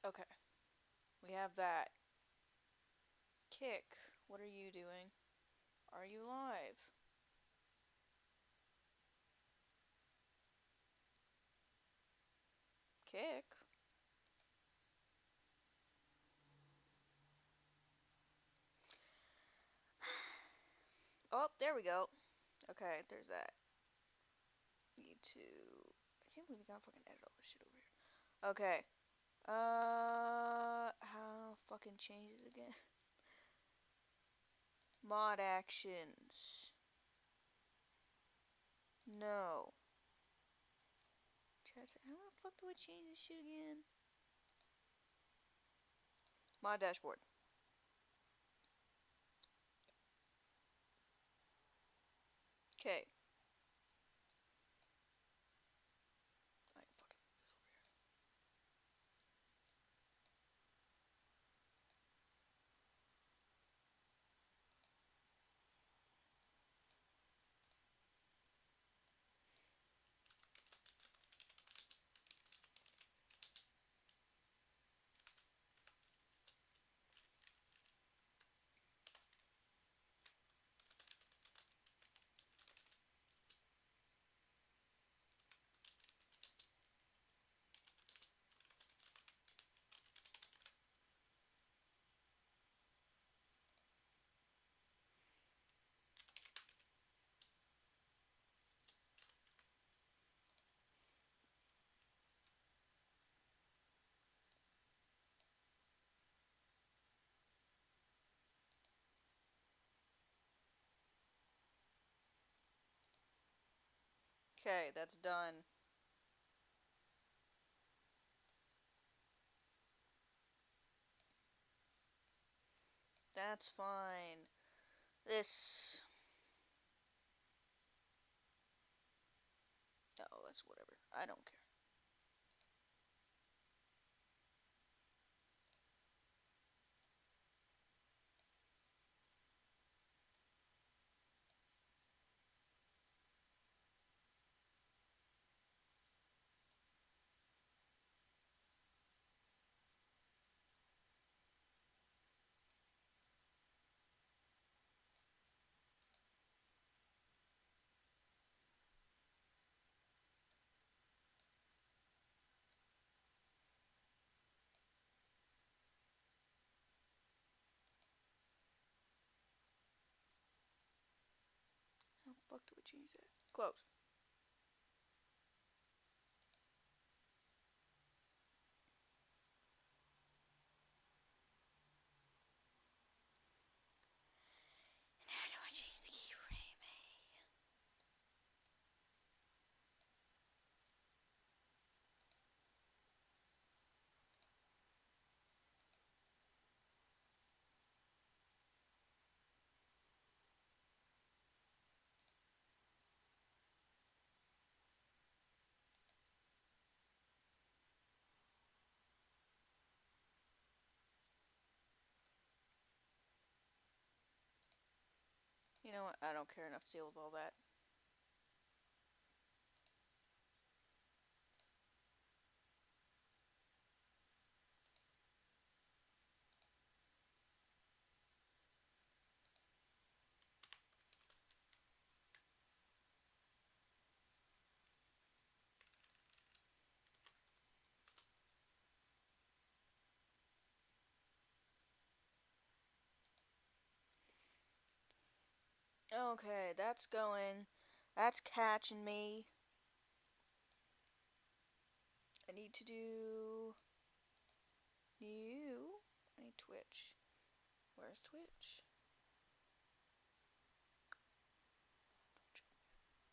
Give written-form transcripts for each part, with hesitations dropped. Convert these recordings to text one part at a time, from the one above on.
Okay, we have that. Kick, what are you doing? Are you live? Kick? Oh, there we go. Okay, there's that. Need to. I can't believe we gotta fucking edit all this shit over here. Okay. How fucking changes again? Mod actions. No. How the fuck do I change this shit again? Mod dashboard. Okay. I fucking move this over here. Okay, that's done. That's fine. This. Oh, that's whatever. I don't care. How the fuck do we change that? Close. And how do I change the keyframe? You know what? I don't care enough to deal with all that. Okay, that's going. That's catching me. I need to do new. I need Twitch. Where's Twitch?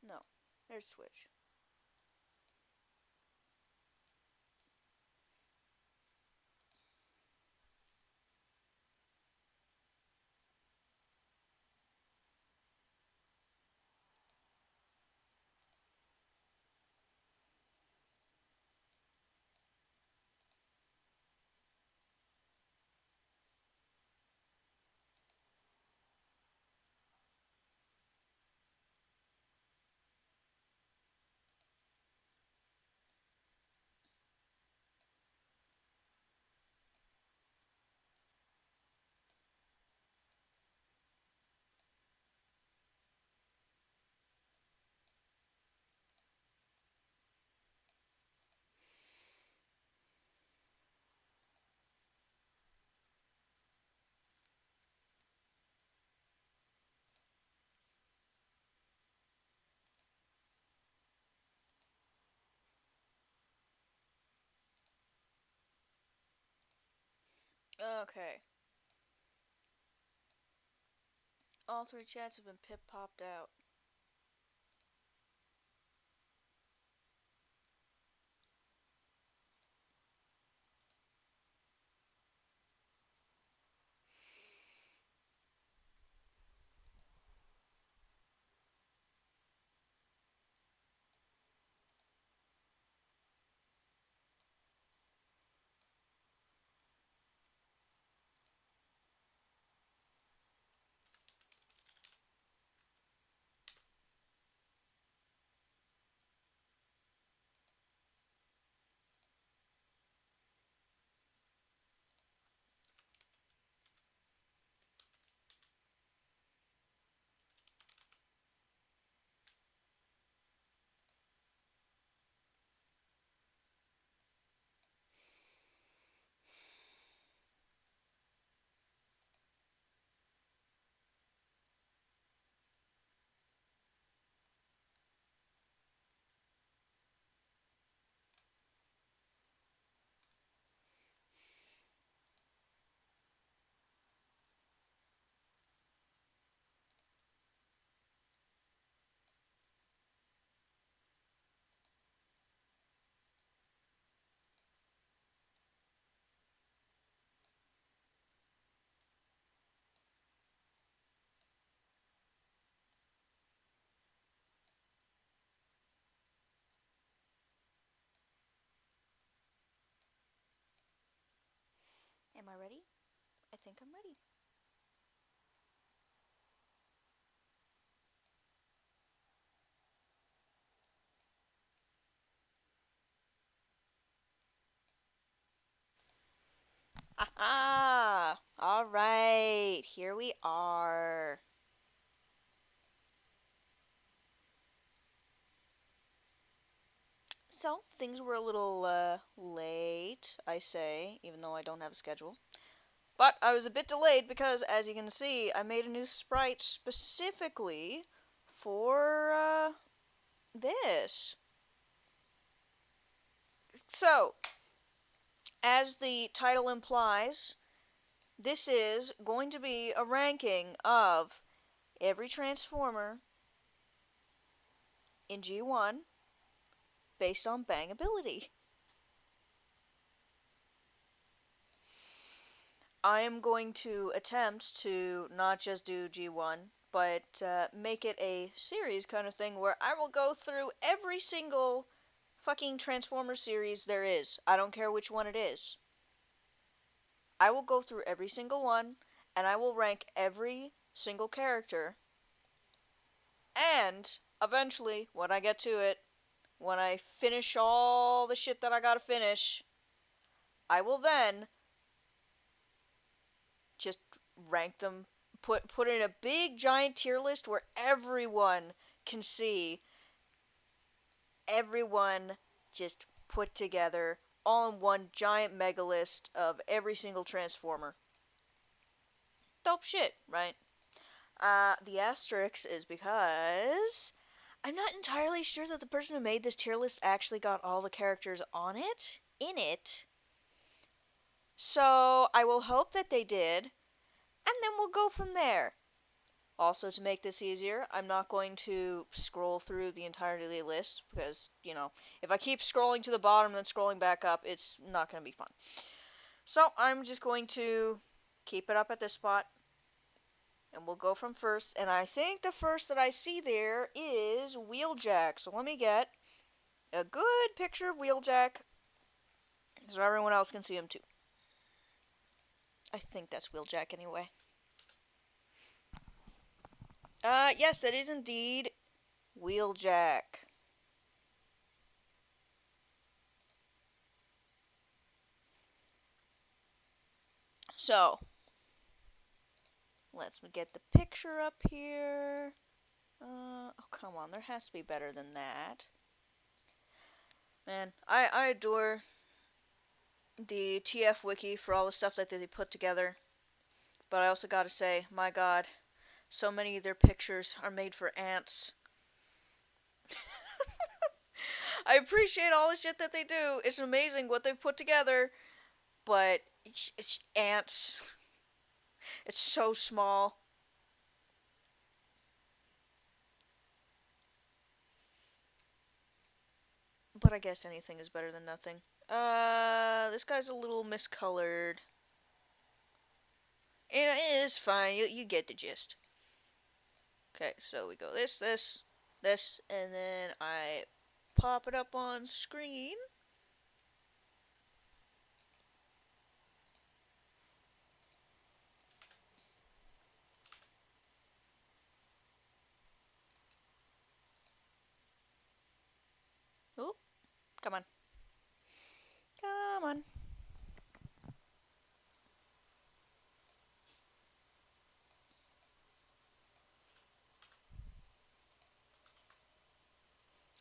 No, there's Twitch. Okay. All three chats have been pip-popped out. Am I ready? I think I'm ready. Aha! Alright, here we are. So, things were a little late, I say, even though I don't have a schedule. But I was a bit delayed because, as you can see, I made a new sprite specifically for this. So, as the title implies, this is going to be a ranking of every Transformer in G1 based on Bangability. I am going to attempt to not just do G1, but make it a series kind of thing where I will go through every single fucking Transformer series there is. I don't care which one it is. I will go through every single one, and I will rank every single character. And eventually, when I get to it, when I finish all the shit that I gotta finish, I will then just rank them, put in a big giant tier list where everyone can see everyone just put together all in one giant mega list of every single Transformer. Dope shit, right? The asterisk is because I'm not entirely sure that the person who made this tier list actually got all the characters on it, in it. So I will hope that they did, and then we'll go from there. Also, to make this easier, I'm not going to scroll through the entirety of the list because, if I keep scrolling to the bottom and then scrolling back up, it's not going to be fun. So, I'm just going to keep it up at this spot and we'll go from first. And I think the first that I see there is Wheeljack. So, let me get a good picture of Wheeljack so everyone else can see him too. I think that's Wheeljack anyway. Yes, that is indeed Wheeljack. So, let's get the picture up here. Oh, come on. There has to be better than that. Man, I adore the TF Wiki for all the stuff that they put together. But I also gotta say, my god, so many of their pictures are made for ants. I appreciate all the shit that they do. It's amazing what they've put together. But It's ants. It's so small. But I guess anything is better than nothing. This guy's a little miscolored. It is fine. You get the gist. Okay, so we go this, and then I pop it up on screen. Oop, come on. Come on.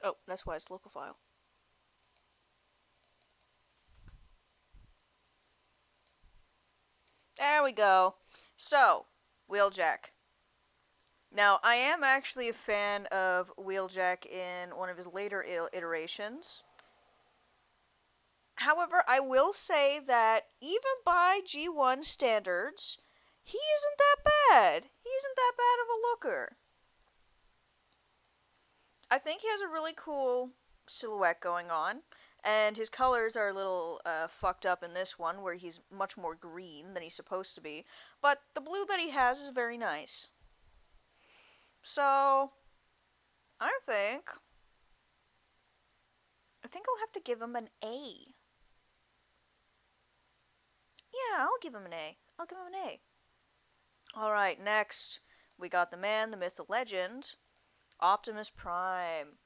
Oh, that's why it's local file. There we go. So, Wheeljack. Now, I am actually a fan of Wheeljack in one of his later iterations. However, I will say that even by G1 standards, he isn't that bad. He isn't that bad of a looker. I think he has a really cool silhouette going on, and his colors are a little fucked up in this one, where he's much more green than he's supposed to be. But the blue that he has is very nice. So, I think I'll have to give him an A. Yeah, I'll give him an A. I'll give him an A. Alright, next, we got the man, the myth, the legend, Optimus Prime.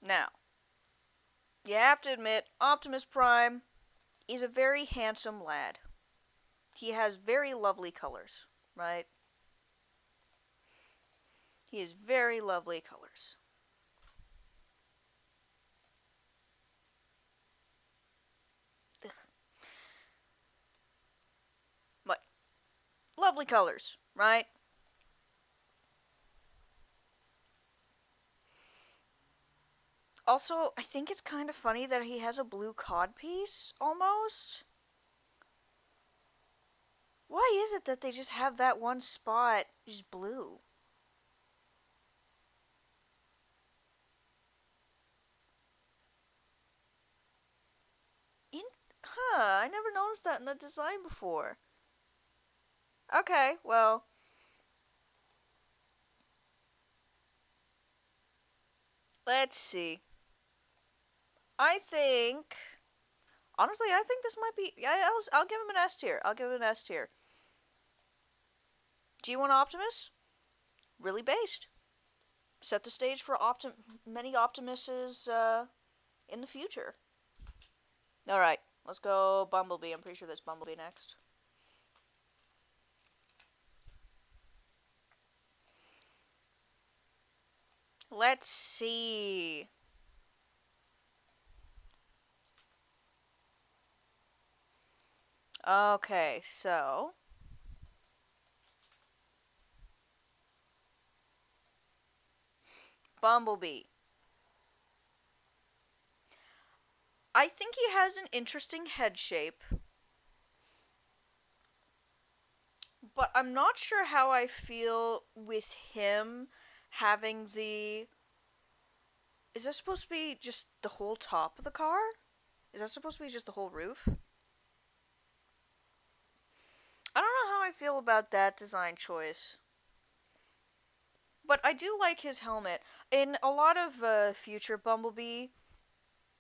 Now, you have to admit, Optimus Prime is a very handsome lad. He has very lovely colors, right? He has very lovely colors. Ugh. But, lovely colors, right? Also, I think it's kind of funny that he has a blue codpiece, almost. Why is it that they just have that one spot just blue? In I never noticed that in the design before. Okay, well, let's see. I think, honestly, I think this might be. I'll give him an S tier. I'll give him an S tier. G1 Optimus, really based. Set the stage for many Optimuses in the future. All right, let's go Bumblebee. I'm pretty sure there's Bumblebee next. Let's see. Okay, so Bumblebee. I think he has an interesting head shape, but I'm not sure how I feel with him having the. Is that supposed to be just the whole top of the car? Is that supposed to be just the whole roof? I don't know how I feel about that design choice. But I do like his helmet. In a lot of future Bumblebee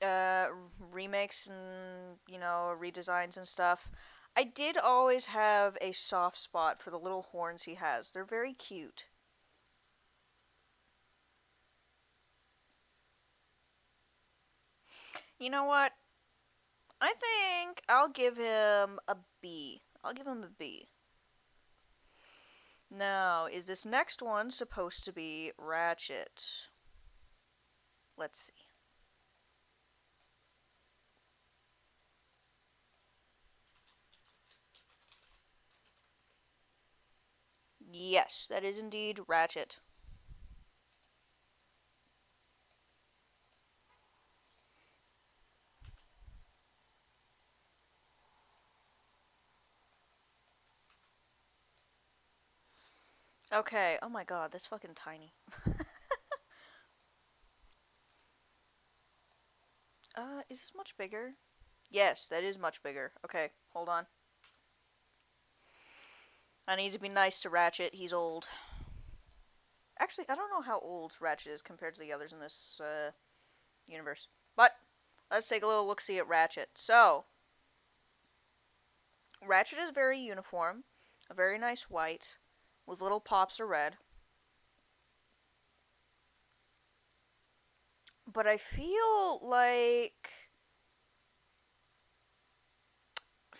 uh, remakes and, redesigns and stuff, I did always have a soft spot for the little horns he has. They're very cute. You know what? I think I'll give him a B. I'll give him a B. Now, is this next one supposed to be Ratchet? Let's see. Yes, that is indeed Ratchet. Okay, oh my god, that's fucking tiny. Is this much bigger? Yes, that is much bigger. Okay, hold on. I need to be nice to Ratchet. He's old. Actually, I don't know how old Ratchet is compared to the others in this universe. But let's take a little look see at Ratchet. So, Ratchet is very uniform, a very nice white, with little pops of red. But I feel like.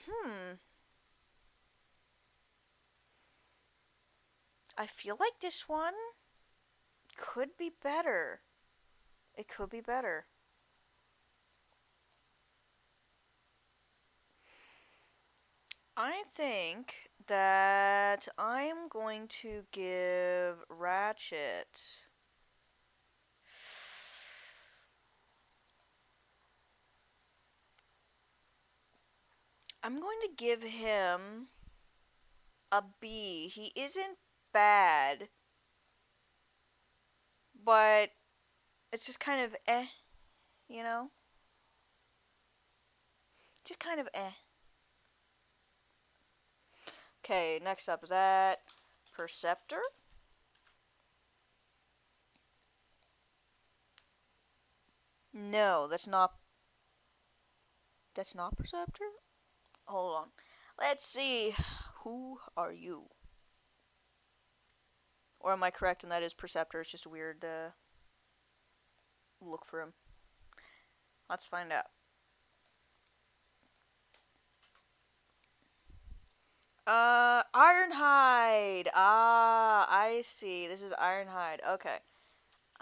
Hmm. I feel like this one could be better. It could be better. I think that I'm going to give Ratchet. I'm going to give him a B. He isn't bad, but it's just kind of you know? Just kind of eh. Okay, next up is that Perceptor. No, that's not Perceptor? Hold on. Let's see. Who are you? Or am I correct and that is Perceptor? It's just a weird look for him. Let's find out. Ironhide. Ah, I see. This is Ironhide. Okay.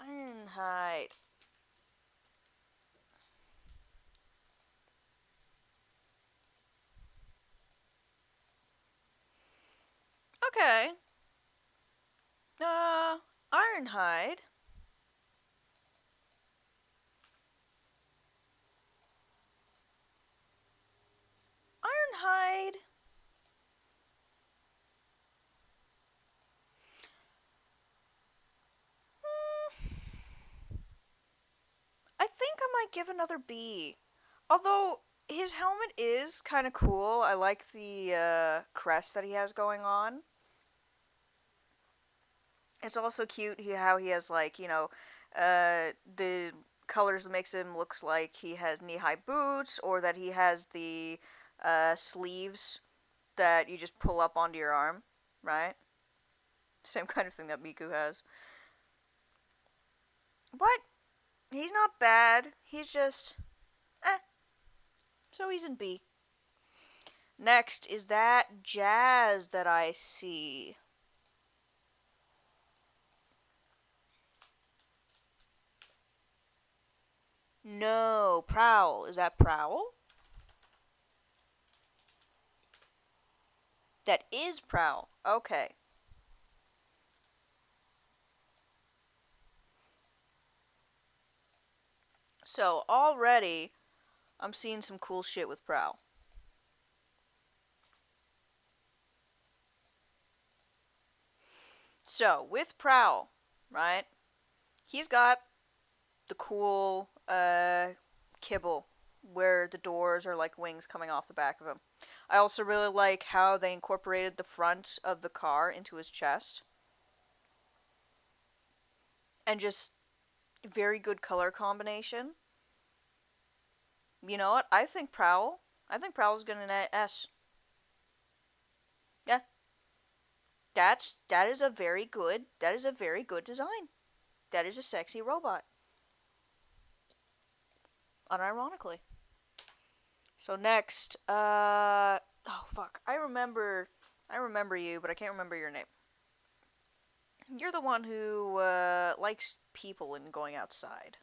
Ironhide. Okay. Ironhide. Ironhide. Hmm, I think I might give another B. Although his helmet is kind of cool. I like the crest that he has going on. It's also cute how he has like the colors that makes him look like he has knee high boots or that he has the sleeves that you just pull up onto your arm, right? Same kind of thing that Miku has. But he's not bad. He's just eh. So he's in B. Next is that Jazz that I see. No, Prowl. Is that Prowl? That is Prowl. Okay. So already I'm seeing some cool shit with Prowl. So with Prowl, right? He's got the cool kibble where the doors are like wings coming off the back of him. I also really like how they incorporated the front of the car into his chest. And just very good color combination. You know what? I think Prowl's gonna get an S. Yeah. That is a very good design. That is a sexy robot. Unironically. So next, oh fuck. I remember you, but I can't remember your name. You're the one who likes people and going outside.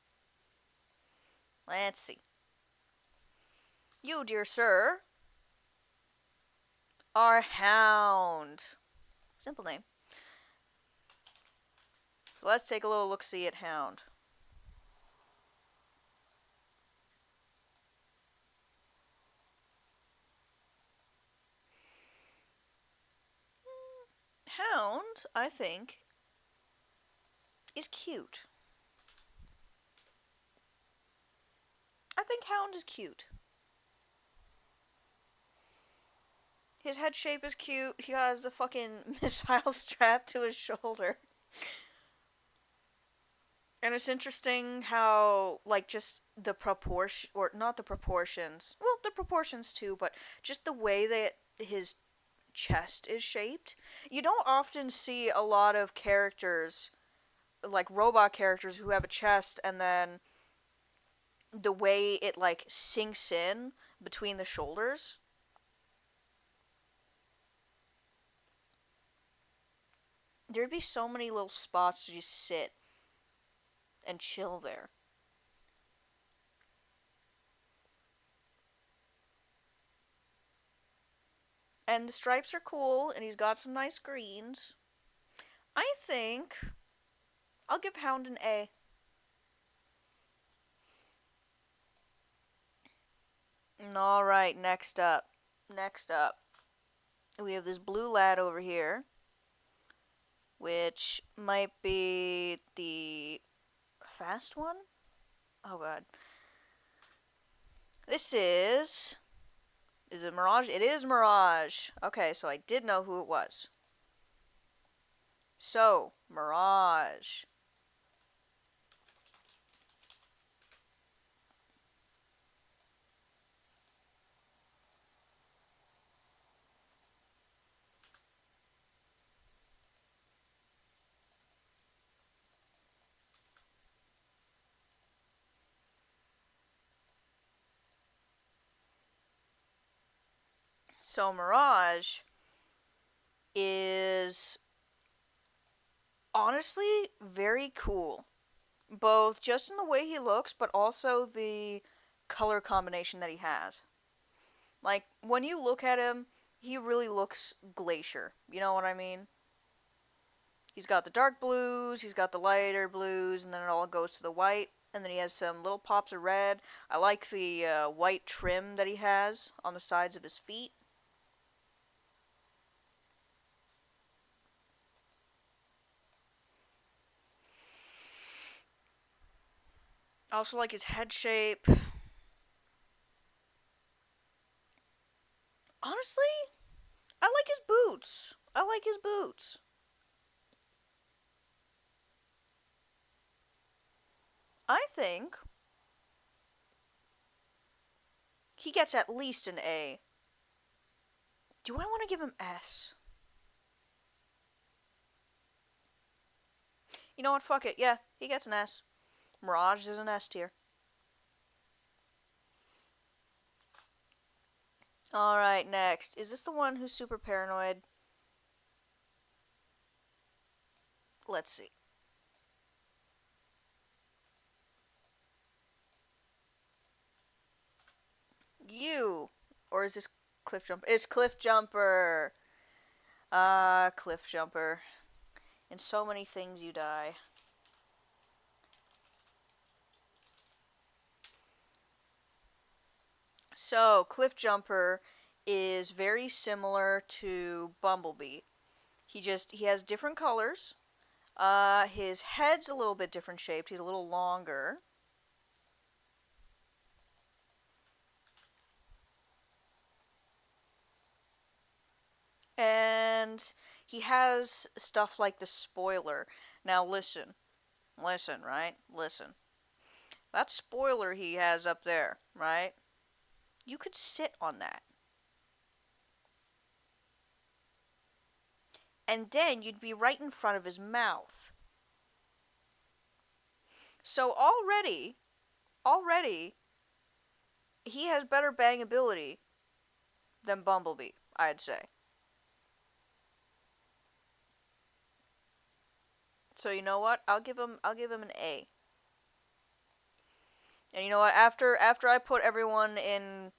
Let's see. You, dear sir, are Hound. Simple name. So let's take a little look-see at Hound. Hound, I think, is cute. I think Hound is cute. His head shape is cute. He has a fucking missile strapped to his shoulder. And it's interesting how, like, just the proportion, or not the proportions, well, the proportions too, but just the way that his chest is shaped. You don't often see a lot of characters, like robot characters, who have a chest and then the way it, like, sinks in between the shoulders. There'd be so many little spots to just sit and chill there. And the stripes are cool, and he's got some nice greens. I think I'll give Hound an A. Alright, next up. Next up. We have this blue lad over here, which might be the fast one? Oh god. This is... Is it Mirage? It is Mirage. Okay, so I did know who it was. So, Mirage. So, Mirage is honestly very cool. Both just in the way he looks, but also the color combination that he has. Like, when you look at him, he really looks glacier. You know what I mean? He's got the dark blues, he's got the lighter blues, and then it all goes to the white. And then he has some little pops of red. I like the white trim that he has on the sides of his feet. I also like his head shape. Honestly, I like his boots. I like his boots. I think he gets at least an A. Do I want to give him S? You know what? Fuck it. Yeah, he gets an S. Mirage is an S tier. Alright, next. Is this the one who's super paranoid? Let's see. You. Or is this Cliff Jumper? It's Cliff Jumper. Ah, Cliff Jumper. In so many things you die. So, Cliff Jumper is very similar to Bumblebee. He has different colors. His head's a little bit different shaped. He's a little longer. And he has stuff like the spoiler. Now listen. Listen, right? Listen. That spoiler he has up there, right? You could sit on that. And then you'd be right in front of his mouth. So already, he has better bangability than Bumblebee, I'd say. So you know what? I'll give him an A. And you know what? After I put everyone in,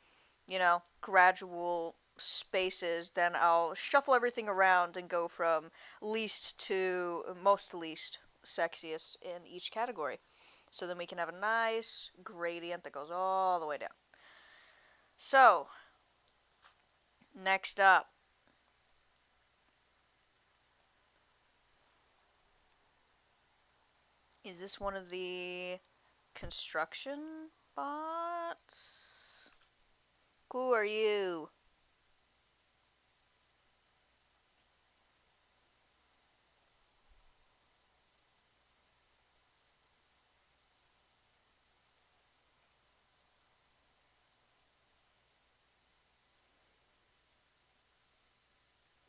gradual spaces, then I'll shuffle everything around and go from least to most to least. sexiest in each category. So then we can have a nice gradient that goes all the way down. So, next up. Is this one of the construction bots? Who are you?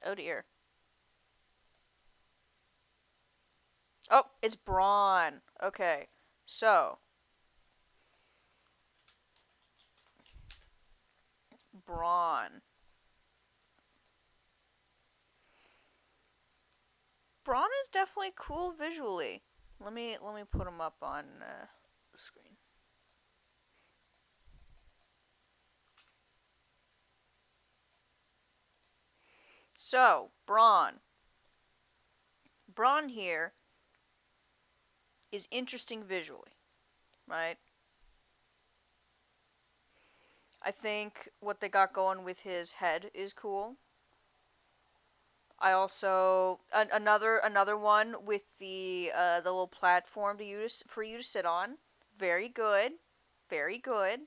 Oh dear. Oh, it's Brawn. Okay, so Brawn. Brawn is definitely cool visually. Let me put him up on the screen. So Brawn. Brawn here is interesting visually, right? I think what they got going with his head is cool. I also another one with the little platform for you to sit on. Very good, very good.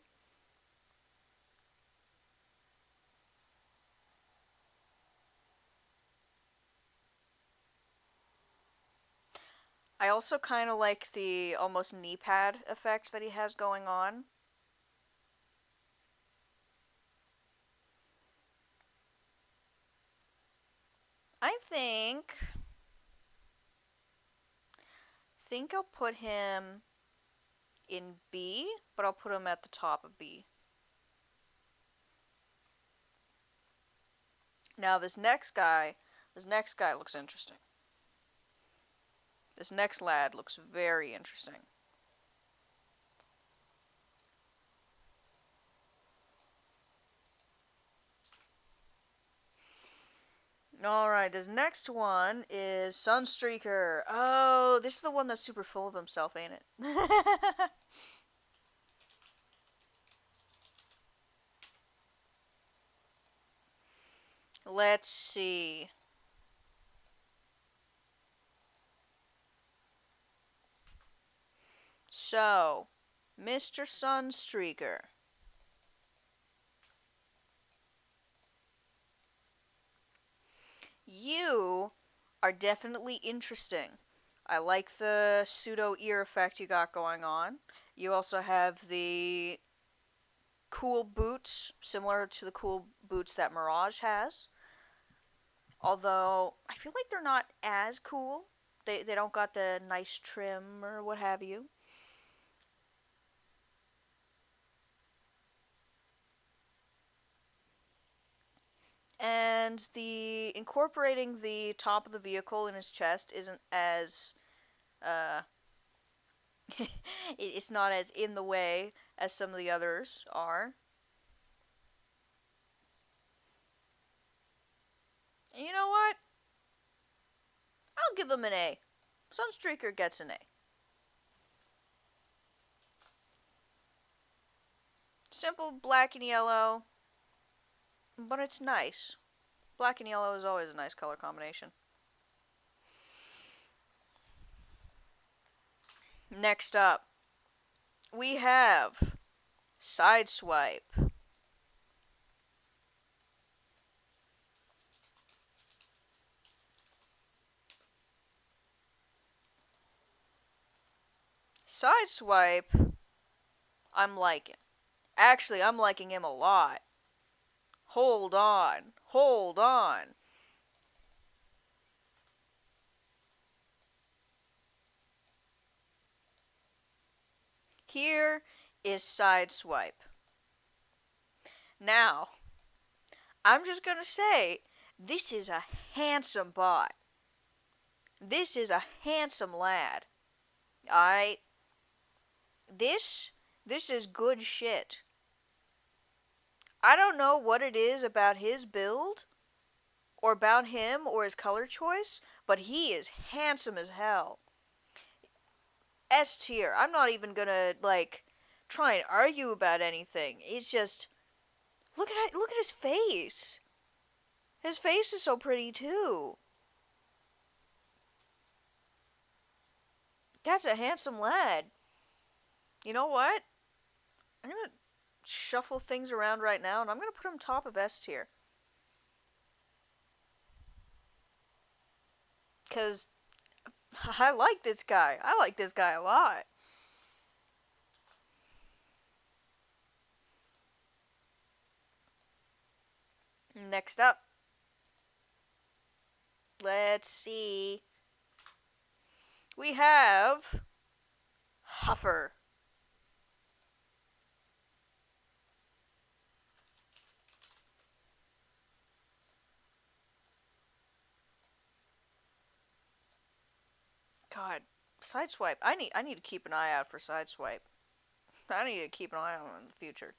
I also kind of like the almost knee pad effect that he has going on. I think I'll put him in B, but I'll put him at the top of B. Now this next guy looks interesting. This next lad looks very interesting. Alright, this next one is Sunstreaker. Oh, this is the one that's super full of himself, ain't it? Let's see. So, Mr. Sunstreaker. You are definitely interesting. I like the pseudo ear effect you got going on. You also have the cool boots, similar to the cool boots that Mirage has. Although, I feel like they're not as cool. They don't got the nice trim or what have you. And the incorporating the top of the vehicle in his chest isn't as uh it's not as in the way as some of the others are. And you know what? I'll give him an A. Sunstreaker gets an A. Simple black and yellow, but it's nice. Black and yellow is always a nice color combination. Next up, we have Sideswipe. Sideswipe, I'm liking. Actually, I'm liking him a lot. Hold on. Hold on. Here is Sideswipe. Now, I'm just gonna say, this is a handsome bot. This is a handsome lad. I this is good shit. I don't know what it is about his build or about him or his color choice, but he is handsome as hell. S tier. I'm not even gonna like try and argue about anything. It's just look at his face. His face is so pretty too. That's a handsome lad. You know what? I'm gonna shuffle things around right now, and I'm gonna put him top of S tier. Cause I like this guy. I like this guy a lot. Next up, let's see. We have Huffer. God, Sideswipe. I need to keep an eye out for Sideswipe. I need to keep an eye on him in the future.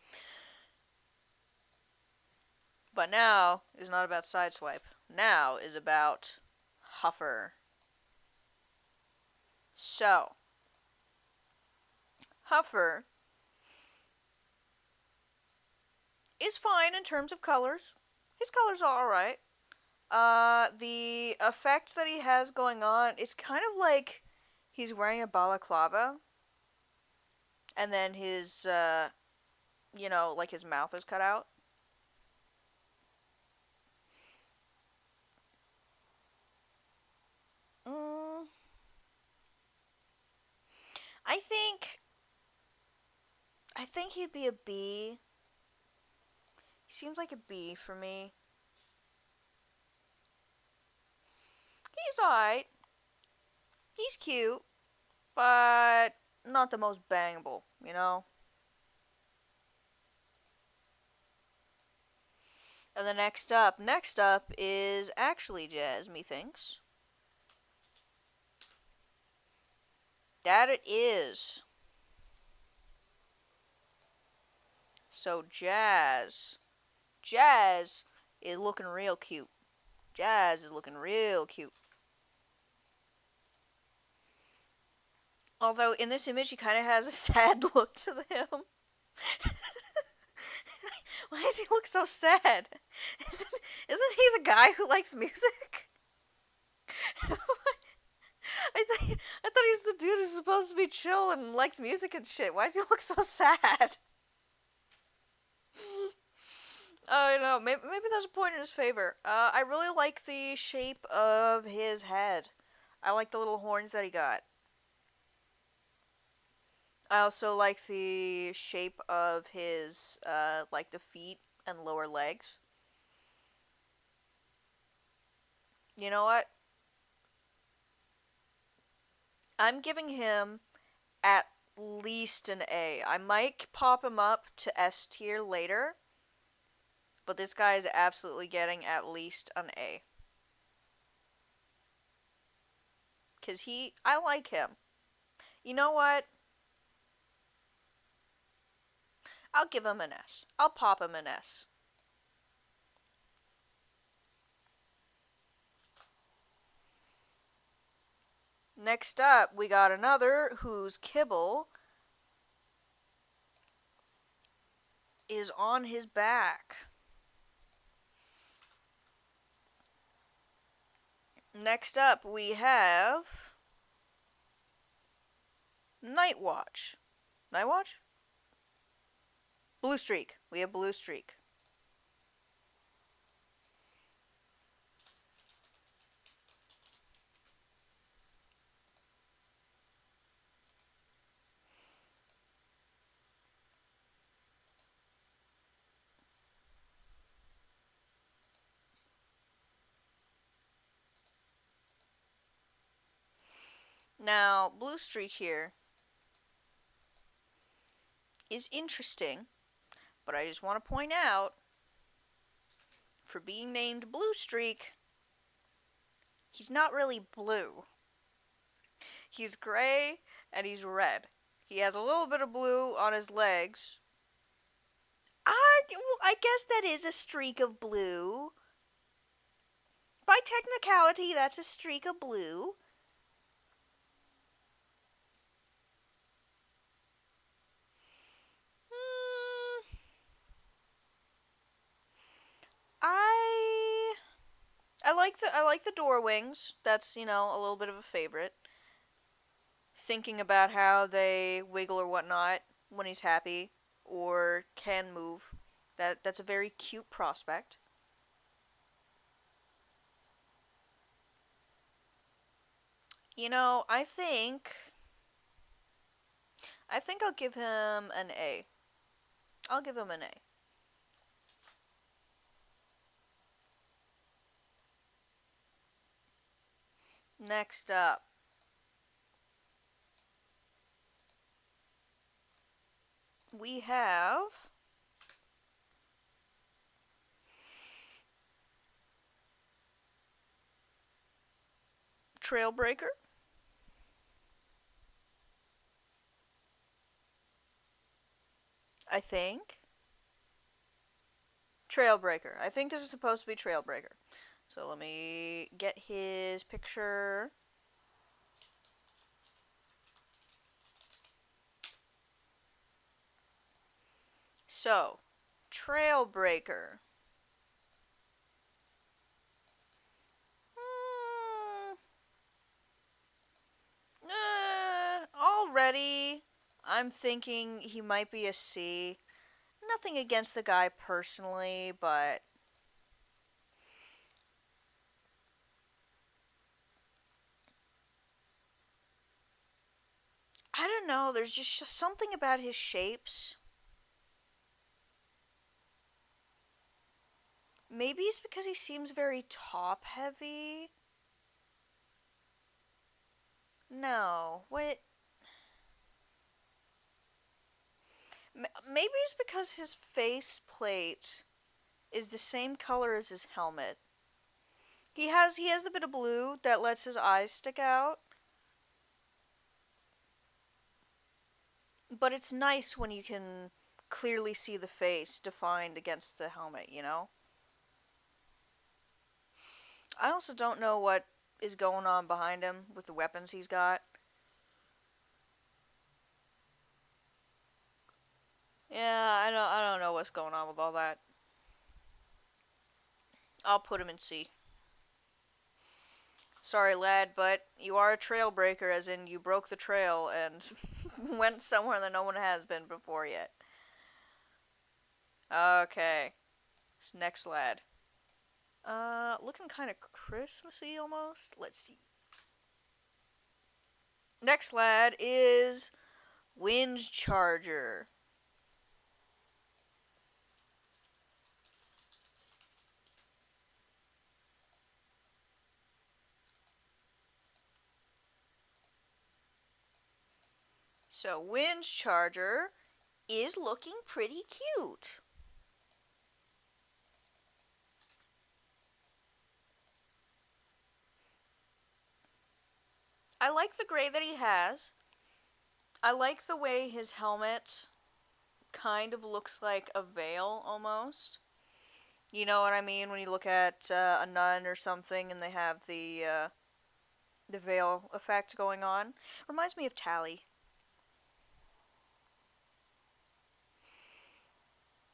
But now is not about Sideswipe. Now is about Huffer. So, Huffer is fine in terms of colors. His colors are alright. The effect that he has going on, it's kind of like he's wearing a balaclava, and then his, like his mouth is cut out. Mm, I think, I think he'd be a B. He seems like a B for me. He's alright. He's cute, but not the most bangable, you know? And the next up is actually Jazz, methinks. That it is. So Jazz is looking real cute. Jazz is looking real cute. Although in this image he kind of has a sad look to him. Why does he look so sad? Isn't he the guy who likes music? I thought he's the dude who's supposed to be chill and likes music and shit. Why does he look so sad? Oh, no, maybe there's a point in his favor. I really like the shape of his head. I like the little horns that he got. I also like the shape of his, like the feet and lower legs. You know what? I'm giving him at least an A. I might pop him up to S tier later, but this guy is absolutely getting at least an A. Because I like him. You know what? I'll give him an S. I'll pop him an S. Next up, we got another whose kibble is on his back. Next up, we have Nightwatch. Nightwatch? Blue Streak. We have Blue Streak. Now, Blue Streak here is interesting, but I just want to point out, for being named Blue Streak, he's not really blue. He's gray and he's red. He has a little bit of blue on his legs. I guess that is a streak of blue. By technicality, that's a streak of blue. I like the door wings. That's, a little bit of a favorite. Thinking about how they wiggle or whatnot when he's happy or can move. That's a very cute prospect. I think I'll give him an A. I'll give him an A. Next up, we have Trailbreaker, I think. Trailbreaker. I think this is supposed to be Trailbreaker. So let me get his picture. So, Trailbreaker. Hmm, already, I'm thinking he might be a C. Nothing against the guy personally, but I don't know. There's just something about his shapes. Maybe it's because he seems very top heavy. No, what? Maybe it's because his face plate is the same color as his helmet. He has a bit of blue that lets his eyes stick out, but it's nice when you can clearly see the face defined against the helmet. I also don't know what is going on behind him with the weapons he's got. Yeah, I don't know what's going on with all that. I'll put him in C. Sorry, lad, but you are a trail breaker, as in you broke the trail and went somewhere that no one has been before yet. Okay, this next lad. Looking kind of Christmassy almost. Let's see. Next lad is Wind Charger. So Wind Charger is looking pretty cute. I like the gray that he has. I like the way his helmet kind of looks like a veil almost. You know what I mean when you look at a nun or something and they have the veil effect going on. Reminds me of Tally.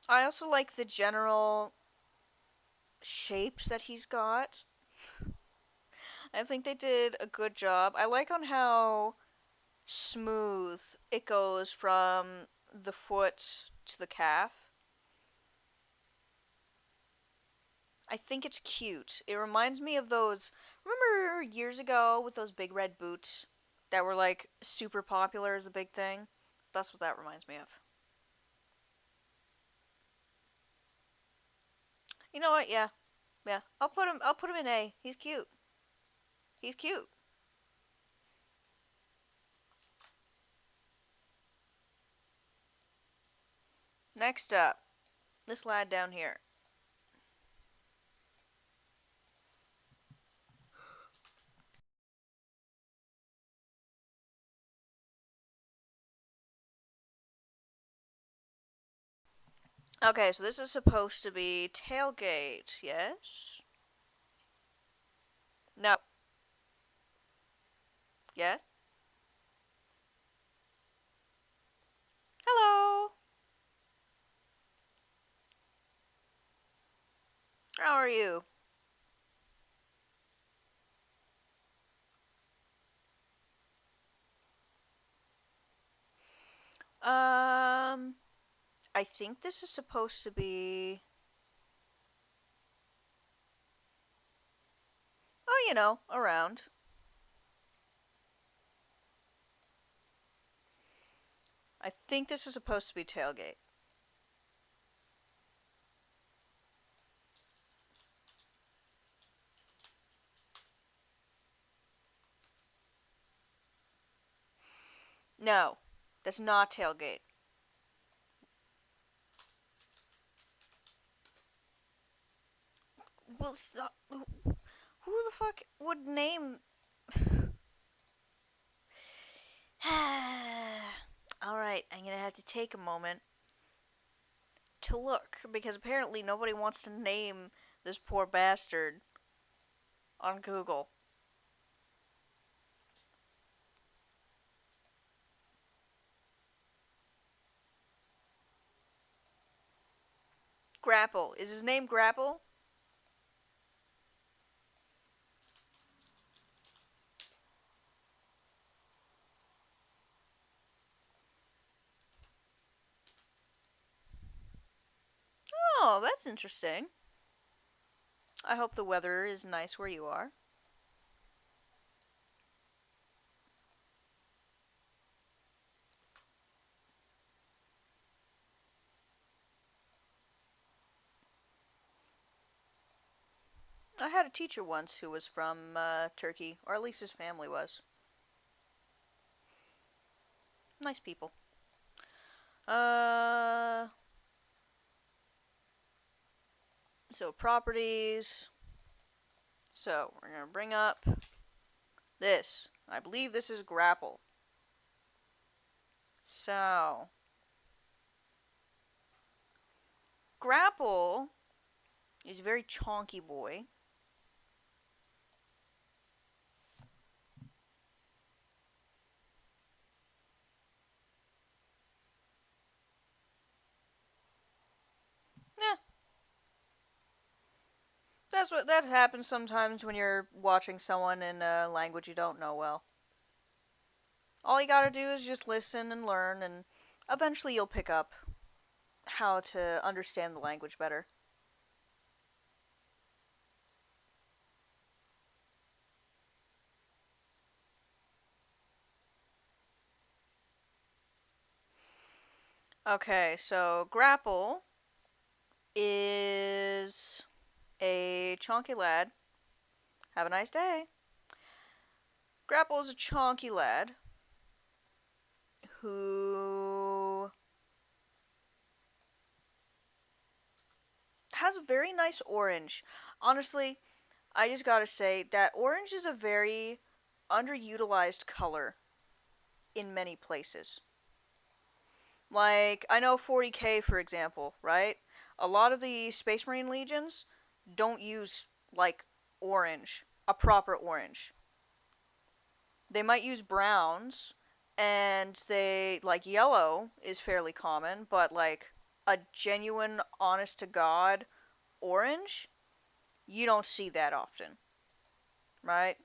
I also like the general shapes that he's got. I think they did a good job. I like on how smooth it goes from the foot to the calf. I think it's cute. It reminds me of those. Remember years ago with those big red boots that were like super popular as a big thing? That's what that reminds me of. You know what? Yeah. Yeah. I'll put him in A. He's cute. He's cute. Next up, this lad down here. Okay, so this is supposed to be tailgate, yes? No. Yeah? Hello. How are you? Um, I think this is supposed to be. Oh, around. I think this is supposed to be tailgate. No, that's not tailgate. Well, who the fuck would name? All right, I'm gonna have to take a moment to look because apparently nobody wants to name this poor bastard on Google. Grapple. Is his name Grapple? Oh, that's interesting. I hope the weather is nice where you are. I had a teacher once who was from Turkey, or at least his family was. Nice people. Uh, so properties. So we're gonna bring up this. I believe this is grapple. So grapple is a very chonky boy. Eh, that happens sometimes when you're watching someone in a language you don't know well. All you gotta do is just listen and learn, and eventually you'll pick up how to understand the language better. Okay, so grapple is a chonky lad. Have a nice day. Grapple is a chonky lad who has a very nice orange. Honestly, I just gotta say that orange is a very underutilized color in many places. Like, I know 40K, for example, right? A lot of the Space Marine Legions don't use, like, orange, a proper orange. They might use browns, and like, yellow is fairly common, but, like, a genuine, honest to God orange, you don't see that often, right?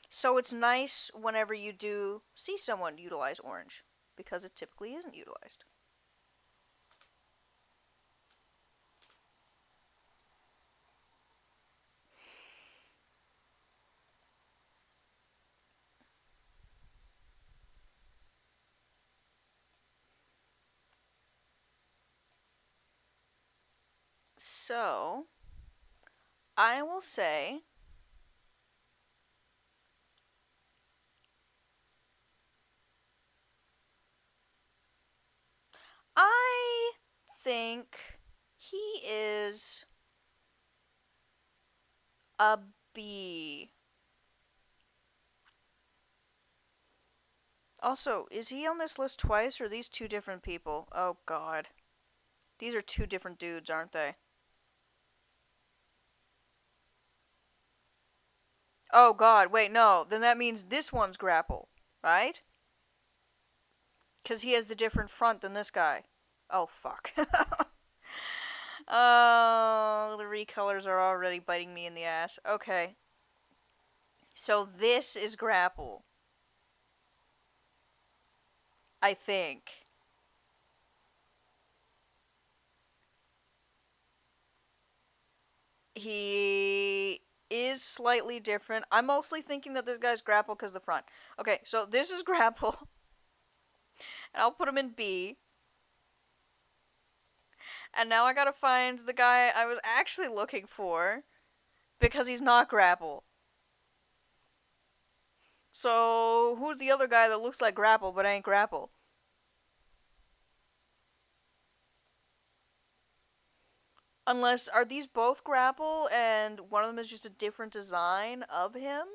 So it's nice whenever you do see someone utilize orange, because it typically isn't utilized. So, I will say I think he is a B. Also, is he on this list twice, or are these two different people? Oh god. These are two different dudes, aren't they? Oh god, wait, no. Then that means this one's grapple, right? Because he has the different front than this guy. Oh fuck. Oh, the recolors are already biting me in the ass. Okay. So this is grapple. I think. He is slightly different. I'm mostly thinking that this guy's grapple because the front. Okay, so this is grapple, and I'll put him in B. And now I gotta find the guy I was actually looking for because he's not grapple. So who's the other guy that looks like grapple but ain't grapple? Unless are these both grapple and one of them is just a different design of him?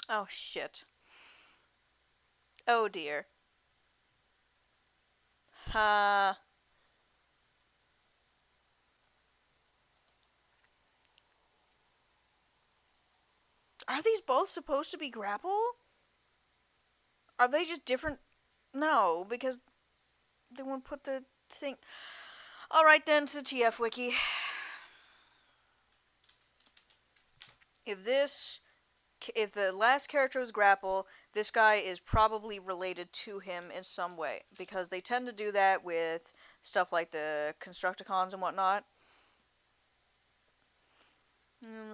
Oh shit. Oh dear. Uh are these both supposed to be grapple? Are they just different? No, because they won't put the thing. Alright then, to the TF wiki. If this if the last character was grapple, this guy is probably related to him in some way because they tend to do that with stuff like the Constructicons and whatnot.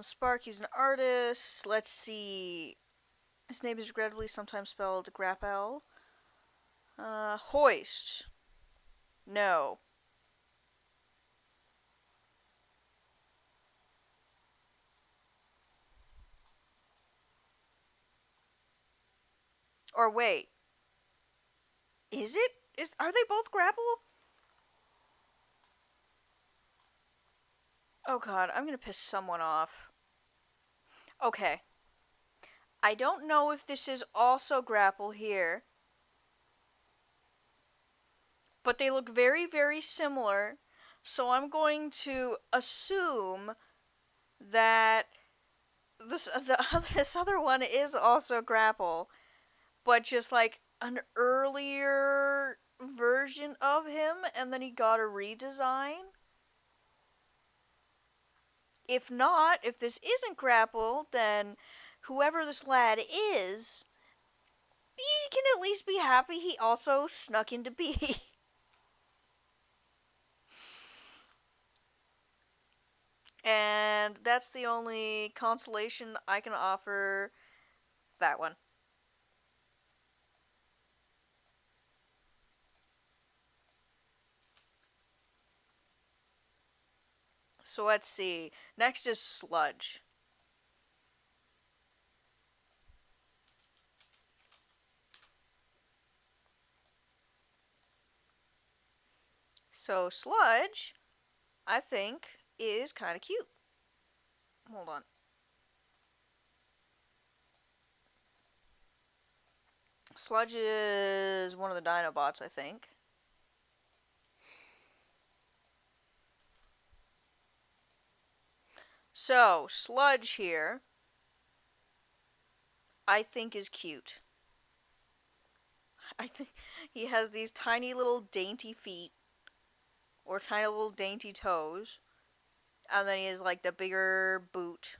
Spark, he's an artist. Let's see. His name is regrettably sometimes spelled Grapple. Hoist. No. Or wait. Is it? Are they both grapple? Oh god, I'm gonna piss someone off. Okay. I don't know if this is also grapple here, but they look very, very similar. So I'm going to assume that this other one is also grapple, but just like an earlier version of him, and then he got a redesign. If not, if this isn't grapple, then whoever this lad is, he can at least be happy he also snuck into B. And that's the only consolation I can offer that one. So let's see. Next is Sludge. So Sludge, I think, is kind of cute. Hold on. Sludge is one of the Dinobots, I think. So, Sludge here, I think is cute. I think he has these tiny little dainty feet, or tiny little dainty toes, and then he has like the bigger boot.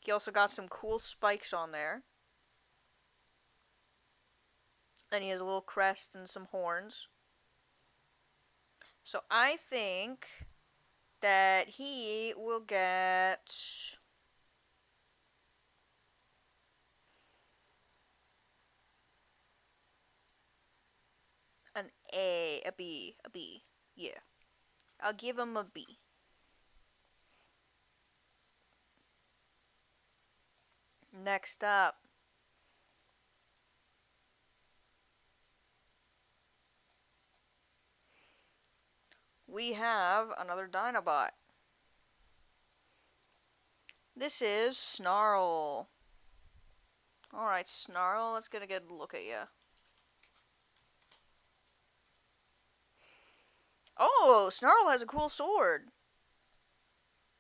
He also got some cool spikes on there. And he has a little crest and some horns. So I think that he will get an A, a B, a B. Yeah. I'll give him a B. Next up, we have another Dinobot. This is Snarl. Alright, Snarl, let's get a good look at you. Oh, Snarl has a cool sword.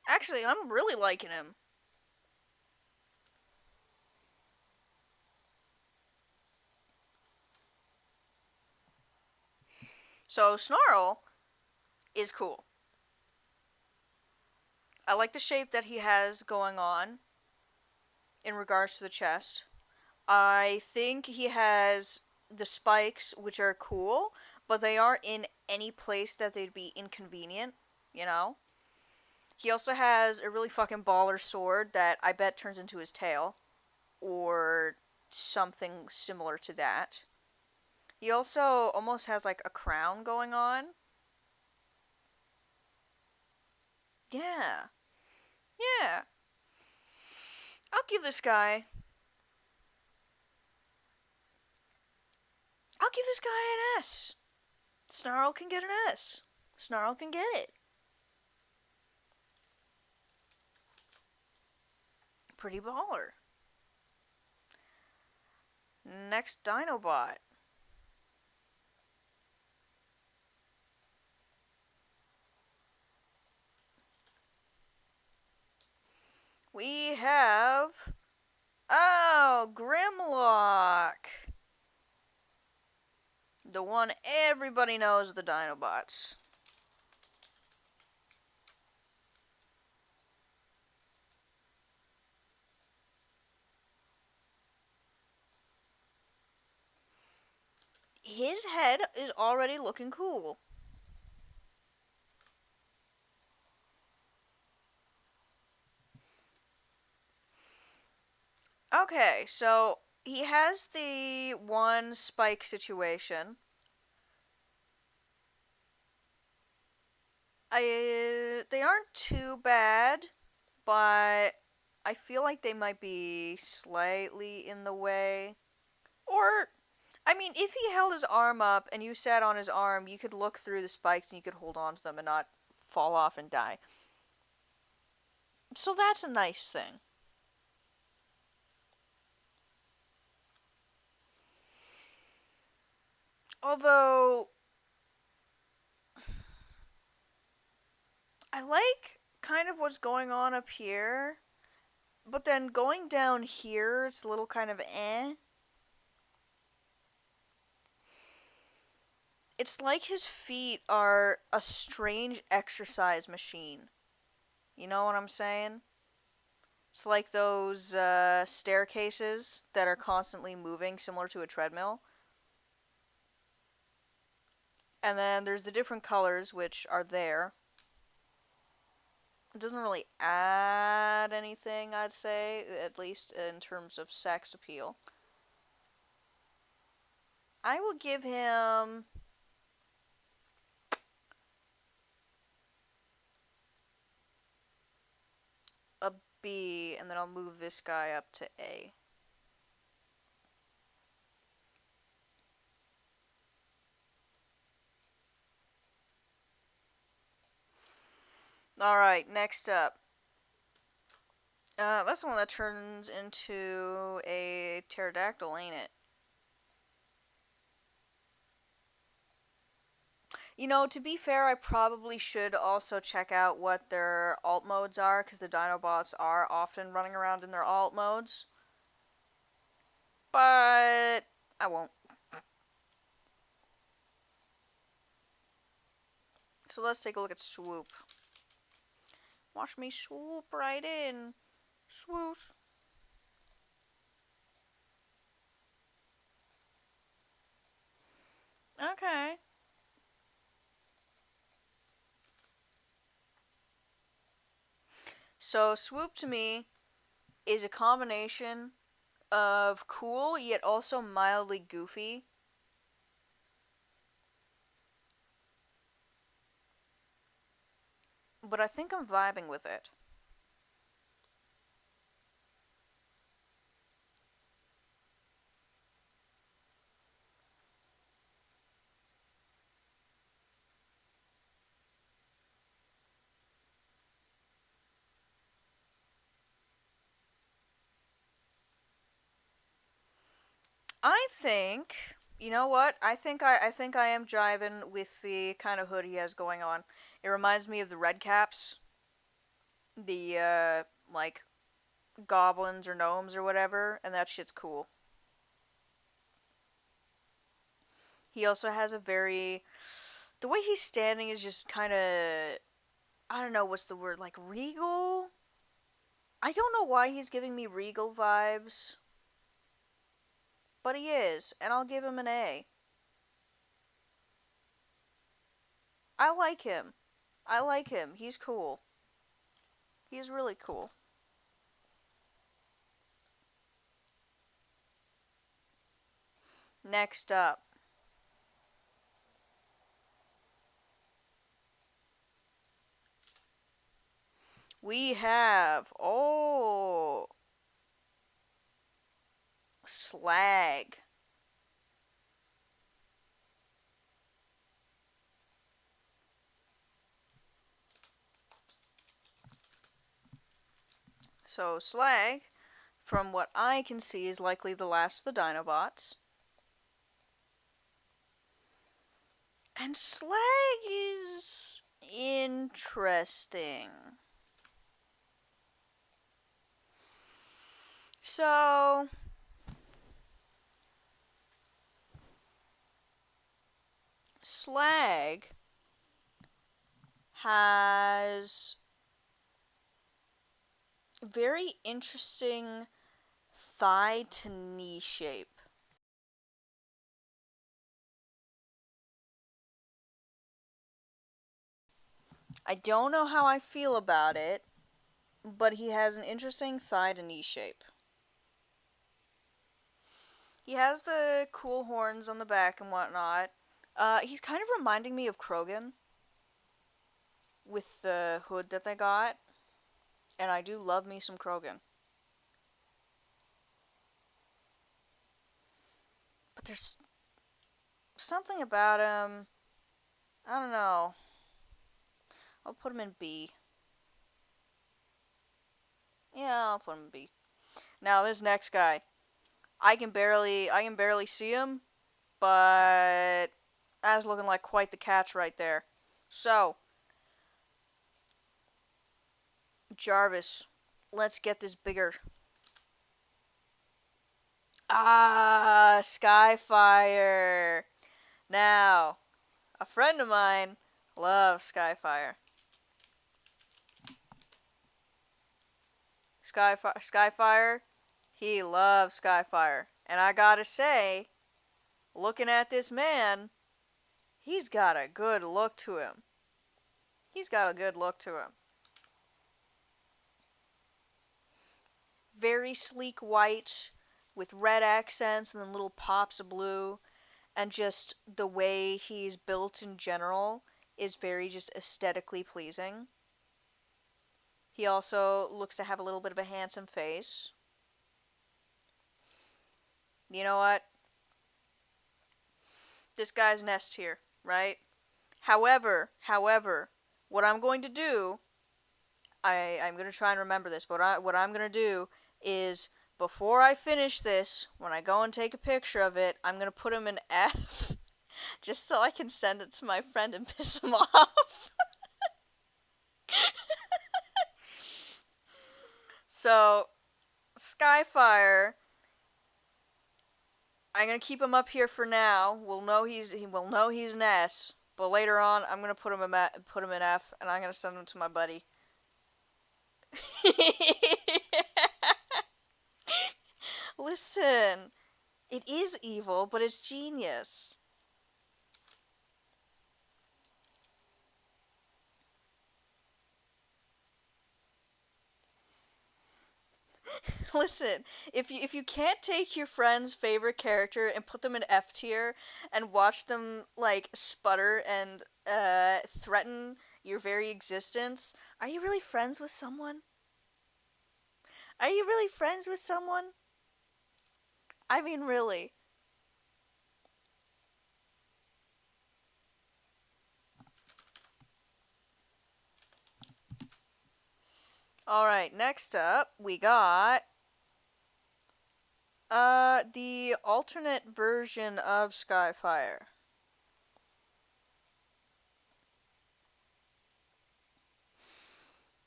Actually, I'm really liking him. So, Snarl is cool. I like the shape that he has going on. in regards to the chest. I think he has the spikes, which are cool, but they aren't in any place that they'd be inconvenient, you know? He also has a really fucking baller sword that I bet turns into his tail, or something similar to that. He also almost has like a crown going on. Yeah, yeah. I'll give this guy. I'll give this guy an S. Snarl can get an S. Snarl can get it. Pretty baller. Next Dinobot. We have. Oh, Grimlock! The one everybody knows, the Dinobots. His head is already looking cool. Okay, so he has the one spike situation. They aren't too bad, but I feel like they might be slightly in the way. Or, I mean, if he held his arm up and you sat on his arm, you could look through the spikes and you could hold on to them and not fall off and die. So that's a nice thing. Although, I like kind of what's going on up here, but then going down here, it's a little kind of eh. It's like his feet are a strange exercise machine. You know what I'm saying? It's like those staircases that are constantly moving, similar to a treadmill. And then there's the different colors, which are there. It doesn't really add anything, I'd say, at least in terms of sex appeal. I will give him a B, and then I'll move this guy up to A. Alright, next up. That's the one that turns into a pterodactyl, ain't it? You know, to be fair, I probably should also check out what their alt modes are, because the Dinobots are often running around in their alt modes. But I won't. So let's take a look at Swoop. Watch me swoop right in. Swoosh. Okay. So Swoop to me is a combination of cool yet also mildly goofy. But I think I'm vibing with it. I think, you know what? I think I am jiving with the kind of hood he has going on. It reminds me of the red caps, the like goblins or gnomes or whatever, and that shit's cool. He also has a very the way he's standing is just kind of I don't know what's the word, like regal. I don't know why he's giving me Regal vibes, but he is, and I'll give him an A. I like him. I like him. He's cool. He's really cool. Next up, we have, Slag. So Slag, from what I can see, is likely the last of the Dinobots. And Slag is interesting. So, Slag has very interesting thigh to knee shape. I don't know how I feel about it, but he has an interesting thigh to knee shape. He has the cool horns on the back and whatnot. He's kind of reminding me of Krogan with the hood that they got, and I do love me some Krogan. But there's something about him. I don't know. I'll put him in B. Yeah, I'll put him in B. Now this next guy, I can barely see him, but that's looking like quite the catch right there. So, Jarvis, let's get this bigger. Ah, Skyfire. Now, a friend of mine loves Skyfire. Skyfire, he loves Skyfire. And I gotta say, looking at this man, he's got a good look to him. He's got a good look to him. Very sleek white with red accents and then little pops of blue. And just the way he's built in general is very just aesthetically pleasing. He also looks to have a little bit of a handsome face. You know what? This guy's an S tier, right? However, what I'm going to do, I'm going to try and remember this, but what I'm going to do is, before I finish this, when I go and take a picture of it, I'm going to put him in F, just so I can send it to my friend and piss him off. So, Skyfire, I'm gonna keep him up here for now. We'll know he's an S, but later on I'm gonna put him in F, and I'm gonna send him to my buddy. Listen, it is evil, but it's genius. Listen, if you can't take your friend's favorite character and put them in F tier and watch them like sputter and threaten your very existence, are you really friends with someone? Are you really friends with someone? I mean, really. Alright, next up, we got the alternate version of Skyfire.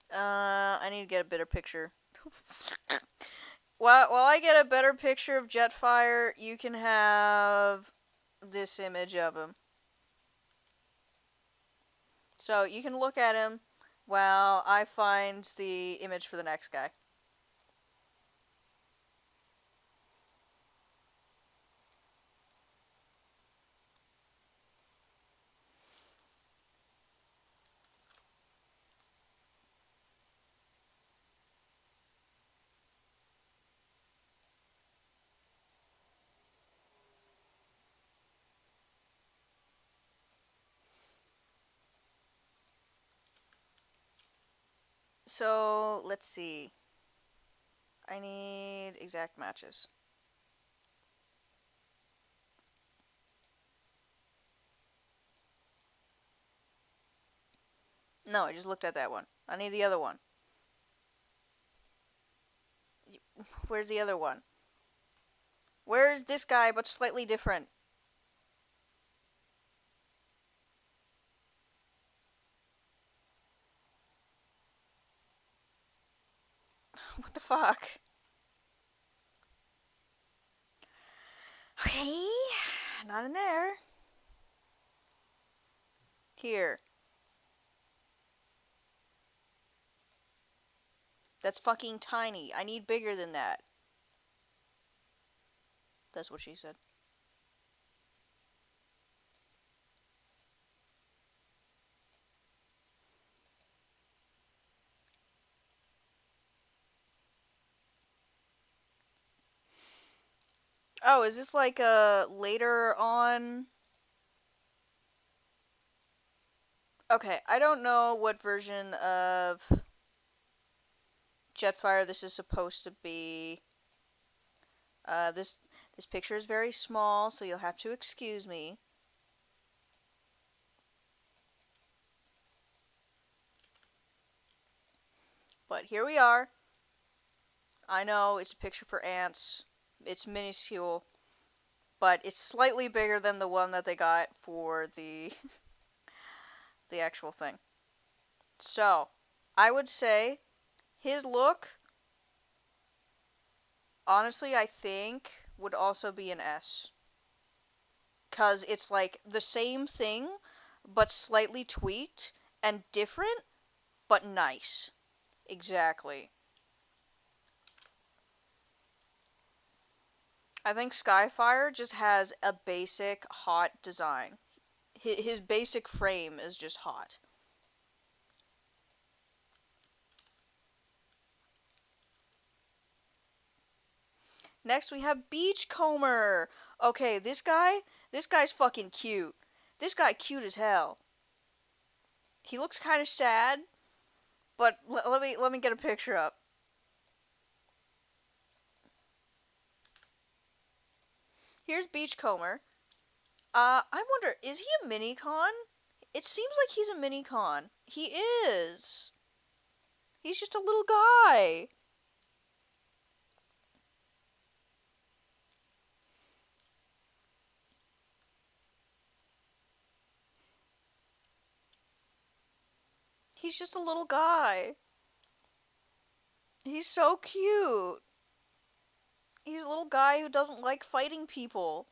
I need to get a better picture. While I get a better picture of Jetfire, you can have this image of him. So you can look at him while I find the image for the next guy. So, let's see. I need exact matches. No, I just looked at that one. I need the other one. Where's the other one? Where's this guy, but slightly different? What the fuck? Okay, not in there. Here. That's fucking tiny. I need bigger than that. That's what she said. Oh, is this like a later on? Okay, I don't know what version of Jetfire this is supposed to be. This picture is very small, so you'll have to excuse me. But here we are. I know it's a picture for ants. It's minuscule, but it's slightly bigger than the one that they got for the the actual thing. So, I would say his look, honestly, I think would also be an S. Cause it's like the same thing, but slightly tweaked and different, but nice. Exactly. I think Skyfire just has a basic hot design. His basic frame is just hot. Next we have Beachcomber. Okay, this guy's fucking cute. This guy cute as hell. He looks kind of sad, but let me get a picture up. Here's Beachcomber. I wonder, is he a mini con? It seems like he's a mini con. He is. He's just a little guy. He's just a little guy. He's so cute. He's a little guy who doesn't like fighting people.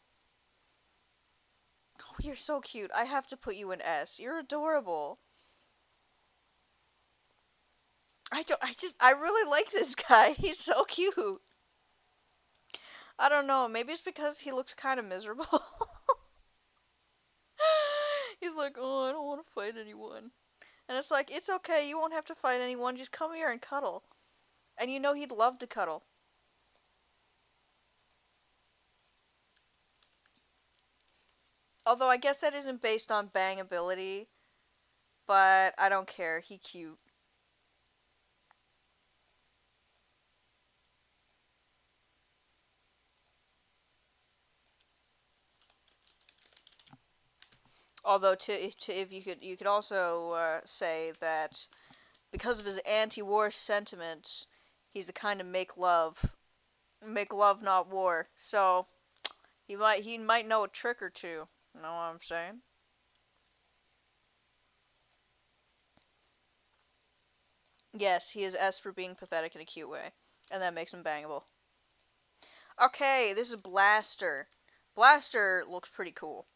Oh, you're so cute. I have to put you in S. You're adorable. I really like this guy. He's so cute. I don't know. Maybe it's because he looks kind of miserable. He's like, oh, I don't want to fight anyone. And it's like, it's okay. You won't have to fight anyone. Just come here and cuddle. And you know he'd love to cuddle. Although I guess that isn't based on bangability, but I don't care. He cute. Although to if you could also say that because of his anti-war sentiments, he's the kind of make love not war. So he might know a trick or two. You know what I'm saying? Yes, he is S for being pathetic in a cute way, and that makes him bangable. Okay, this is Blaster. Blaster looks pretty cool.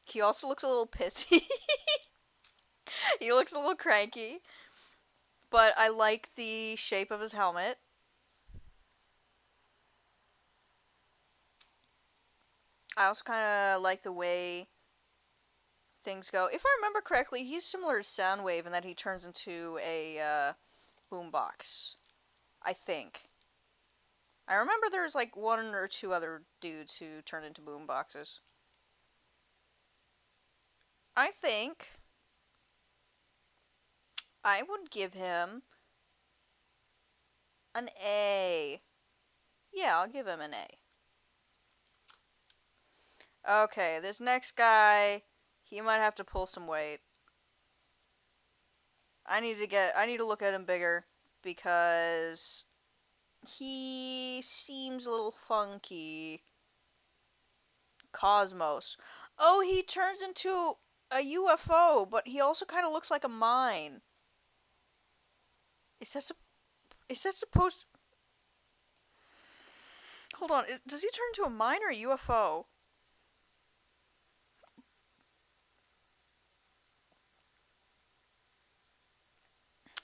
He also looks a little pissy. He looks a little cranky, but I like the shape of his helmet. I also kind of like the way things go. If I remember correctly, he's similar to Soundwave in that he turns into a boombox. I think. I remember there's like one or two other dudes who turn into boomboxes. I think I would give him an A. Yeah, I'll give him an A. Okay, this next guy, he might have to pull some weight. I need to look at him bigger because he seems a little funky. Cosmos. Oh, he turns into a UFO, but he also kind of looks like a mine. Is that supposed? Hold on. Does he turn into a mine or a UFO?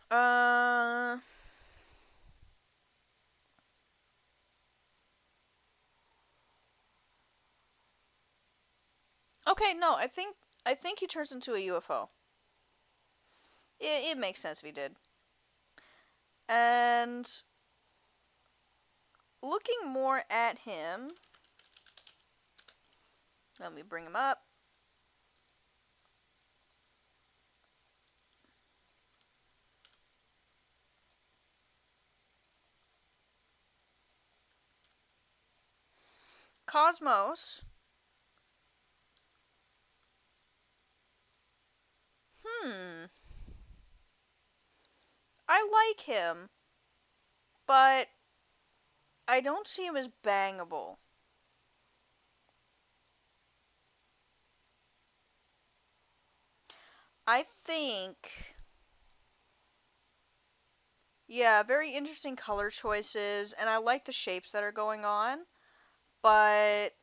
Uh. Okay, no. I think he turns into a UFO. It makes sense if he did. And looking more at him, let me bring him up. Cosmos. Hmm. I like him, but I don't see him as bangable. I think, yeah, very interesting color choices, and I like the shapes that are going on, but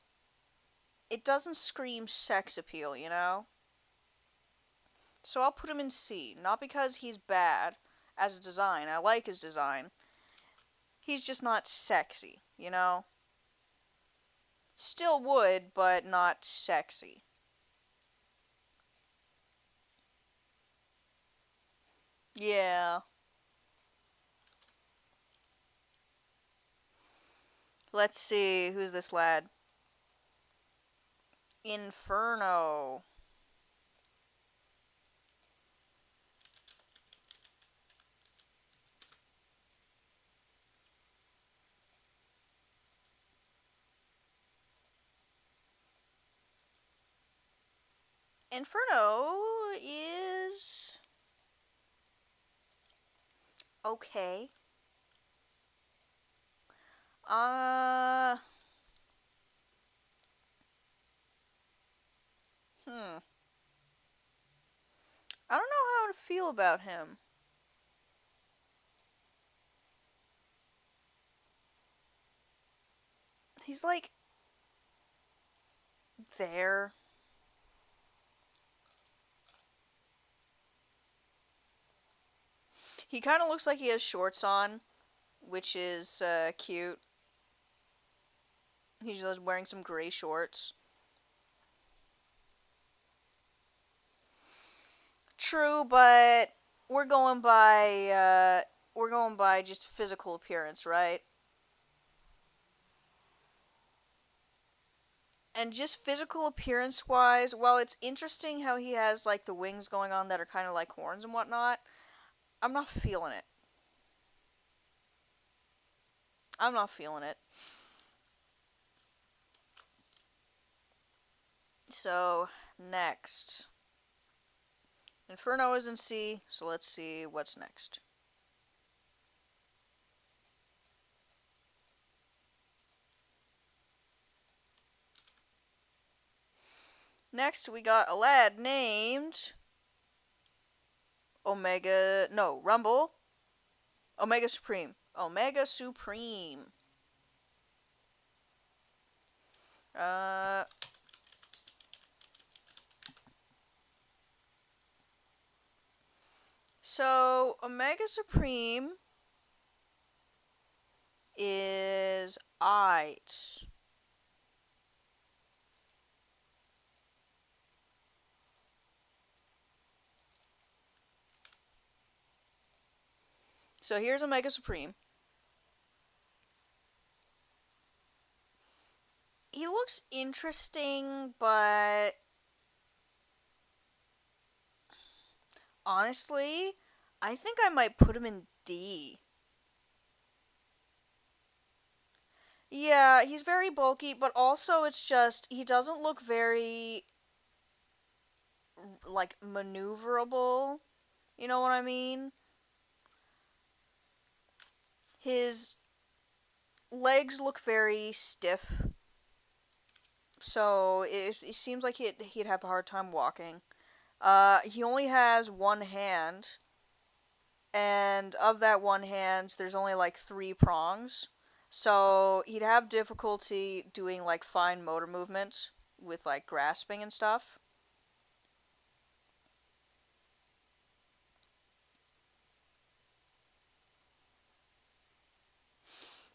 it doesn't scream sex appeal, you know? So I'll put him in C, not because he's bad as a design. I like his design. He's just not sexy, you know? Still would, but not sexy. Yeah. Let's see, who's this lad? Inferno. Inferno is okay. Uh, hmm. I don't know how to feel about him. He's like there. He kind of looks like he has shorts on, which is cute. He's just wearing some gray shorts. True, but we're going by just physical appearance, right? And just physical appearance wise, while it's interesting how he has like the wings going on that are kind of like horns and whatnot, I'm not feeling it. I'm not feeling it. So, next. Inferno is in C, so let's see what's next. Next, we got a lad named Rumble. Omega Supreme. Omega Supreme. Uh, so Omega Supreme is aight. So here's Omega Supreme. He looks interesting, but honestly, I think I might put him in D. Yeah, he's very bulky, but also it's just he doesn't look very like maneuverable. You know what I mean? His legs look very stiff, so it seems like he'd have a hard time walking. He only has one hand, and of that one hand, there's only like three prongs. So he'd have difficulty doing like fine motor movements with like grasping and stuff.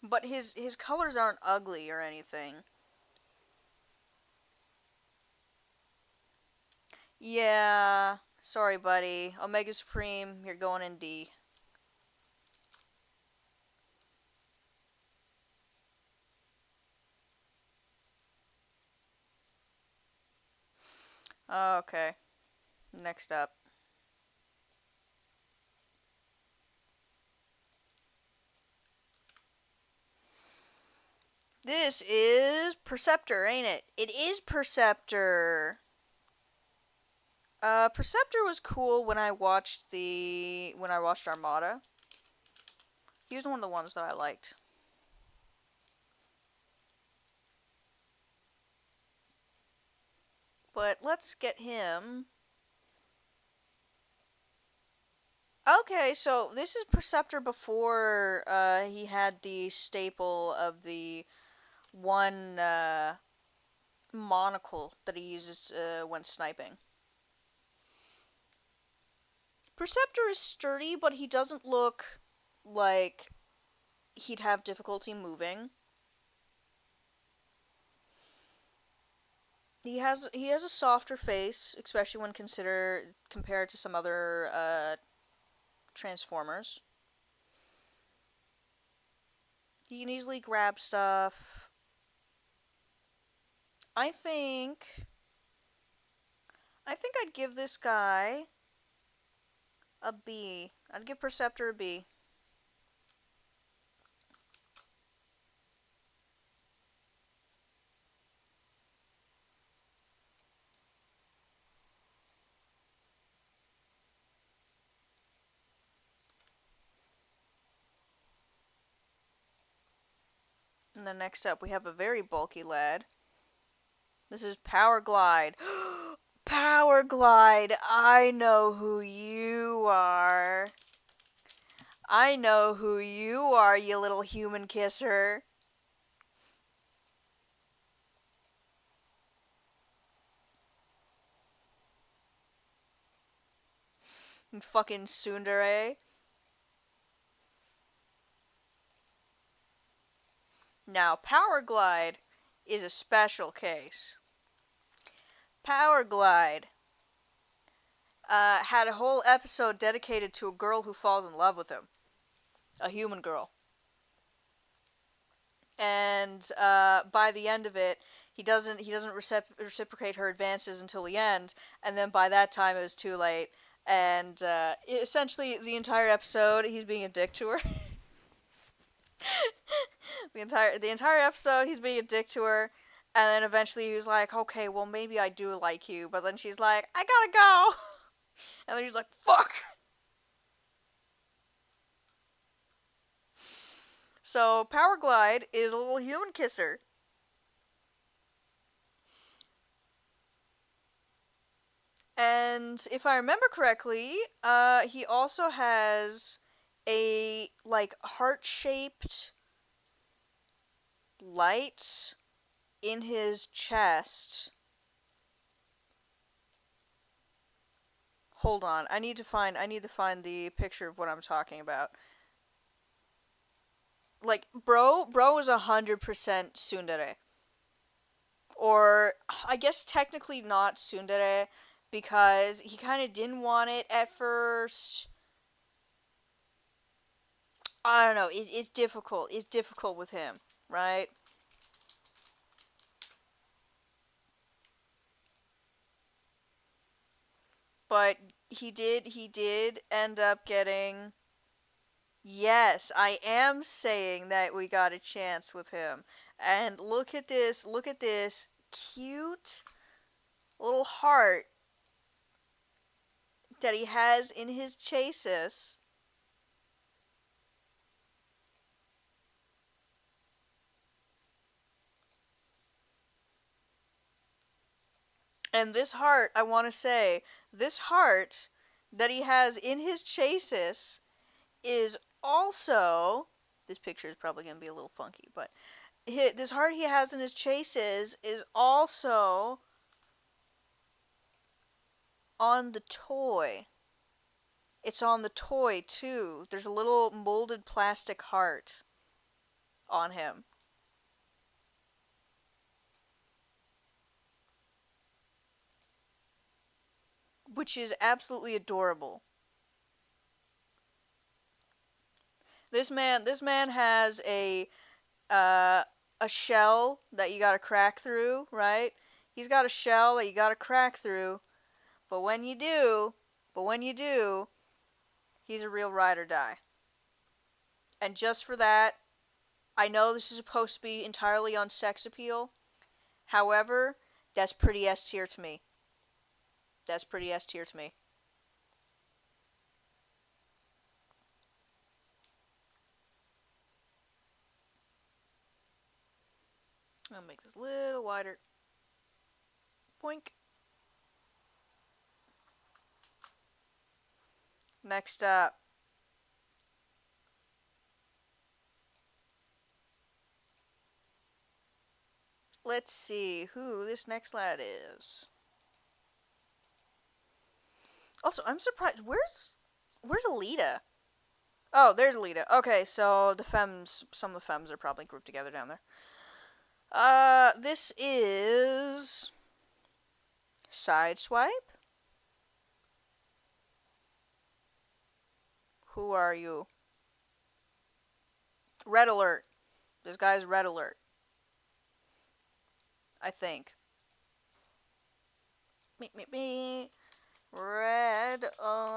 But his colors aren't ugly or anything. Yeah, sorry, buddy. Omega Supreme, you're going in D. Okay, next up. This is Perceptor, ain't it? It is Perceptor. Perceptor was cool when I watched Armada. He was one of the ones that I liked. But let's get him. Okay, so this is Perceptor before he had the staple of the one monocle that he uses when sniping. Perceptor is sturdy, but he doesn't look like he'd have difficulty moving. He has a softer face, especially when compared to some other Transformers. He can easily grab stuff. I think I think I'd give this guy a B. I'd give Perceptor a B. And then next up, we have a very bulky lad. This is Power Glide. Power Glide, I know who you are. I know who you are, you little human kisser. Fucking tsundere. Now, Power Glide is a special case. Power Glide had a whole episode dedicated to a girl who falls in love with him. A human girl. And by the end of it, he doesn't reciprocate her advances until the end, and then by that time it was too late. And essentially, the entire episode, he's being a dick to her. the entire episode, he's being a dick to her, and then eventually he was like, "Okay, well maybe I do like you," but then she's like, "I gotta go," and then he's like, "Fuck." So Power Glide is a little human kisser. And if I remember correctly, he also has a like heart-shaped light in his chest. Hold on, I need to find the picture of what I'm talking about. Like bro is 100% tsundere. Or I guess technically not tsundere because he kind of didn't want it at first. I don't know. It's difficult. It's difficult with him, right? But he did end up getting. Yes, I am saying that we got a chance with him. And look at this cute little heart that he has in his chasis. And this heart, I want to say, this heart that he has in his chasis is also. This picture is probably going to be a little funky, but this heart he has in his chases is also on the toy. It's on the toy too. There's a little molded plastic heart on him. Which is absolutely adorable. This man has a shell that you gotta crack through, right? He's got a shell that you gotta crack through, but when you do, he's a real ride or die. And just for that, I know this is supposed to be entirely on sex appeal. However, that's pretty S tier to me. That's pretty S tier to me. I'll make this a little wider. Boink. Next up. Let's see who this next lad is. Also, I'm surprised. Where's Alita? Oh, there's Alita. Okay, so some of the femmes are probably grouped together down there. This is Sideswipe. Who are you? Red Alert. This guy's Red Alert. I think. Me. Red Alert.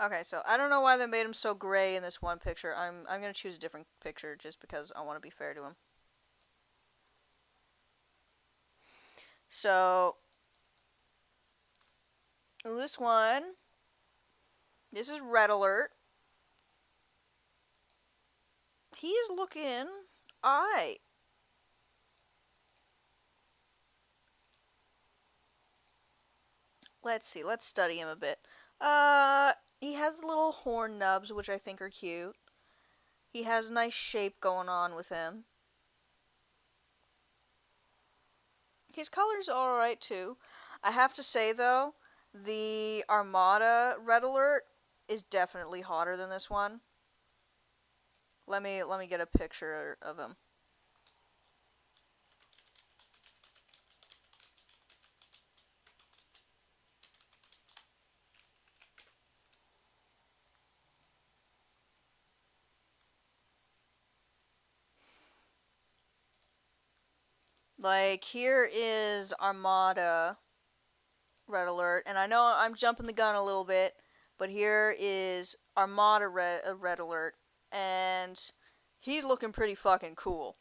Okay, so I don't know why they made him so gray in this one picture. I'm gonna choose a different picture just because I want to be fair to him. So this one, this is Red Alert. He is looking alright. Let's see. Let's study him a bit. He has little horn nubs, which I think are cute. He has a nice shape going on with him. His color's alright too. I have to say though, the Armada Red Alert is definitely hotter than this one. Let me get a picture of him. Like, here is Armada Red Alert, and I know I'm jumping the gun a little bit, but here is Armada Red Alert, and he's looking pretty fucking cool.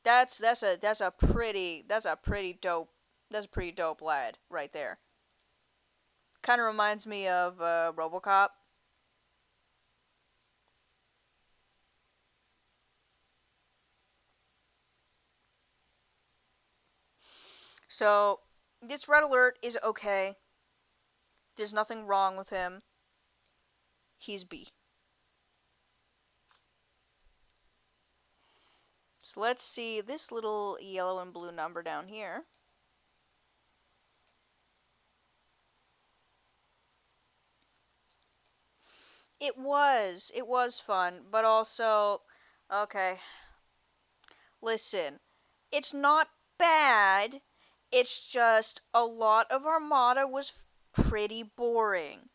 That's a pretty dope lad right there. Kind of reminds me of RoboCop. So this Red Alert is okay. There's nothing wrong with him. He's B. So let's see this little yellow and blue number down here. It was fun, but also, okay, listen, it's not bad, it's just a lot of Armada was pretty boring.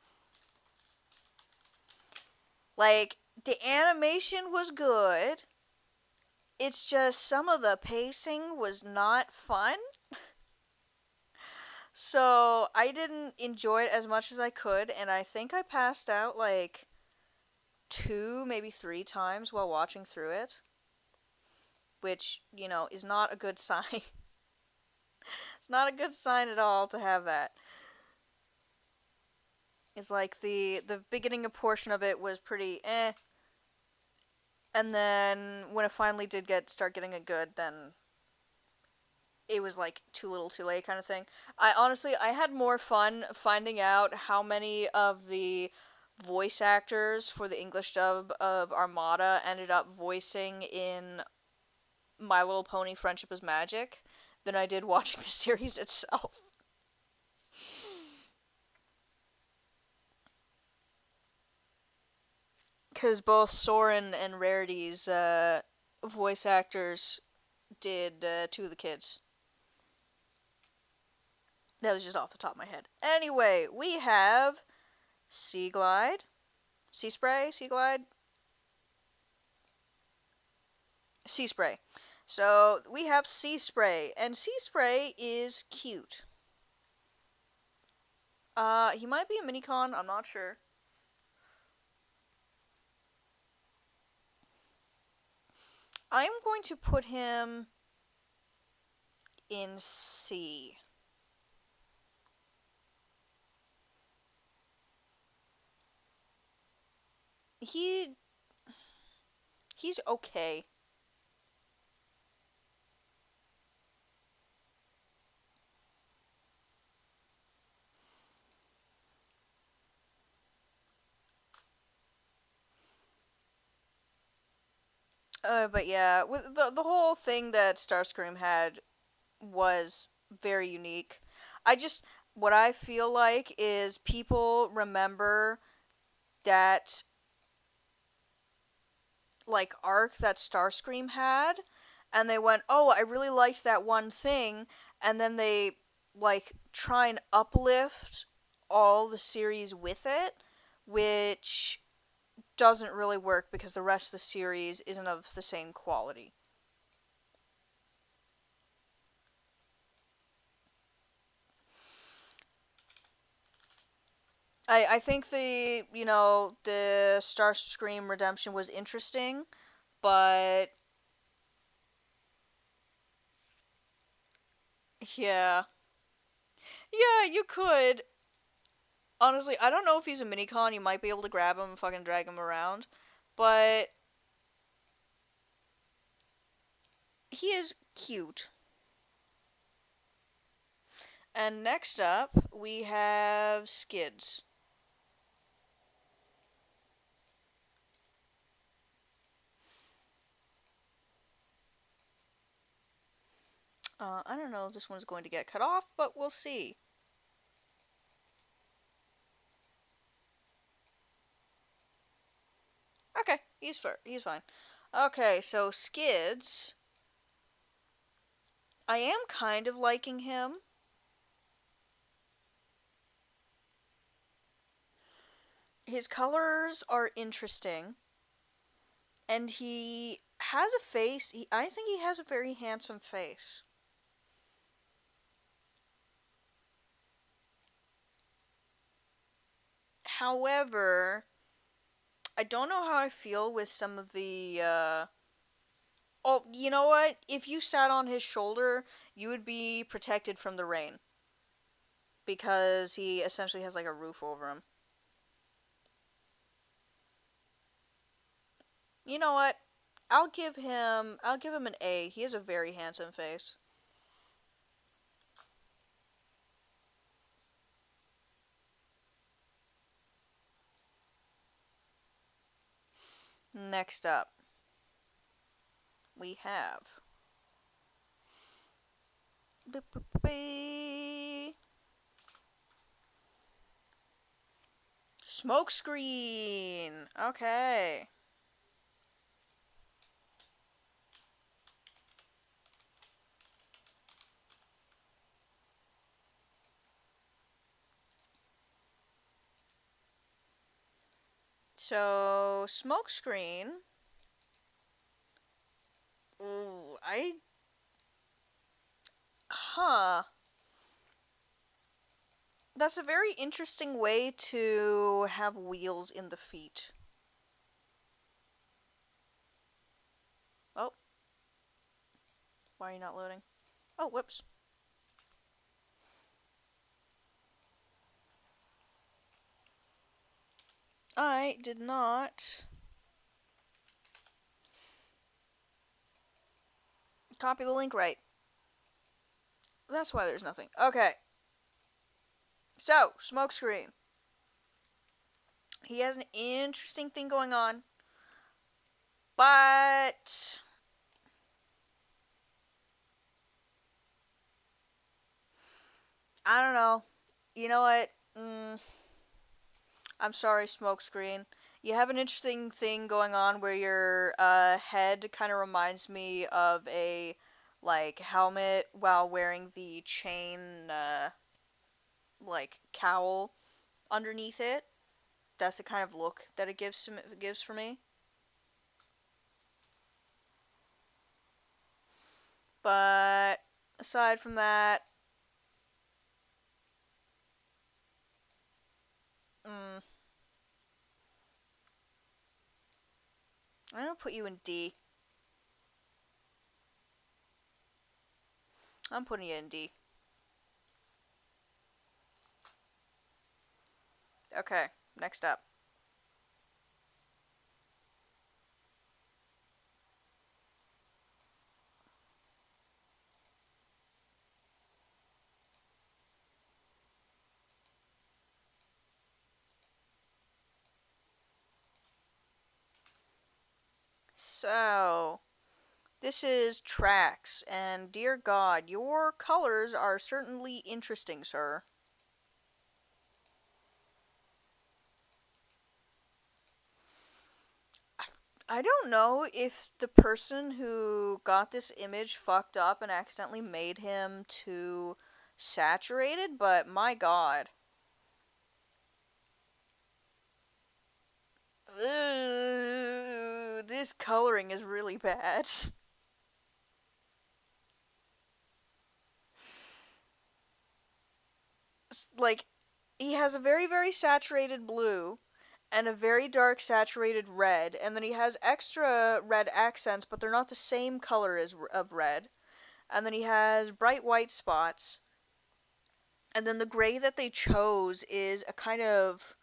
Like, the animation was good, It's just some of the pacing was not fun. So I didn't enjoy it as much as I could, and I think I passed out like two, maybe three times while watching through it, which, is not a good sign. It's not a good sign at all to have that. It's like the beginning of portion of it was pretty and then when it finally did start getting it good, then it was like too little too late kind of thing. I had more fun finding out how many of the voice actors for the English dub of Armada ended up voicing in My Little Pony Friendship is Magic than I did watching the series itself. Because both Soren and Rarity's voice actors did two of the kids. That was just off the top of my head. Anyway, we have Sea Glide, Sea Spray, Sea Glide, Sea Spray. So we have Sea Spray, and Sea Spray is cute. He might be a minicon, I'm not sure. I'm going to put him in C. He he's okay. But yeah, with the whole thing that Starscream had was very unique. I just what I feel like is people remember that like arc that Starscream had, and they went, "Oh, I really liked that one thing," and then they like try and uplift all the series with it, which doesn't really work because the rest of the series isn't of the same quality. I think the Starscream redemption was interesting, but yeah. Yeah, you could. Honestly, I don't know if he's a minicon. You might be able to grab him and fucking drag him around. But he is cute. And next up, we have Skids. I don't know if this one's going to get cut off, but we'll see. Okay, he's fine. Okay, so Skids, I am kind of liking him. His colors are interesting, and he has a face. I think he has a very handsome face. However, I don't know how I feel with some of the. Oh, you know what? If you sat on his shoulder, you would be protected from the rain because he essentially has like a roof over him. You know what? I'll give him an A. He has a very handsome face. Next up, we have Smokescreen. Okay. So, Smokescreen Ooh, I. Huh. That's a very interesting way to have wheels in the feet. Oh, why are you not loading? Oh, whoops. I did not copy the link right. That's why there's nothing. Okay. So, smokescreen. He has an interesting thing going on, but I don't know. You know what? I'm sorry, smokescreen. You have an interesting thing going on where your head kind of reminds me of a like helmet while wearing the chain like cowl underneath it. That's the kind of look that it gives for me. But aside from that, mm, I'm gonna put you in D. I'm putting you in D. Okay, next up. So, this is tracks, and dear God, your colors are certainly interesting, sir. I don't know if the person who got this image fucked up and accidentally made him too saturated, but my God. Ugh, this coloring is really bad. Like, he has a very, very saturated blue and a very dark saturated red, and then he has extra red accents, but they're not the same color as of red. And then he has bright white spots, and then the gray that they chose is a kind of,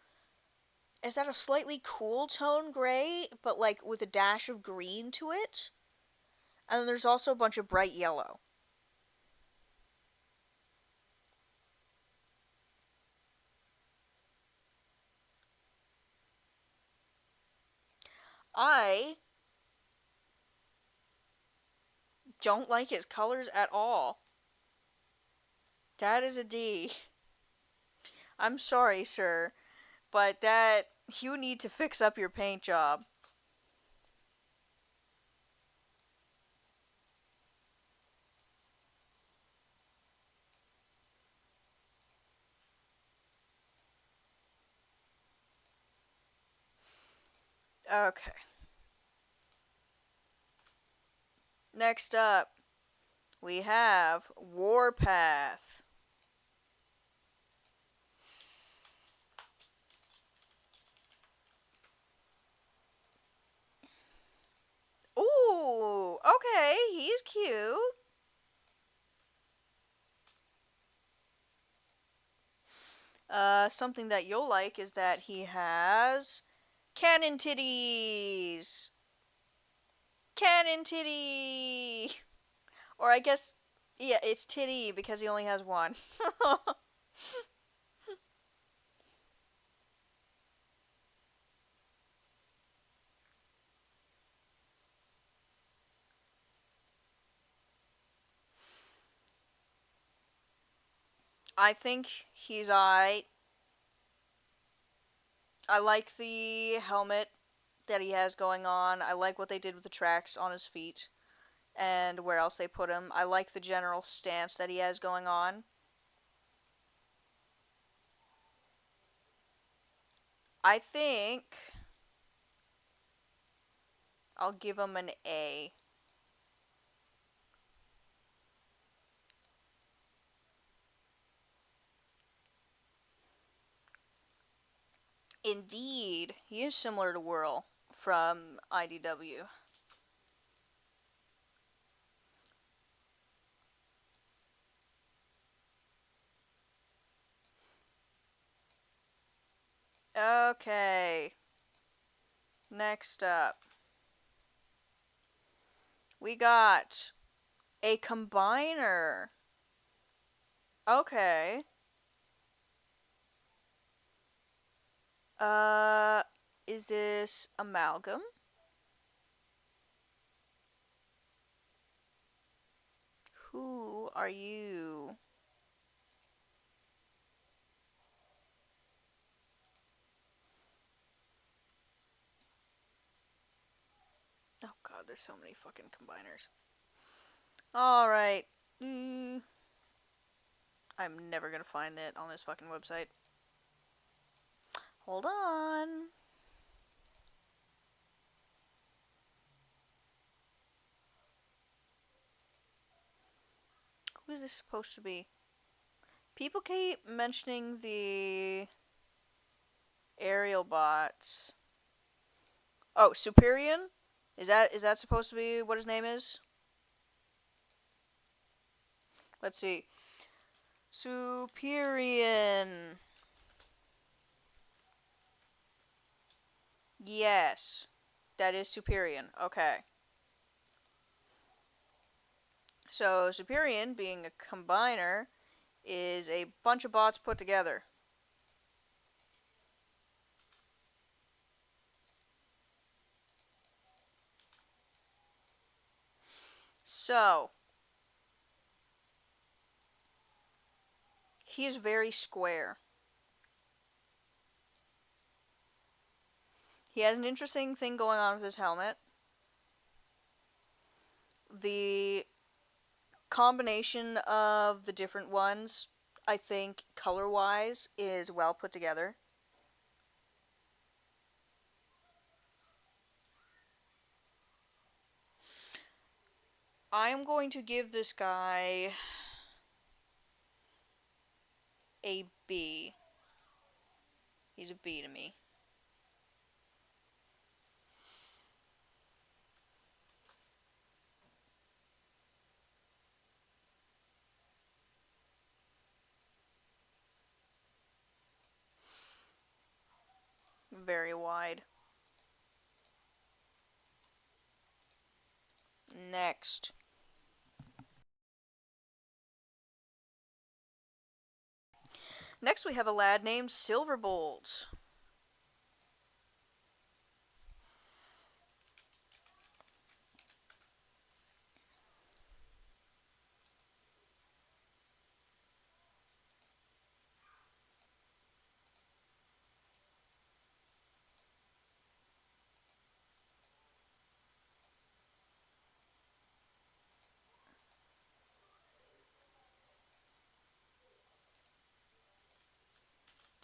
is that a slightly cool tone gray, but like with a dash of green to it? And then there's also a bunch of bright yellow. I don't like his colors at all. That is a D. I'm sorry, sir, but that you need to fix up your paint job. Okay. Next up, we have Warpath. Ooh, okay, he's cute. Something that you'll like is that he has cannon titties. Cannon titty. Or I guess, yeah, it's titty because he only has one. I think he's alright. I like the helmet that he has going on. I like what they did with the tracks on his feet and where else they put him. I like the general stance that he has going on. I think I'll give him an A. Indeed, he is similar to Whirl from IDW. Okay, next up, we got a combiner. Okay. Uh, is this amalgam? Who are you? Oh god, there's so many fucking combiners. Alright. I'm never gonna find it on this fucking website. Hold on. Who is this supposed to be? People keep mentioning the aerial bots. Oh, Superion? Is that supposed to be what his name is? Let's see. Superion. Yes. That is Superion. Okay. So Superion, being a combiner, is a bunch of bots put together. So, he is very square. He has an interesting thing going on with his helmet. The combination of the different ones, I think, color-wise, is well put together. I'm going to give this guy a B. He's a B to me. Very wide. Next. Next we have a lad named Silverbolt.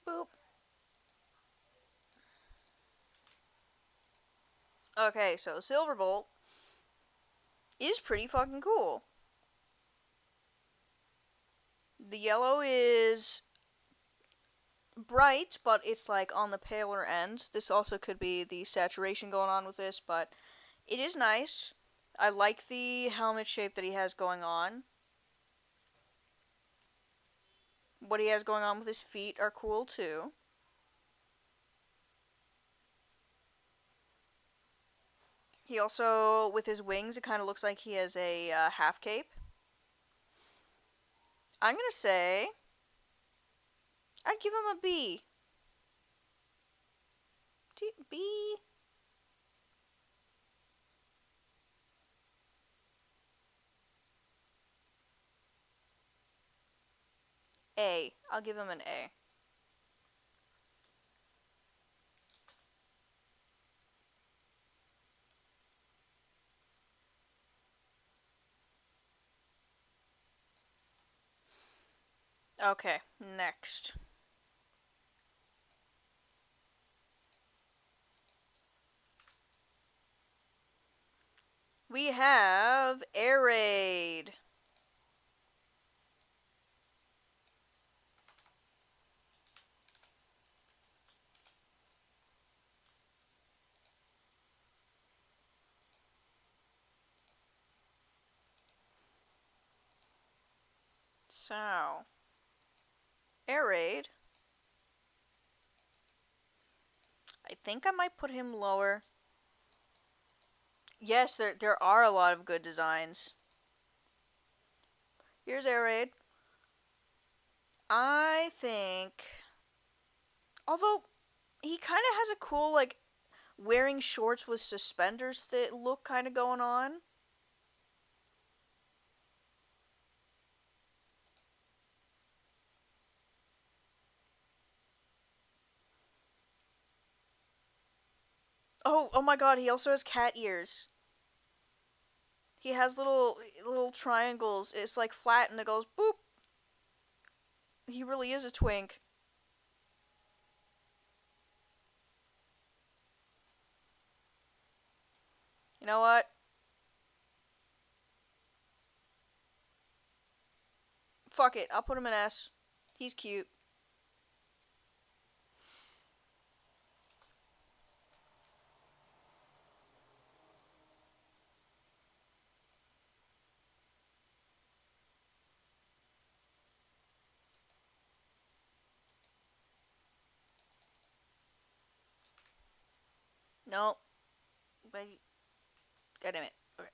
Boop. Okay, so Silverbolt is pretty fucking cool. The yellow is bright, but it's like on the paler end. This also could be the saturation going on with this, but it is nice. I like the helmet shape that he has going on. What he has going on with his feet are cool too. He also, with his wings, it kind of looks like he has a half cape. I'm gonna say I'd give him a B. B? A. I'll give him an A. Okay, next. We have Air Raid. So, air raid. I think I might put him lower. Yes, there are a lot of good designs. Here's air raid. I think, although he kind of has a cool like wearing shorts with suspenders that look kind of going on. Oh my god, he also has cat ears. He has little triangles. It's like flat and it goes boop. He really is a twink. You know what? Fuck it. I'll put him in S. He's cute. No. Wait. God damn it. Okay.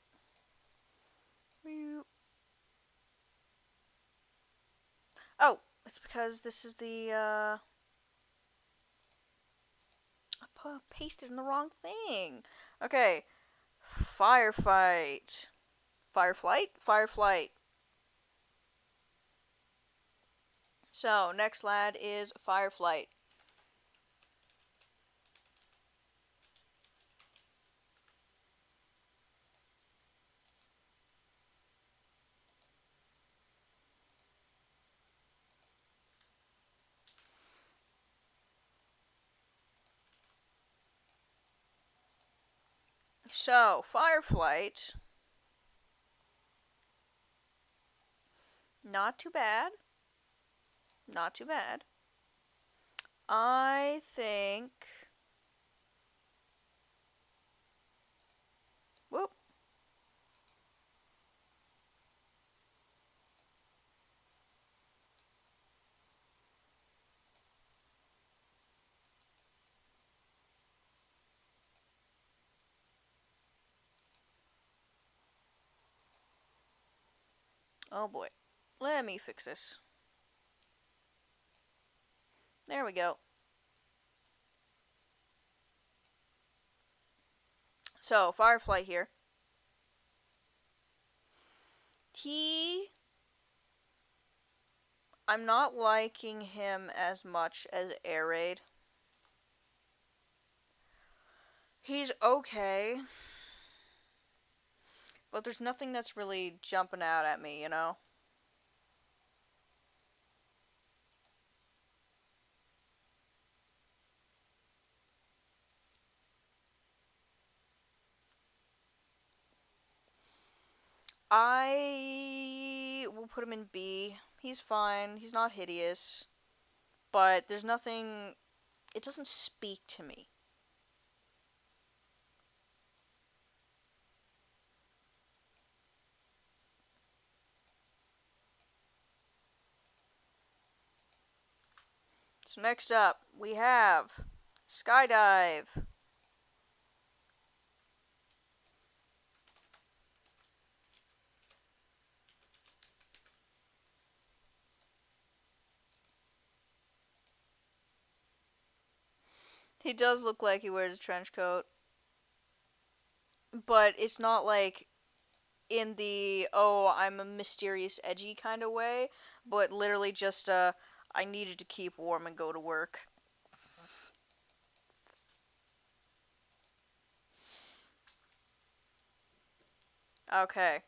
Oh, it's because this is the, I pasted in the wrong thing. Okay. Firefight. Fireflight? Fireflight. So, next lad is Fireflight. So, Fireflight. Not too bad. Not too bad. I think. Whoop. Oh boy. Let me fix this. There we go. So, Firefly here. I'm not liking him as much as Air Raid. He's okay. But there's nothing that's really jumping out at me, you know? I will put him in B. He's fine. He's not hideous. But there's nothing. It doesn't speak to me. So next up, we have Skydive. He does look like he wears a trench coat. But it's not like in the, oh, I'm a mysterious, edgy kind of way, but literally just, I needed to keep warm and go to work. Okay.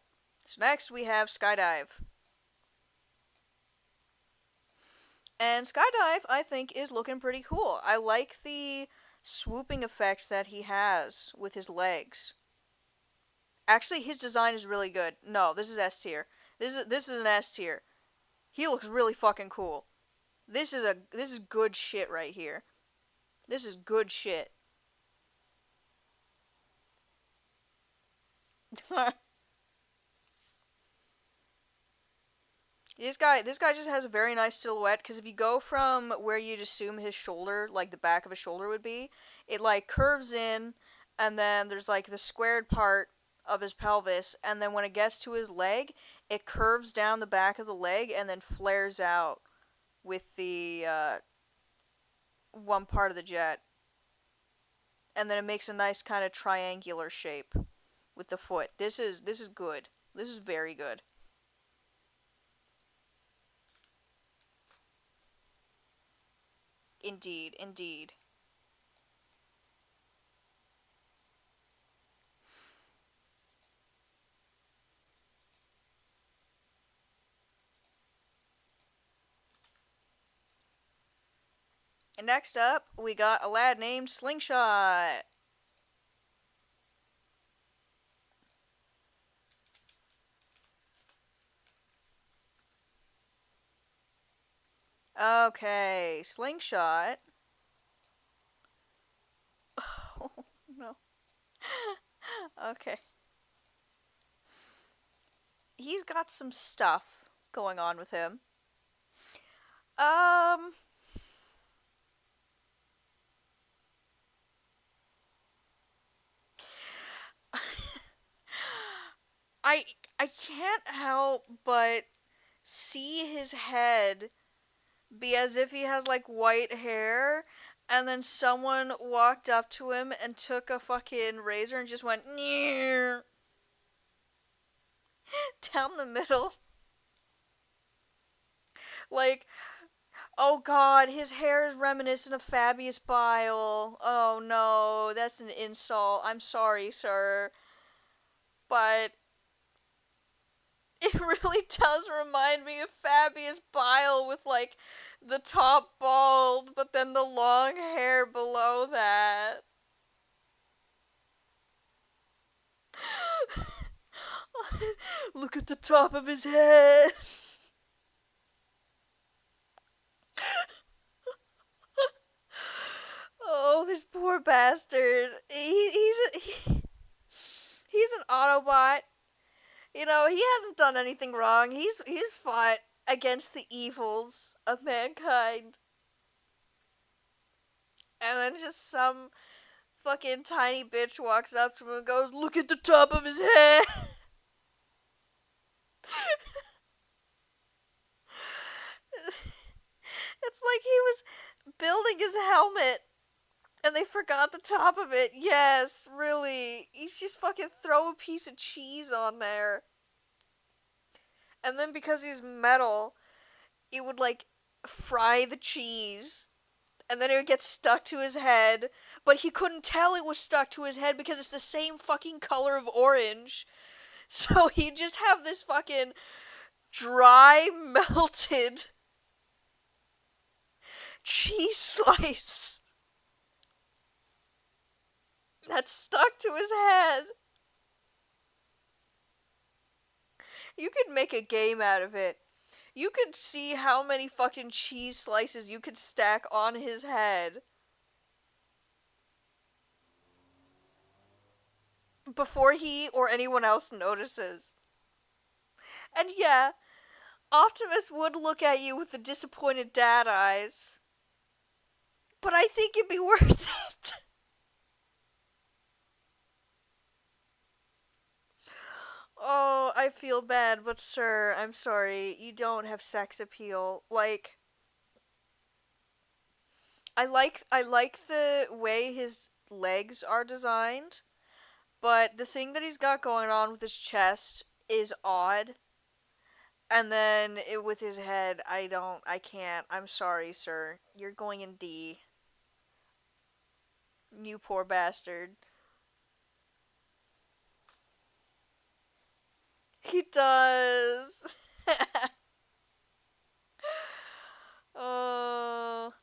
So next we have Skydive. And Skydive, I think, is looking pretty cool. I like the swooping effects that he has with his legs. Actually, his design is really good. No, this is S tier. This is an S tier. He looks really fucking cool. This is good shit right here. This is good shit. This guy just has a very nice silhouette because if you go from where you'd assume his shoulder, like the back of his shoulder would be, it like curves in, and then there's like the squared part of his pelvis, and then when it gets to his leg, it curves down the back of the leg and then flares out with the one part of the jet, and then it makes a nice kind of triangular shape with the foot. This is good. This is very good. Indeed, indeed. And next up, we got a lad named Slingshot. Okay, Slingshot. Oh, no. Okay. He's got some stuff going on with him. Um, I I can't help but see his head be as if he has like white hair, and then someone walked up to him and took a fucking razor and just went down the middle. Like, oh god, his hair is reminiscent of Fabius Bile. Oh no, that's an insult. I'm sorry, sir. But it really does remind me of Fabius Bile with like the top bald, but then the long hair below that. Look at the top of his head. Oh, this poor bastard. He's an Autobot. You know, he hasn't done anything wrong. He's fought against the evils of mankind. And then just some fucking tiny bitch walks up to him and goes, "Look at the top of his head." It's like he was building his helmet and they forgot the top of it. Yes, really. You just fucking throw a piece of cheese on there. And then because he's metal, it would like fry the cheese. And then it would get stuck to his head. But he couldn't tell it was stuck to his head because it's the same fucking color of orange. So he'd just have this fucking dry, melted cheese slice that's stuck to his head. You could make a game out of it. You could see how many fucking cheese slices you could stack on his head before he or anyone else notices. And yeah, Optimus would look at you with the disappointed dad eyes. But I think it'd be worth it. Oh, I feel bad, but sir, I'm sorry. You don't have sex appeal. Like, I like the way his legs are designed, but the thing that he's got going on with his chest is odd. And then with his head, I can't. I'm sorry, sir. You're going in D. You poor bastard. He does. Oh.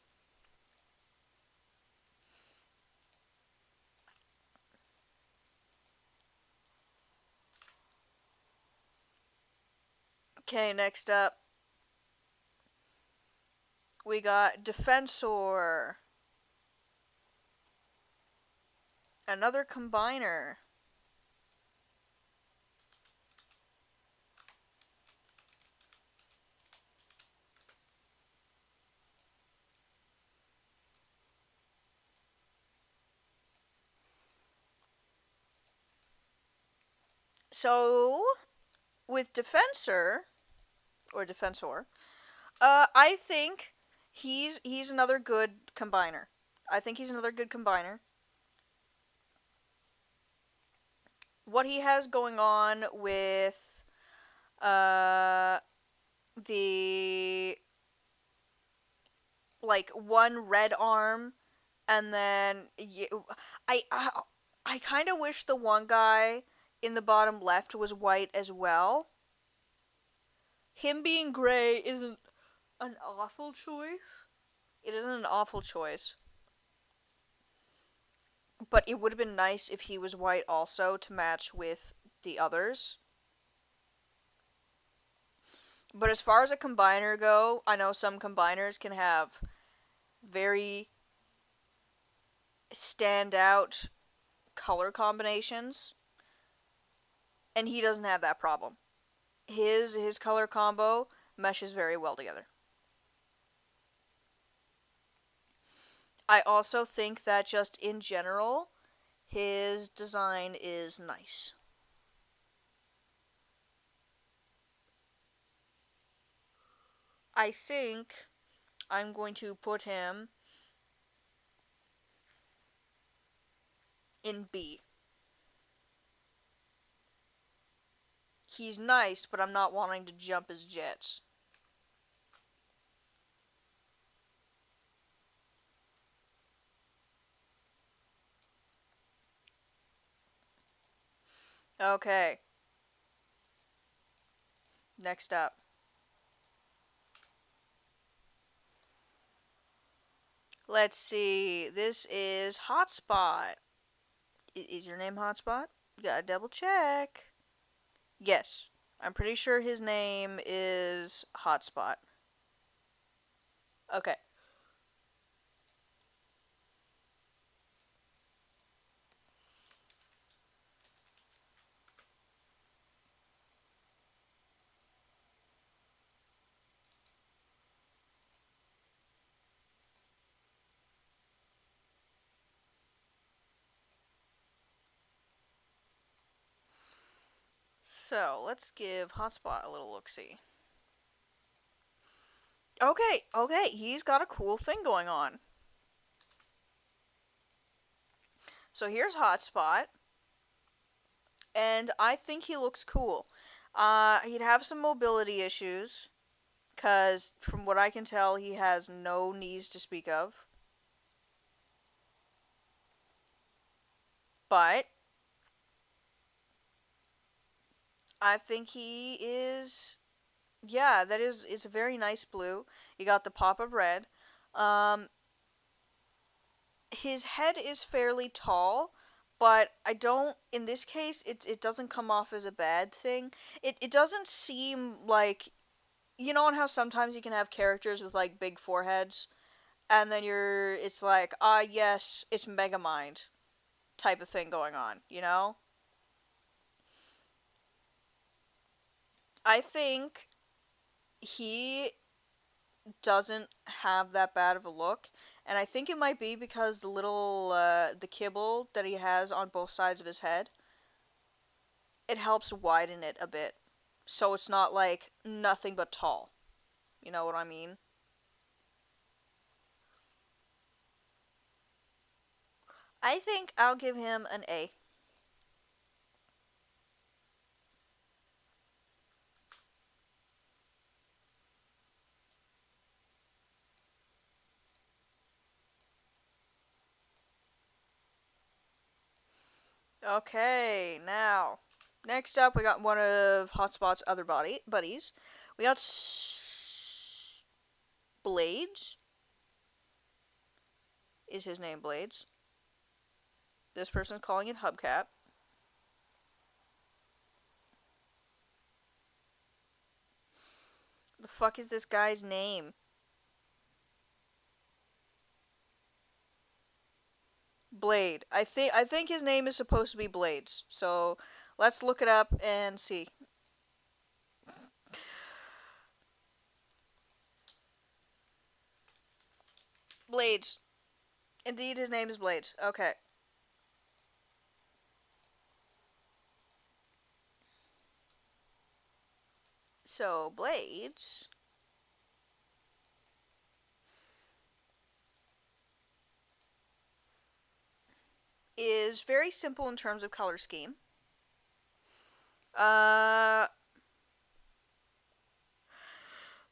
Okay, next up, we got Defensor. Another combiner. So, with Defensor, or Defensor, I think he's another good combiner. I think he's another good combiner. What he has going on with uh the like one red arm and then I kind of wish the one guy in the bottom left was white as well. Him being gray isn't an awful choice. It isn't an awful choice. But it would have been nice if he was white also to match with the others. But as far as a combiner go, I know some combiners can have very standout color combinations, and he doesn't have that problem. His color combo meshes very well together. I also think that just in general, his design is nice. I think I'm going to put him in B. He's nice, but I'm not wanting to jump his jets. Okay, next up. Let's see. This is Hotspot. Is your name Hotspot? Gotta double check. Yes, I'm pretty sure his name is Hotspot. Okay. So, let's give Hotspot a little look-see. Okay, he's got a cool thing going on. So here's Hotspot, and I think he looks cool. He'd have some mobility issues, because from what I can tell, he has no knees to speak of. But I think he is, yeah, that is, it's a very nice blue. You got the pop of red. Um, his head is fairly tall, but I don't, in this case, it doesn't come off as a bad thing. It doesn't seem like, you know, how sometimes you can have characters with like big foreheads, and then it's like, yes, it's Megamind type of thing going on, you know? I think he doesn't have that bad of a look, and I think it might be because the kibble that he has on both sides of his head, it helps widen it a bit, so it's not like nothing but tall. You know what I mean? I think I'll give him an A. Okay, now next up we got one of Hotspot's other buddies. We got Blades. Is his name Blades? This person's calling it Hubcap. The fuck is this guy's name? Blade. I think his name is supposed to be Blades. So let's look it up and see. Blades. Indeed, his name is Blades. Okay. So, Blades is very simple in terms of color scheme. Uh,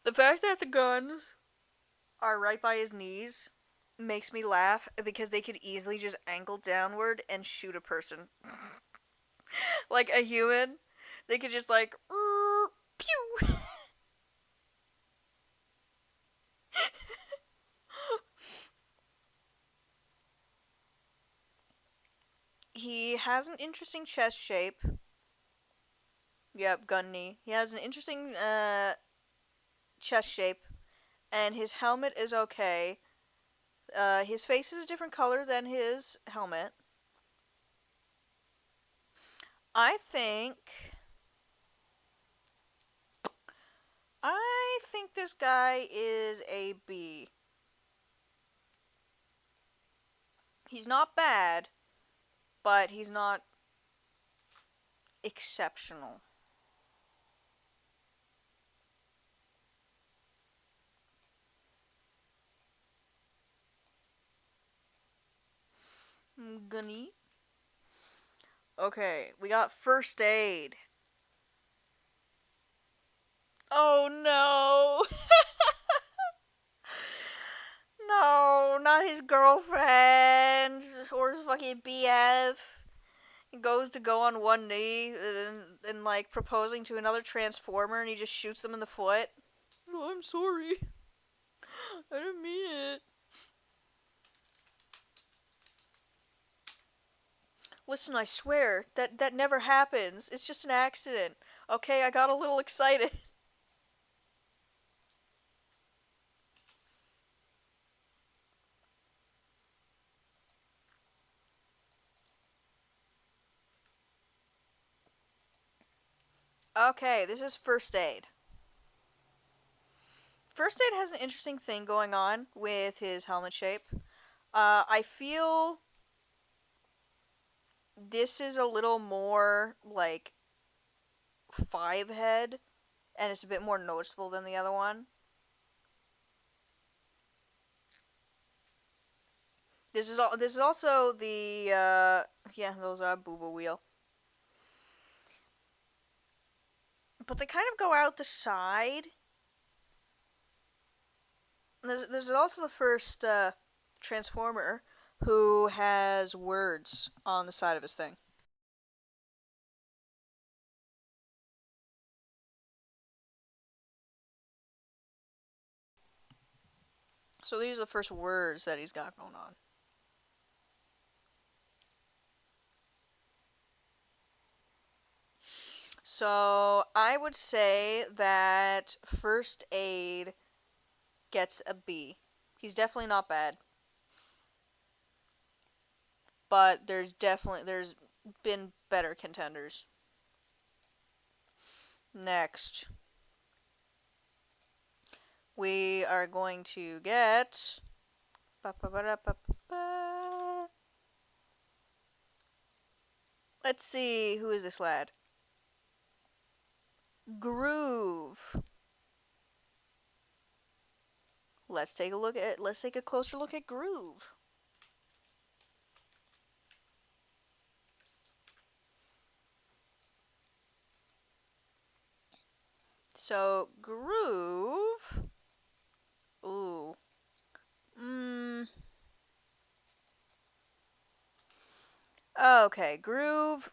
the fact that the guns are right by his knees makes me laugh because they could easily just angle downward and shoot a person. Like a human. They could just like pew. He has an interesting chest shape. Yep, gun knee. He has an interesting chest shape, and his helmet is okay. His face is a different color than his helmet. I think. I think this guy is a B. He's not bad, but he's not exceptional. Gunny. Okay, we got first aid. Oh no! No, not his girlfriend or his fucking BF. He goes to go on one knee and like proposing to another transformer and he just shoots them in the foot. Oh, I'm sorry. I didn't mean it. Listen, I swear, that never happens. It's just an accident. Okay, I got a little excited. Okay, this is first aid. First aid has an interesting thing going on with his helmet shape. I feel this is a little more like five head, and it's a bit more noticeable than the other one. This is also the yeah, those are booba wheel. But they kind of go out the side. There's also the first Transformer who has words on the side of his thing. So these are the first words that he's got going on. So I would say that first aid gets a B. He's definitely not bad. But there's been better contenders. Next, we are going to get let's see, who is this lad? Groove. Let's take a closer look at Groove. So Groove. Ooh. Okay, Groove.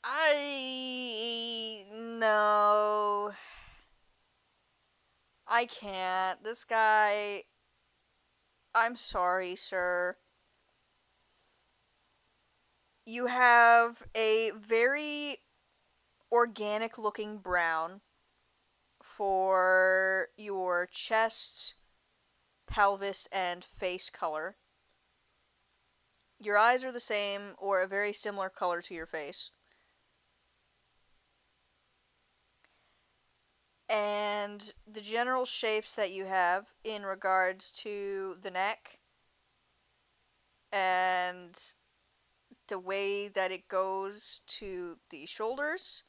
I no. I can't. This guy. I'm sorry, sir. You have a very organic looking brown for your chest, pelvis, and face color. Your eyes are the same or a very similar color to your face. And the general shapes that you have in regards to the neck and the way that it goes to the shoulders,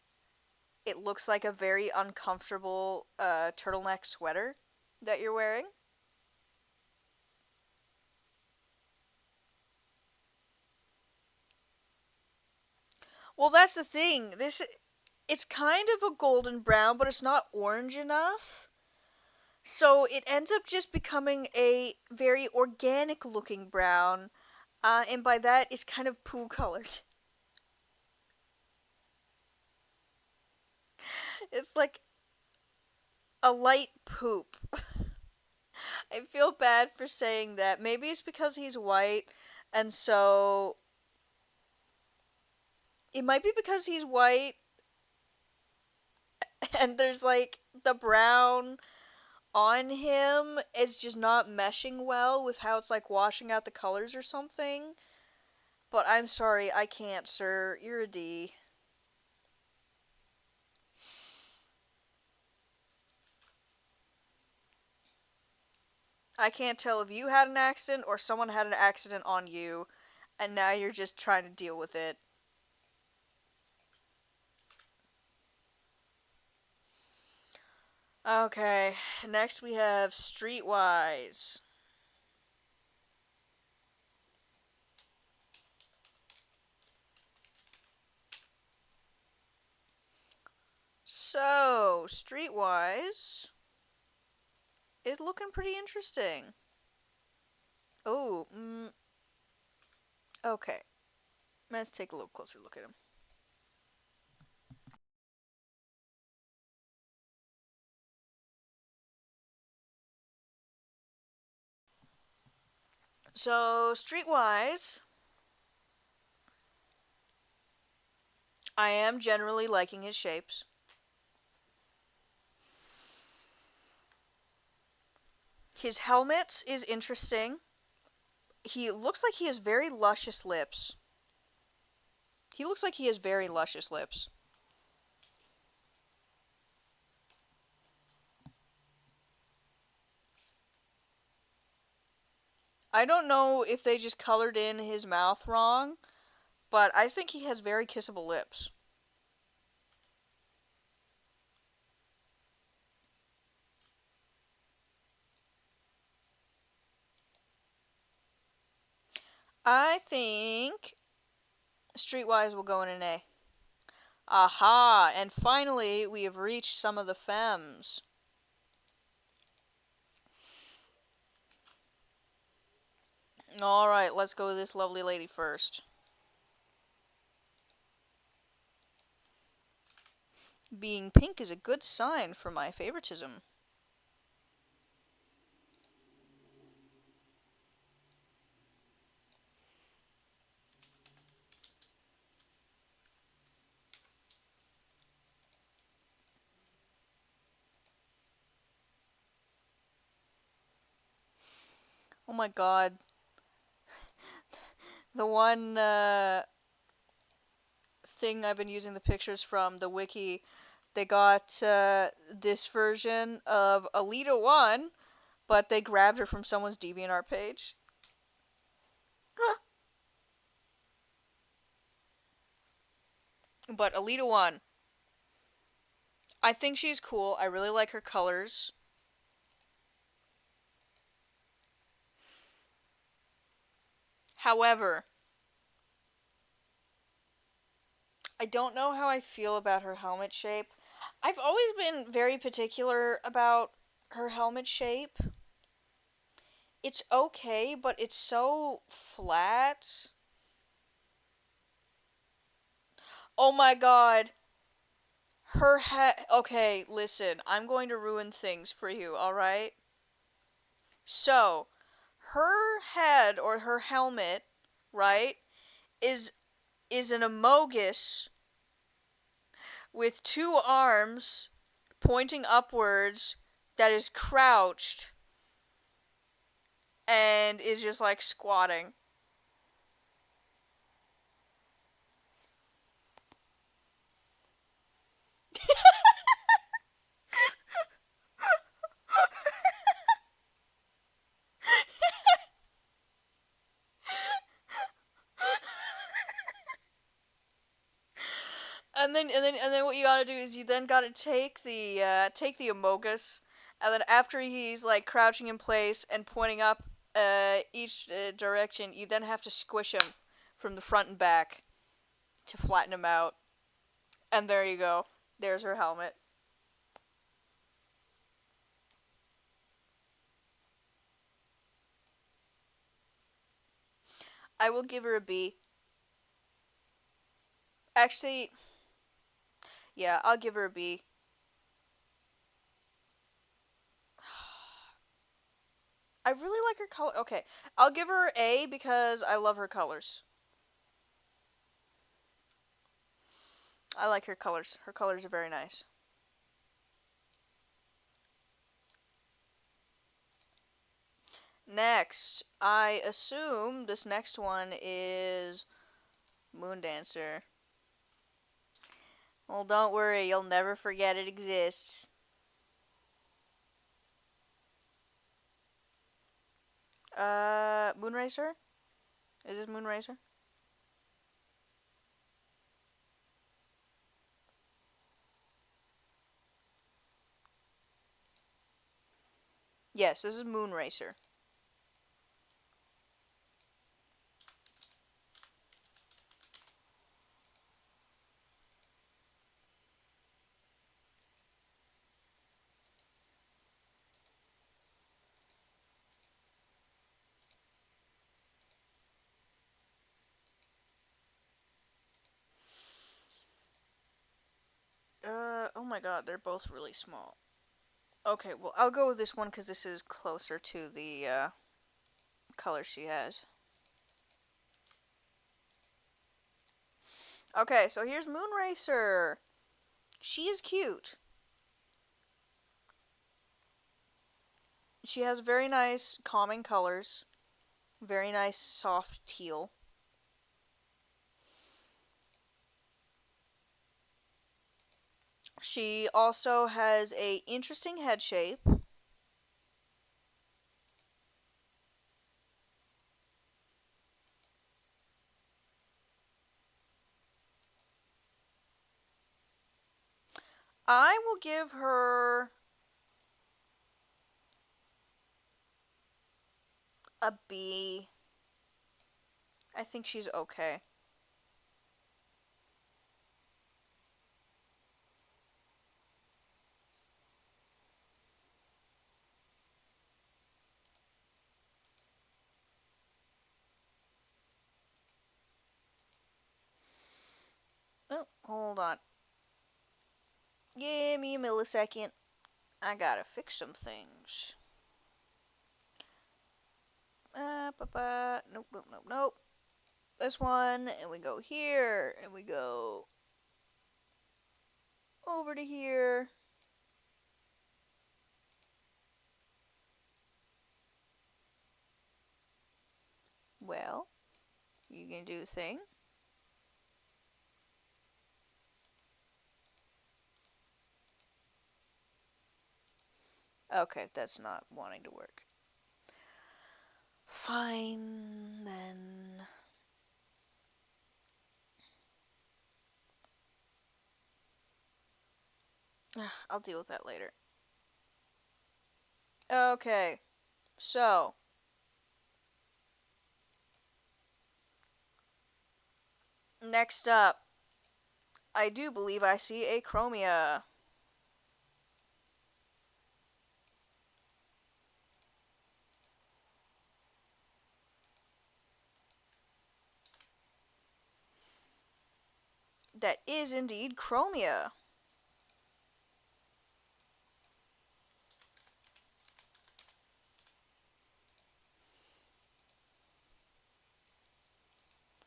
it looks like a very uncomfortable turtleneck sweater that you're wearing. Well, that's the thing. This it's kind of a golden brown, but it's not orange enough. So it ends up just becoming a very organic looking brown, and by that it's kind of poo colored. It's like a light poop. I feel bad for saying that. Maybe it's because he's white, and so it might be because he's white, and there's like the brown on him is just not meshing well with how it's like washing out the colors or something. But I'm sorry, I can't, sir. You're a D. I can't tell if you had an accident or someone had an accident on you, and now you're just trying to deal with it. Okay, next we have Streetwise. So, Streetwise is looking pretty interesting. Oh, okay. Let's take a little closer look at him. So, Streetwise, I am generally liking his shapes. His helmet is interesting. He looks like he has very luscious lips. He looks like he has very luscious lips. I don't know if they just colored in his mouth wrong, but I think he has very kissable lips. I think Streetwise will go in an A. Aha! And finally, we have reached some of the femmes. Alright, let's go with this lovely lady first. Being pink is a good sign for my favoritism. Oh my god. The one thing I've been using the pictures from, the wiki, they got this version of Alita 1, but they grabbed her from someone's DeviantArt page. But Alita 1, I think she's cool. I really like her colors. However, I don't know how I feel about her helmet shape. I've always been very particular about her helmet shape. It's okay, but it's so flat. Oh my god. Her head. Okay, listen. I'm going to ruin things for you, alright? So, her head or her helmet, right, is is an amogus with two arms pointing upwards that is crouched and is just like squatting. And then what you gotta do is you then gotta take the Amogus, and then after he's like crouching in place and pointing up each direction, you then have to squish him from the front and back to flatten him out. And there you go. There's her helmet. I will give her a B. Actually, yeah, I'll give her a B. I really like her color. Okay, I'll give her A because I love her colors. I like her colors. Her colors are very nice. Next, I assume this next one is Moon Dancer. Well, don't worry, you'll never forget it exists. Moonracer? Is this Moonracer? Yes, this is Moonracer. Oh my god, they're both really small. Okay, well, I'll go with this one because this is closer to the color she has. Okay, so here's Moonracer. She is cute. She has very nice, calming colors. Very nice, soft teal. She also has a interesting head shape. I will give her a B. I think she's okay. Oh, hold on. Give me a millisecond. I gotta fix some things. Nope, nope, nope, nope. This one, and we go here, and we go over to here. Well, you can do the thing. Okay, that's not wanting to work. Fine, then. I'll deal with that later. Okay, so. Next up, I do believe I see a Chromia. That is indeed Chromia.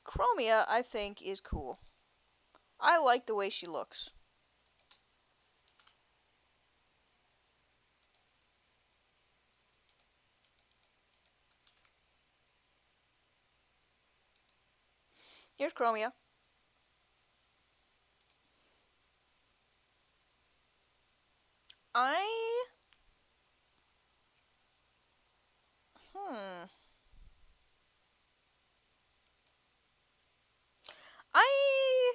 Chromia, I think, is cool. I like the way she looks. Here's Chromia. I. Hmm. I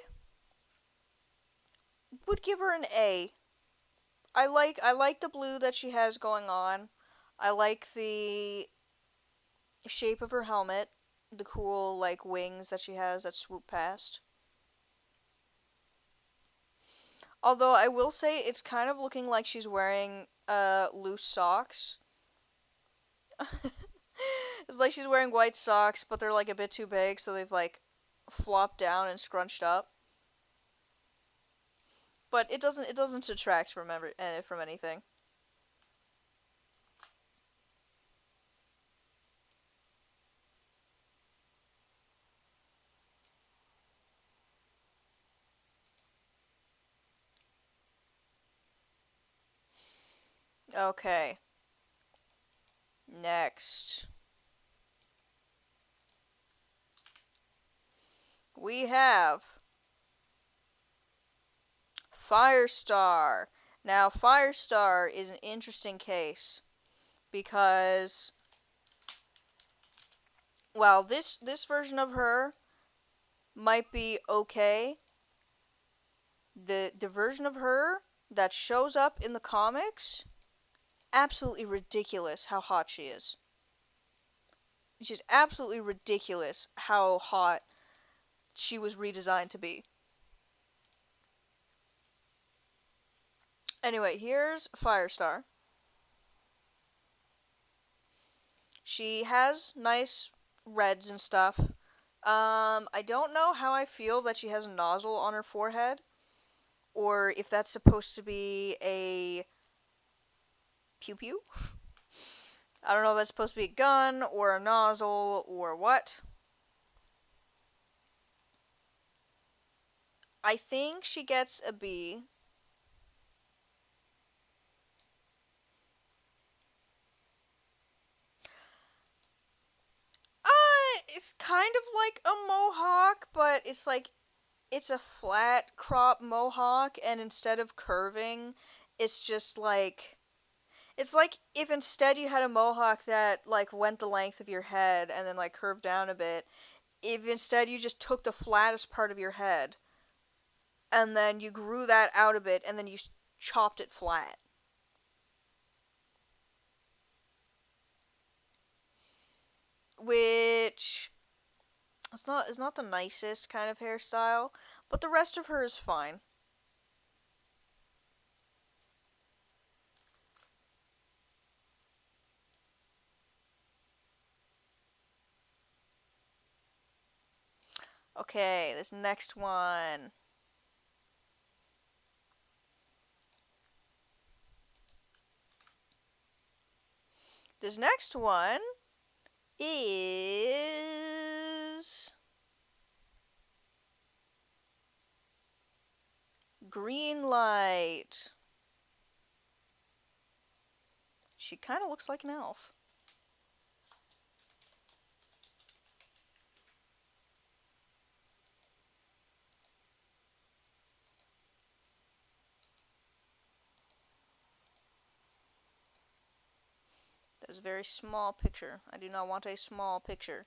would give her an A. I like the blue that she has going on. I like the shape of her helmet, the cool like wings that she has that swoop past. Although I will say it's kind of looking like she's wearing loose socks. It's like she's wearing white socks, but they're like a bit too big, so they've like flopped down and scrunched up. But it doesn't detract from from anything. Okay. Next, we have Firestar. Now, Firestar is an interesting case because, well, this version of her might be okay. The version of her that shows up in the comics, absolutely ridiculous how hot she is. She's absolutely ridiculous how hot she was redesigned to be. Anyway, here's Firestar. She has nice reds and stuff. I don't know how I feel that she has a nozzle on her forehead, or if that's supposed to be a pew pew. I don't know if that's supposed to be a gun or a nozzle or what. I think she gets a B. It's kind of like a mohawk, but it's a flat crop mohawk, and instead of curving, it's just like it's like if instead you had a mohawk that like went the length of your head and then like curved down a bit. If instead you just took the flattest part of your head and then you grew that out a bit and then you chopped it flat. Which it's not the nicest kind of hairstyle, but the rest of her is fine. Okay, this next one. This next one is Green Light. She kind of looks like an elf. That's a very small picture. I do not want a small picture.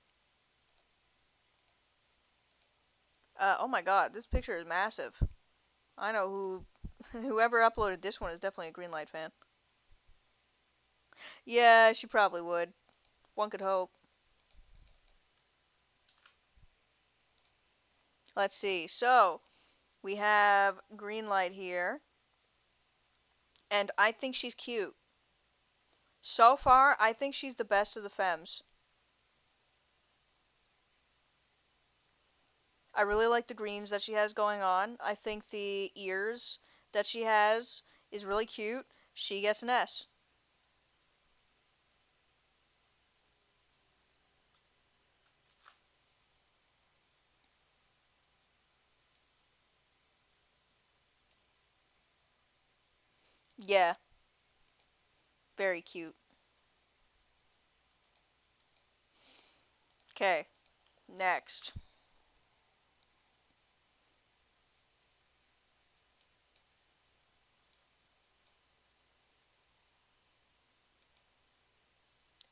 Oh my god, this picture is massive. I know whoever uploaded this one is definitely a Greenlight fan. Yeah, she probably would. One could hope. Let's see. So, we have Greenlight here, and I think she's cute. So far, I think she's the best of the femmes. I really like the greens that she has going on. I think the ears that she has is really cute. She gets an S. Yeah, very cute. Okay, next.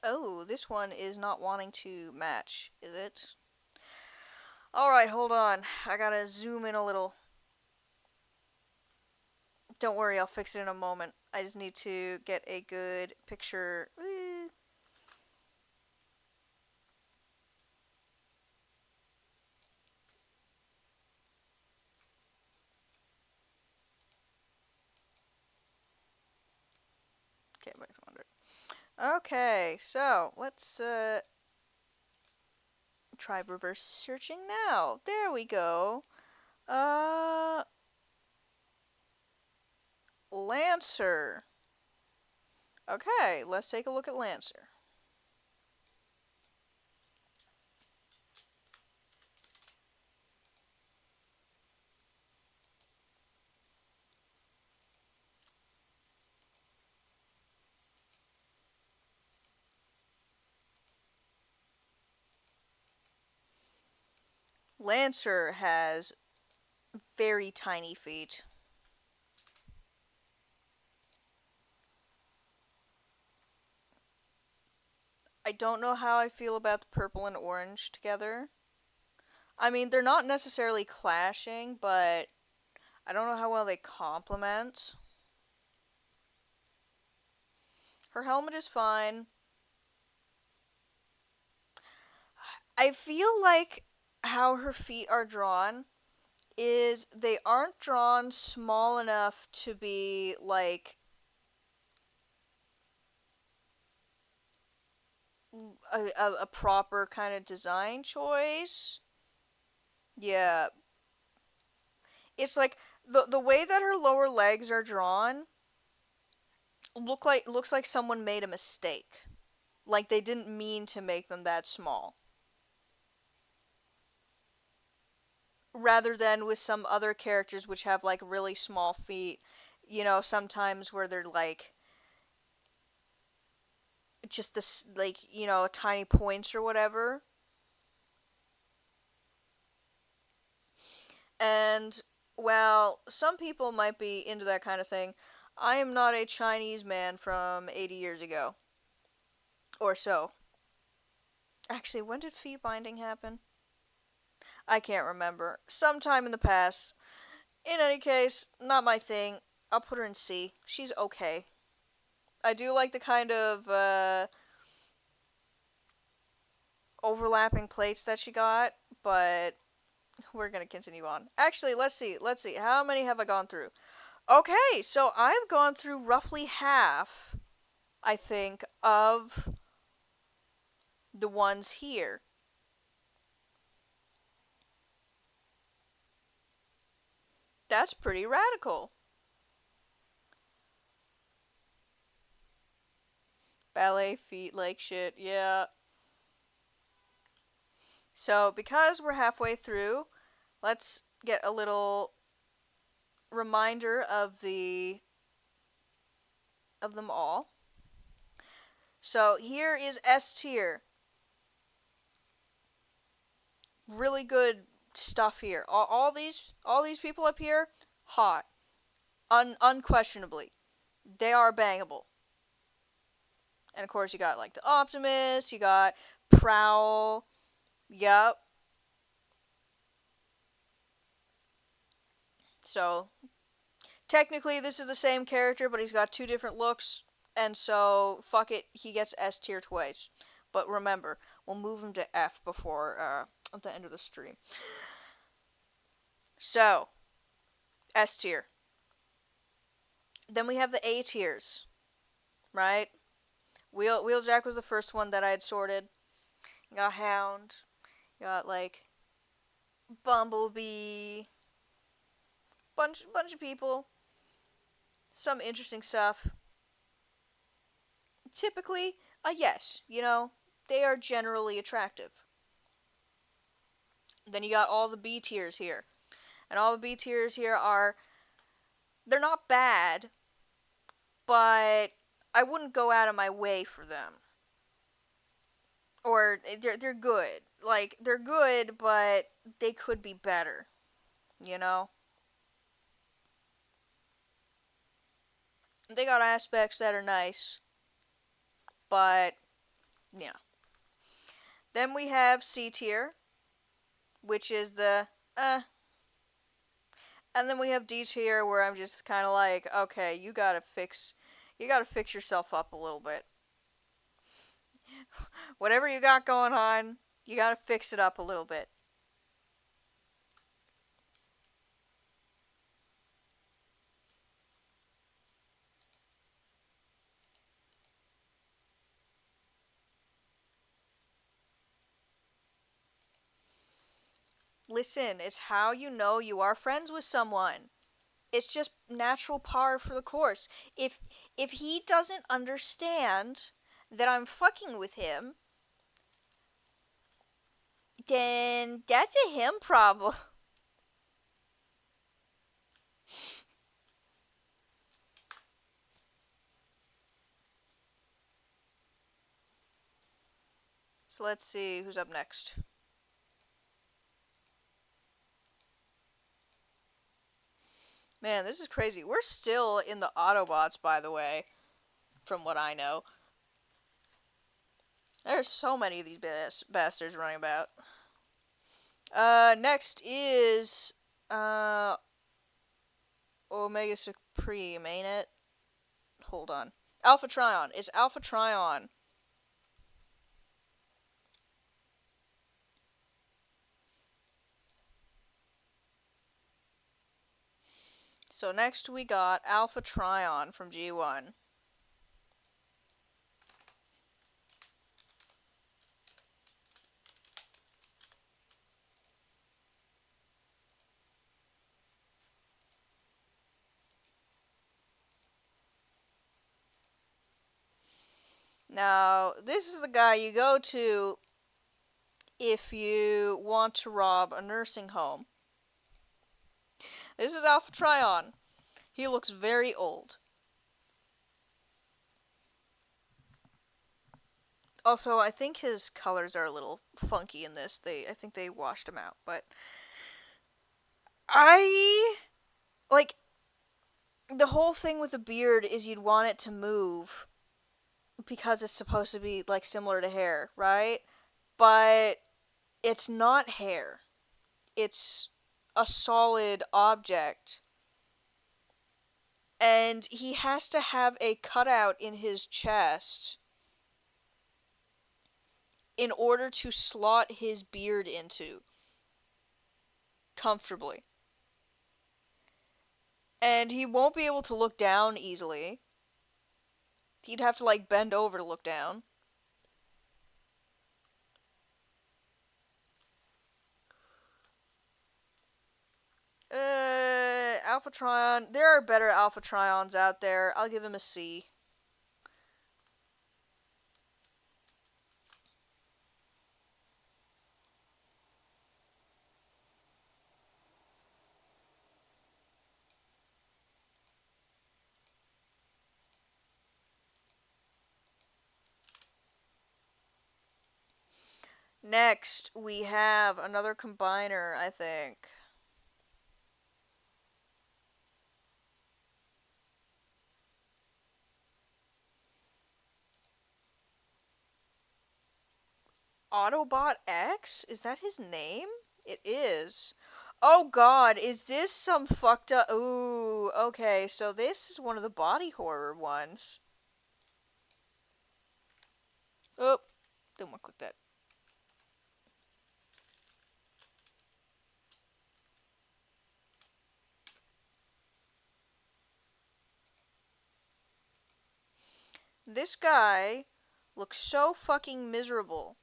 Oh, this one is not wanting to match, is it? Alright, hold on. I gotta zoom in a little. Don't worry, I'll fix it in a moment. I just need to get a good picture. Okay, wait, 100. Okay, so let's try reverse searching now. There we go. Uh, Lancer. Okay, let's take a look at Lancer. Lancer has very tiny feet. I don't know how I feel about the purple and orange together. I mean, they're not necessarily clashing, but I don't know how well they complement. Her helmet is fine. I feel like how her feet are drawn is they aren't drawn small enough to be like a proper kind of design choice. Yeah, it's like the way that her lower legs are drawn looks like someone made a mistake. Like they didn't mean to make them that small. Rather than with some other characters which have like really small feet, sometimes where they're like just this like, tiny points or whatever. And well, some people might be into that kind of thing. I am not a Chinese man from 80 years ago or so. Actually, when did feet binding happen? I can't remember. Sometime in the past. In any case, not my thing. I'll put her in C. She's okay. I do like the kind of overlapping plates that she got, but we're gonna continue on. Actually, let's see. Let's see. How many have I gone through? Okay, so I've gone through roughly half, I think, of the ones here. That's pretty radical. Ballet feet like shit, yeah. So, because we're halfway through, let's get a little reminder of them all. So, here is S tier. Really good stuff here. All these people up here, hot. Unquestionably. They are bangable. And of course you got like the Optimus, you got Prowl. Yep. So technically this is the same character, but he's got two different looks, and so fuck it, he gets S tier twice. But remember, we'll move him to F before at the end of the stream. So S tier. Then we have the A tiers, right? Wheeljack was the first one that I had sorted. You got Hound. You got like Bumblebee. Bunch of people. Some interesting stuff. Typically, yes, they are generally attractive. Then you got all the B tiers here. And all the B tiers here they're not bad, but I wouldn't go out of my way for them. Or they're good. Like they're good, but they could be better, you know? They got aspects that are nice, but yeah. Then we have C tier, which is the And then we have D tier where I'm just kind of like, okay, you gotta fix yourself up a little bit. Whatever you got going on, you gotta fix it up a little bit. Listen, it's how you know you are friends with someone. It's just natural par for the course. If he doesn't understand that I'm fucking with him, then that's a him problem. So let's see who's up next. Man, this is crazy. We're still in the Autobots, by the way, from what I know. There's so many of these bastards running about. Next is, Omega Supreme, ain't it? Hold on. Alpha Trion. It's Alpha Trion. So next we got Alpha Trion from G1. Now, this is the guy you go to if you want to rob a nursing home. This is Alpha Trion. He looks very old. Also, I think his colors are a little funky in this. I think they washed him out, but I like the whole thing with the beard is you'd want it to move because it's supposed to be like similar to hair, right? But it's not hair. It's a solid object. And he has to have a cutout in his chest in order to slot his beard into comfortably. And he won't be able to look down easily. He'd have to like bend over to look down. Alpha Trion. There are better Alpha Trions out there. I'll give him a C. Next, we have another combiner, I think. Autobot X? Is that his name? It is. Oh god, is this some fucked up... Ooh, okay, so this is one of the body horror ones. Oh, didn't want to click that. This guy looks so fucking miserable.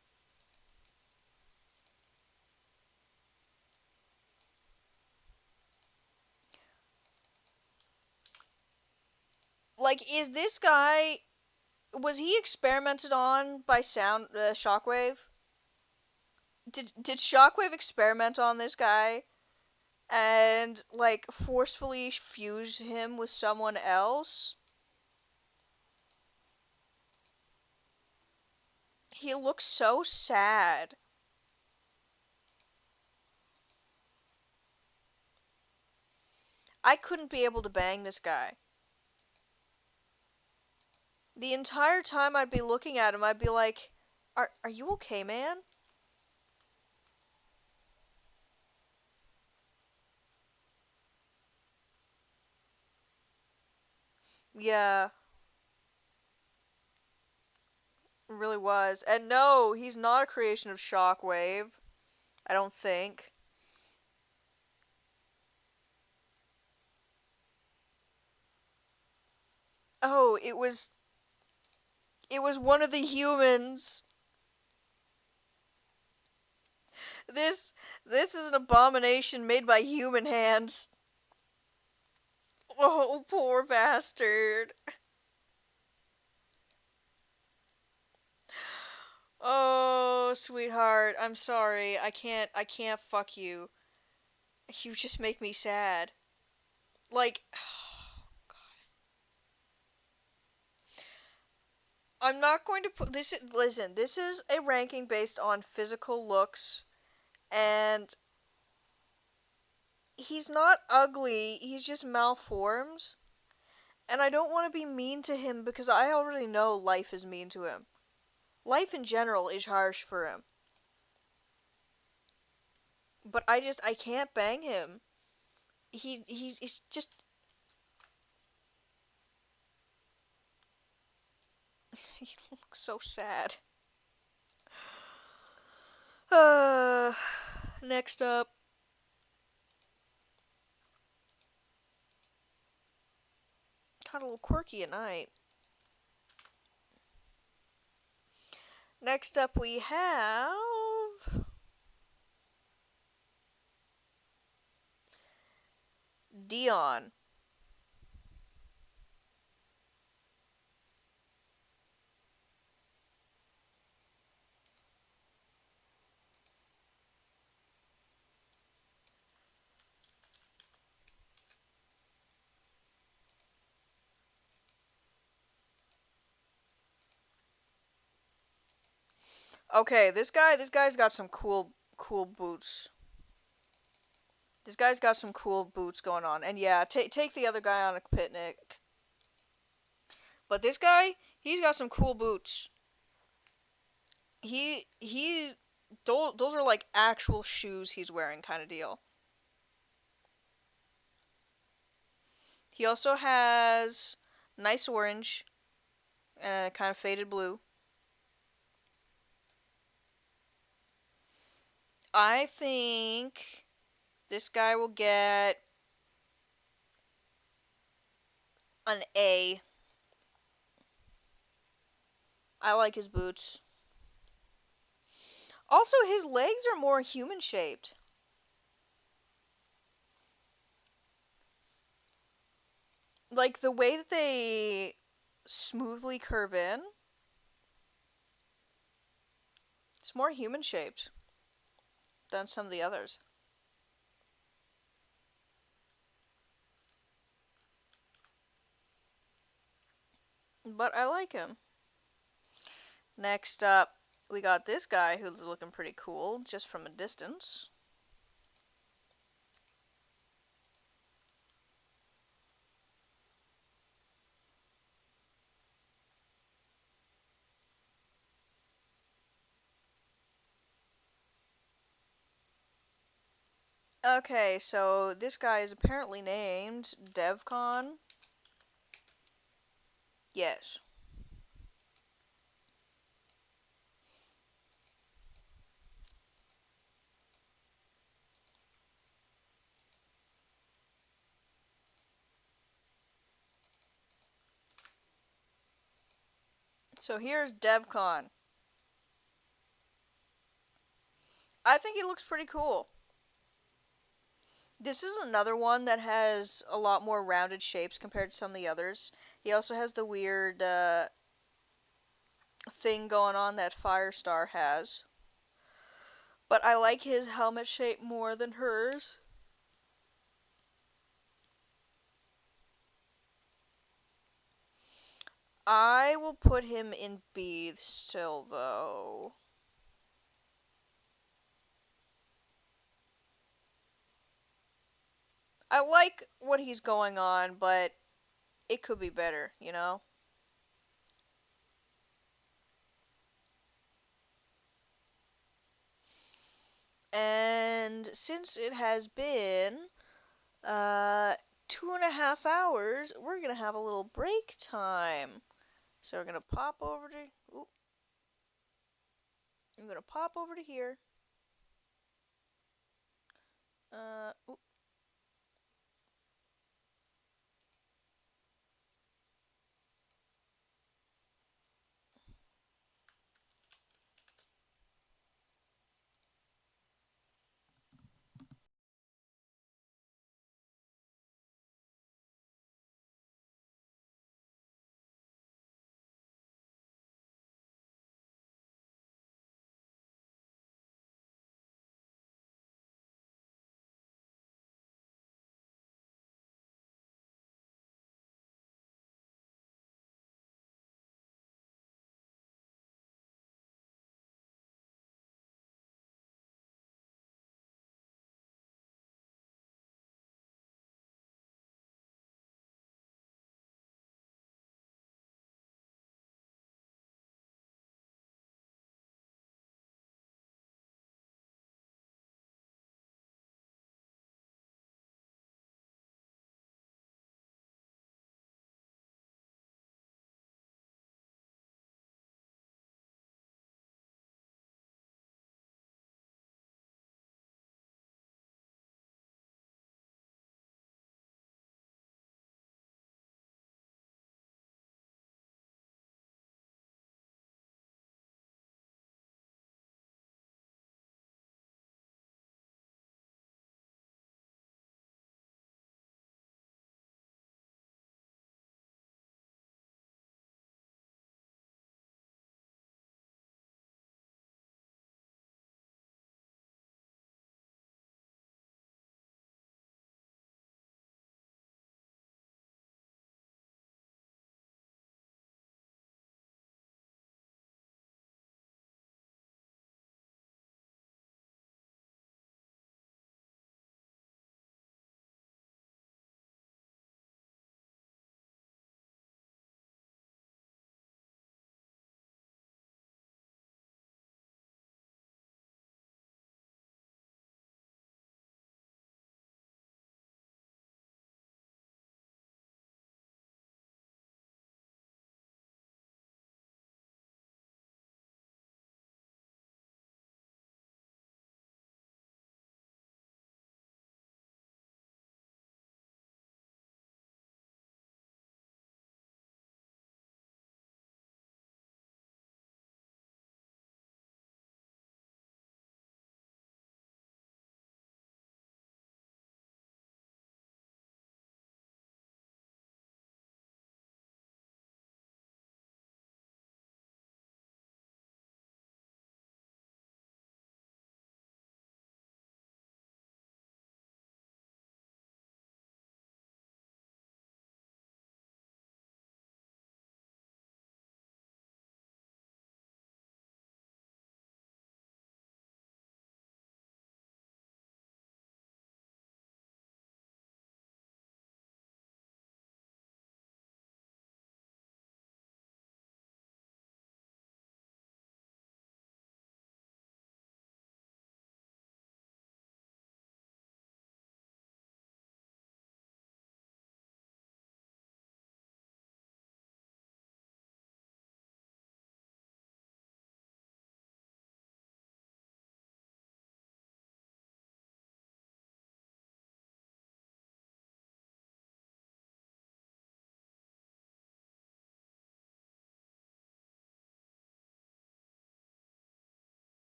Like, is this guy... Was he experimented on by Shockwave? Did Shockwave experiment on this guy and like forcefully fuse him with someone else? He looks so sad. I couldn't be able to bang this guy. The entire time I'd be looking at him, I'd be like, are you okay, man? Yeah, it really was. And no, he's not a creation of Shockwave. I don't think. Oh, it was one of the humans. This this is an abomination made by human hands. Oh, poor bastard. Oh, sweetheart, I'm sorry. I can't fuck you. You just make me sad. Like I'm not going to put this. Listen, this is a ranking based on physical looks, and he's not ugly. He's just malformed, and I don't want to be mean to him because I already know life is mean to him. Life in general is harsh for him, but I can't bang him. He's just he looks so sad. Uh, next up, kind of a little quirky at night. Next up, we have Dion. Okay, this guy's got some cool boots. This guy's got some cool boots going on. And yeah, take the other guy on a picnic. But this guy, he's got some cool boots. He's those are like actual shoes he's wearing kind of deal. He also has nice orange and kind of faded blue. I think this guy will get an A. I like his boots. Also, his legs are more human shaped. Like the way that they smoothly curve in, it's more human shaped than some of the others. But I like him. Next up, we got this guy who's looking pretty cool just from a distance. Okay, so this guy is apparently named DevCon. Yes. So here's DevCon. I think he looks pretty cool. This is another one that has a lot more rounded shapes compared to some of the others. He also has the weird thing going on that Firestar has. But I like his helmet shape more than hers. I will put him in B still, though. I like what he's going on, but it could be better, you know? And since it has been 2.5 hours, we're gonna have a little break time. So we're gonna pop over to. Ooh, I'm gonna pop over to here. Ooh,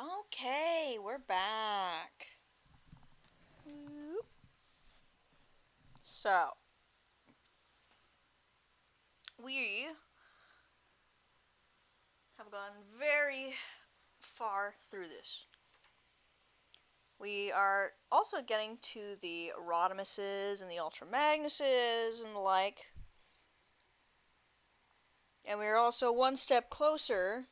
Okay, we're back. So, we have gone very far through this. We are also getting to the Rodimuses and the Ultramagnuses and the like. And we are also one step closer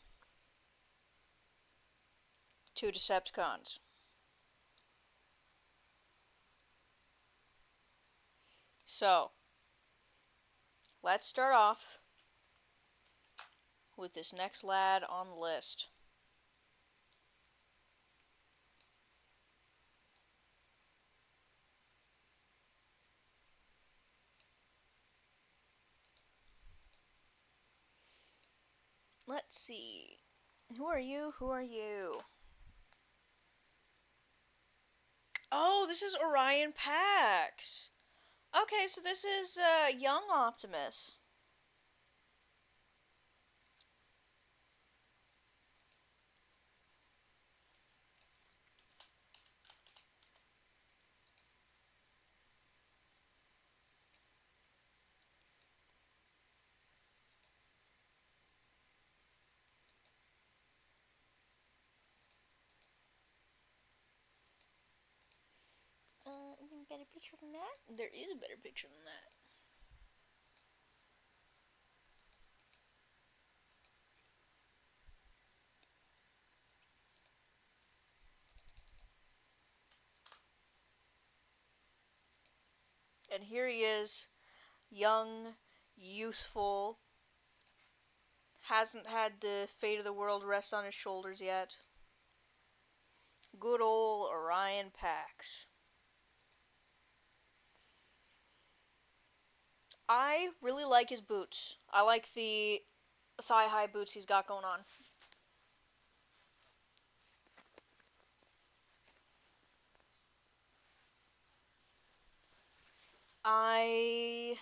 to Decepticons. So, let's start off with this next lad on the list. Let's see. Who are you? Who are you? Oh, this is Orion Pax. Okay, so this is young Optimus. Even better picture than that? There is a better picture than that. And here he is, young, youthful, hasn't had the fate of the world rest on his shoulders yet. Good old Orion Pax. I really like his boots. I like the thigh-high boots he's got going on. I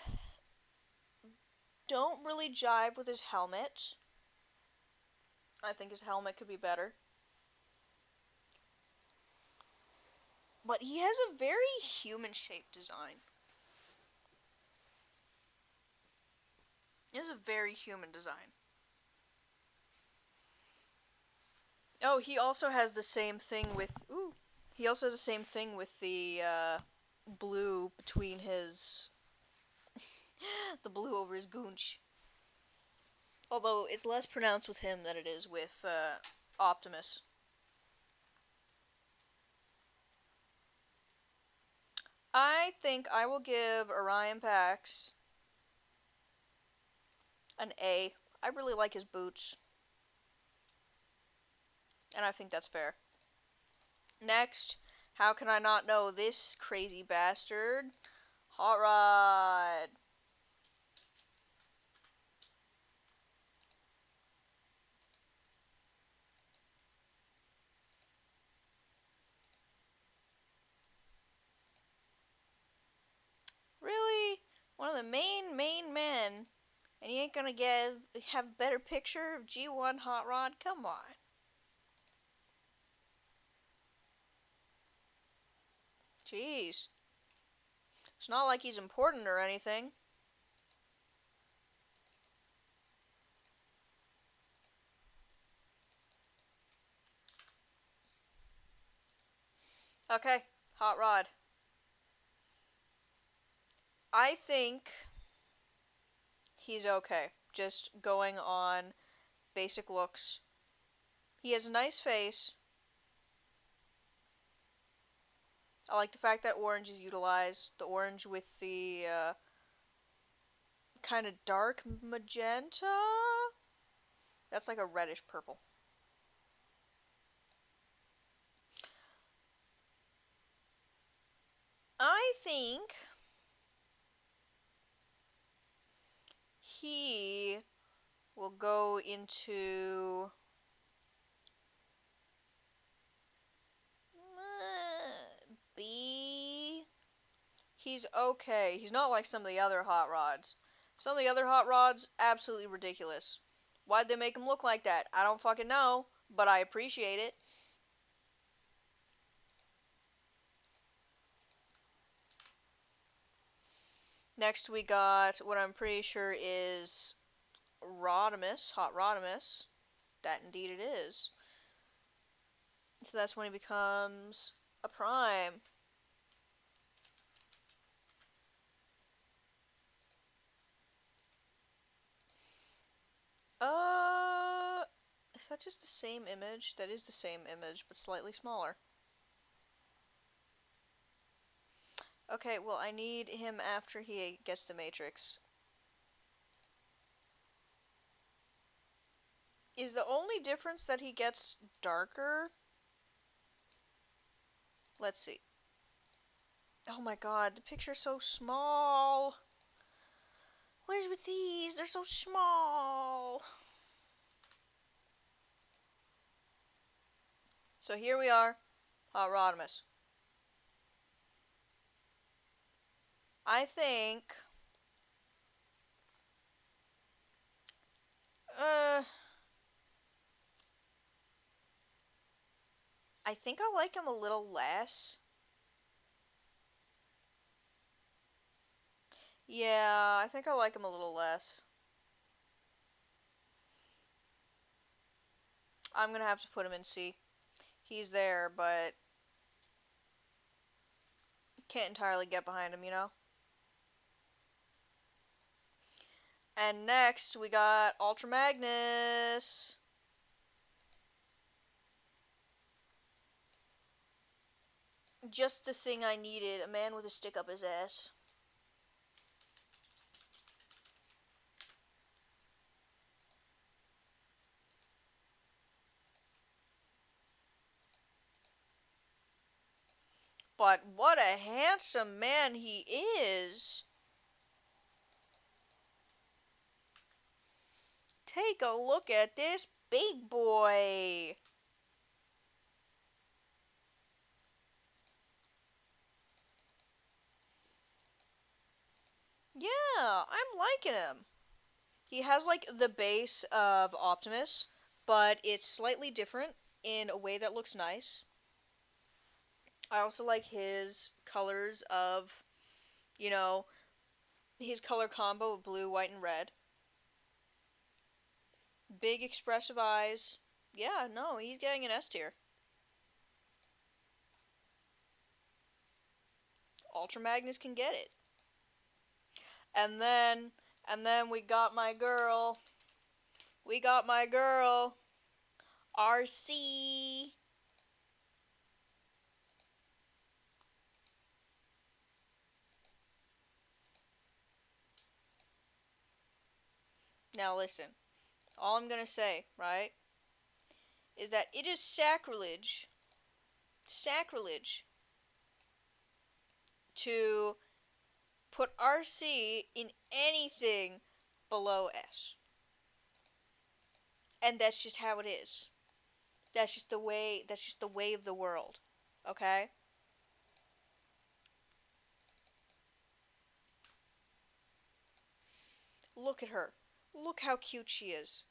don't really jive with his helmet. I think his helmet could be better. But he has a very human-shaped design. He has a very human design. Oh, he also has the same thing with... Ooh. He also has the same thing with the, blue between his... the blue over his goonch. Although, it's less pronounced with him than it is with, Optimus. I think I will give Orion Pax an A. I really like his boots. And I think that's fair. Next, how can I not know this crazy bastard? Hot Rod. Really? One of the main men. And you ain't gonna have a better picture of G1 Hot Rod? Come on. Jeez. It's not like he's important or anything. Okay, Hot Rod. I think he's okay. Just going on basic looks. He has a nice face. I like the fact that orange is utilized. The orange with the kind of dark magenta. That's like a reddish purple. I think he will go into B. He's okay. He's not like some of the other hot rods. Some of the other hot rods, absolutely ridiculous. Why'd they make him look like that? I don't fucking know, but I appreciate it. Next we got what I'm pretty sure is Rodimus, Hot Rodimus. That indeed it is. So that's when he becomes a prime. Is that just the same image? That is the same image, but slightly smaller. Okay, well, I need him after he gets the Matrix. Is the only difference that he gets darker? Let's see. Oh my god, the picture's so small. What is with these? They're so small. So here we are, Rodimus. I think, uh, I think I like him a little less. Yeah, I think I like him a little less. I'm gonna have to put him in C. He's there, but can't entirely get behind him, you know? And next, we got Ultra Magnus. Just the thing I needed, a man with a stick up his ass. But what a handsome man he is! Take a look at this big boy! Yeah, I'm liking him. He has like the base of Optimus, but it's slightly different in a way that looks nice. I also like his colors of, you know, his color combo of blue, white, and red. Big expressive eyes. Yeah, no, he's getting an S tier. Ultra Magnus can get it. And then, we got my girl. We got my girl. RC. Now listen. All I'm gonna say, right, is that it is sacrilege, to put RC in anything below S. And that's just how it is. That's just the way of the world. Okay? Look at her. Look how cute she is.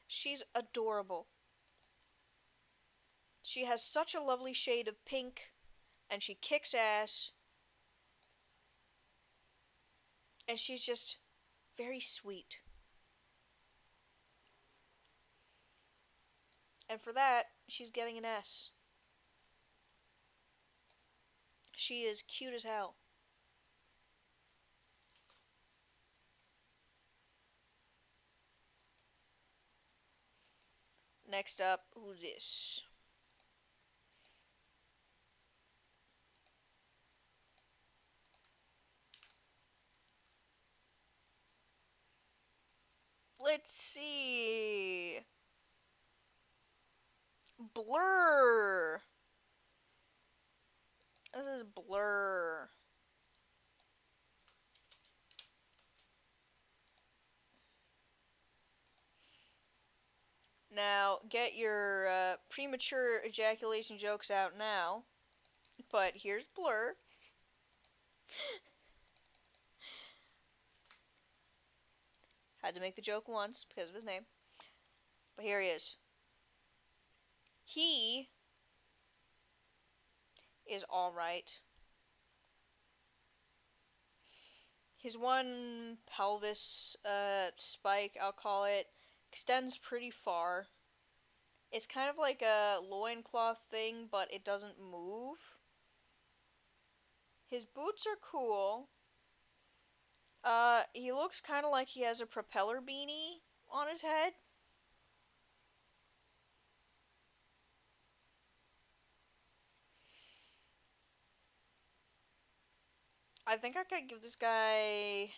She's adorable. She has such a lovely shade of pink, and she kicks ass, and she's just very sweet. And for that, she's getting an S. She is cute as hell. Next up, who's this? Let's see. Blur. This is Blur. Now, get your premature ejaculation jokes out now. But here's Blur. Had to make the joke once because of his name. But here he is. He is alright. His one pelvis spike, I'll call it, extends pretty far. It's kind of like a loincloth thing, but it doesn't move. His boots are cool. He looks kind of like he has a propeller beanie on his head. I think I could give this guy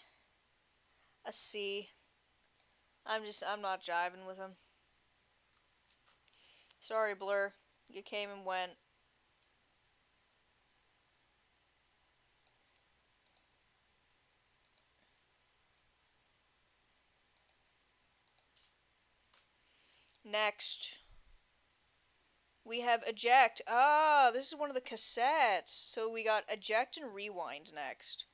a C. I'm not jiving with him. Sorry, Blur. You came and went. Next, we have Eject. Ah, this is one of the cassettes. So we got Eject and Rewind next.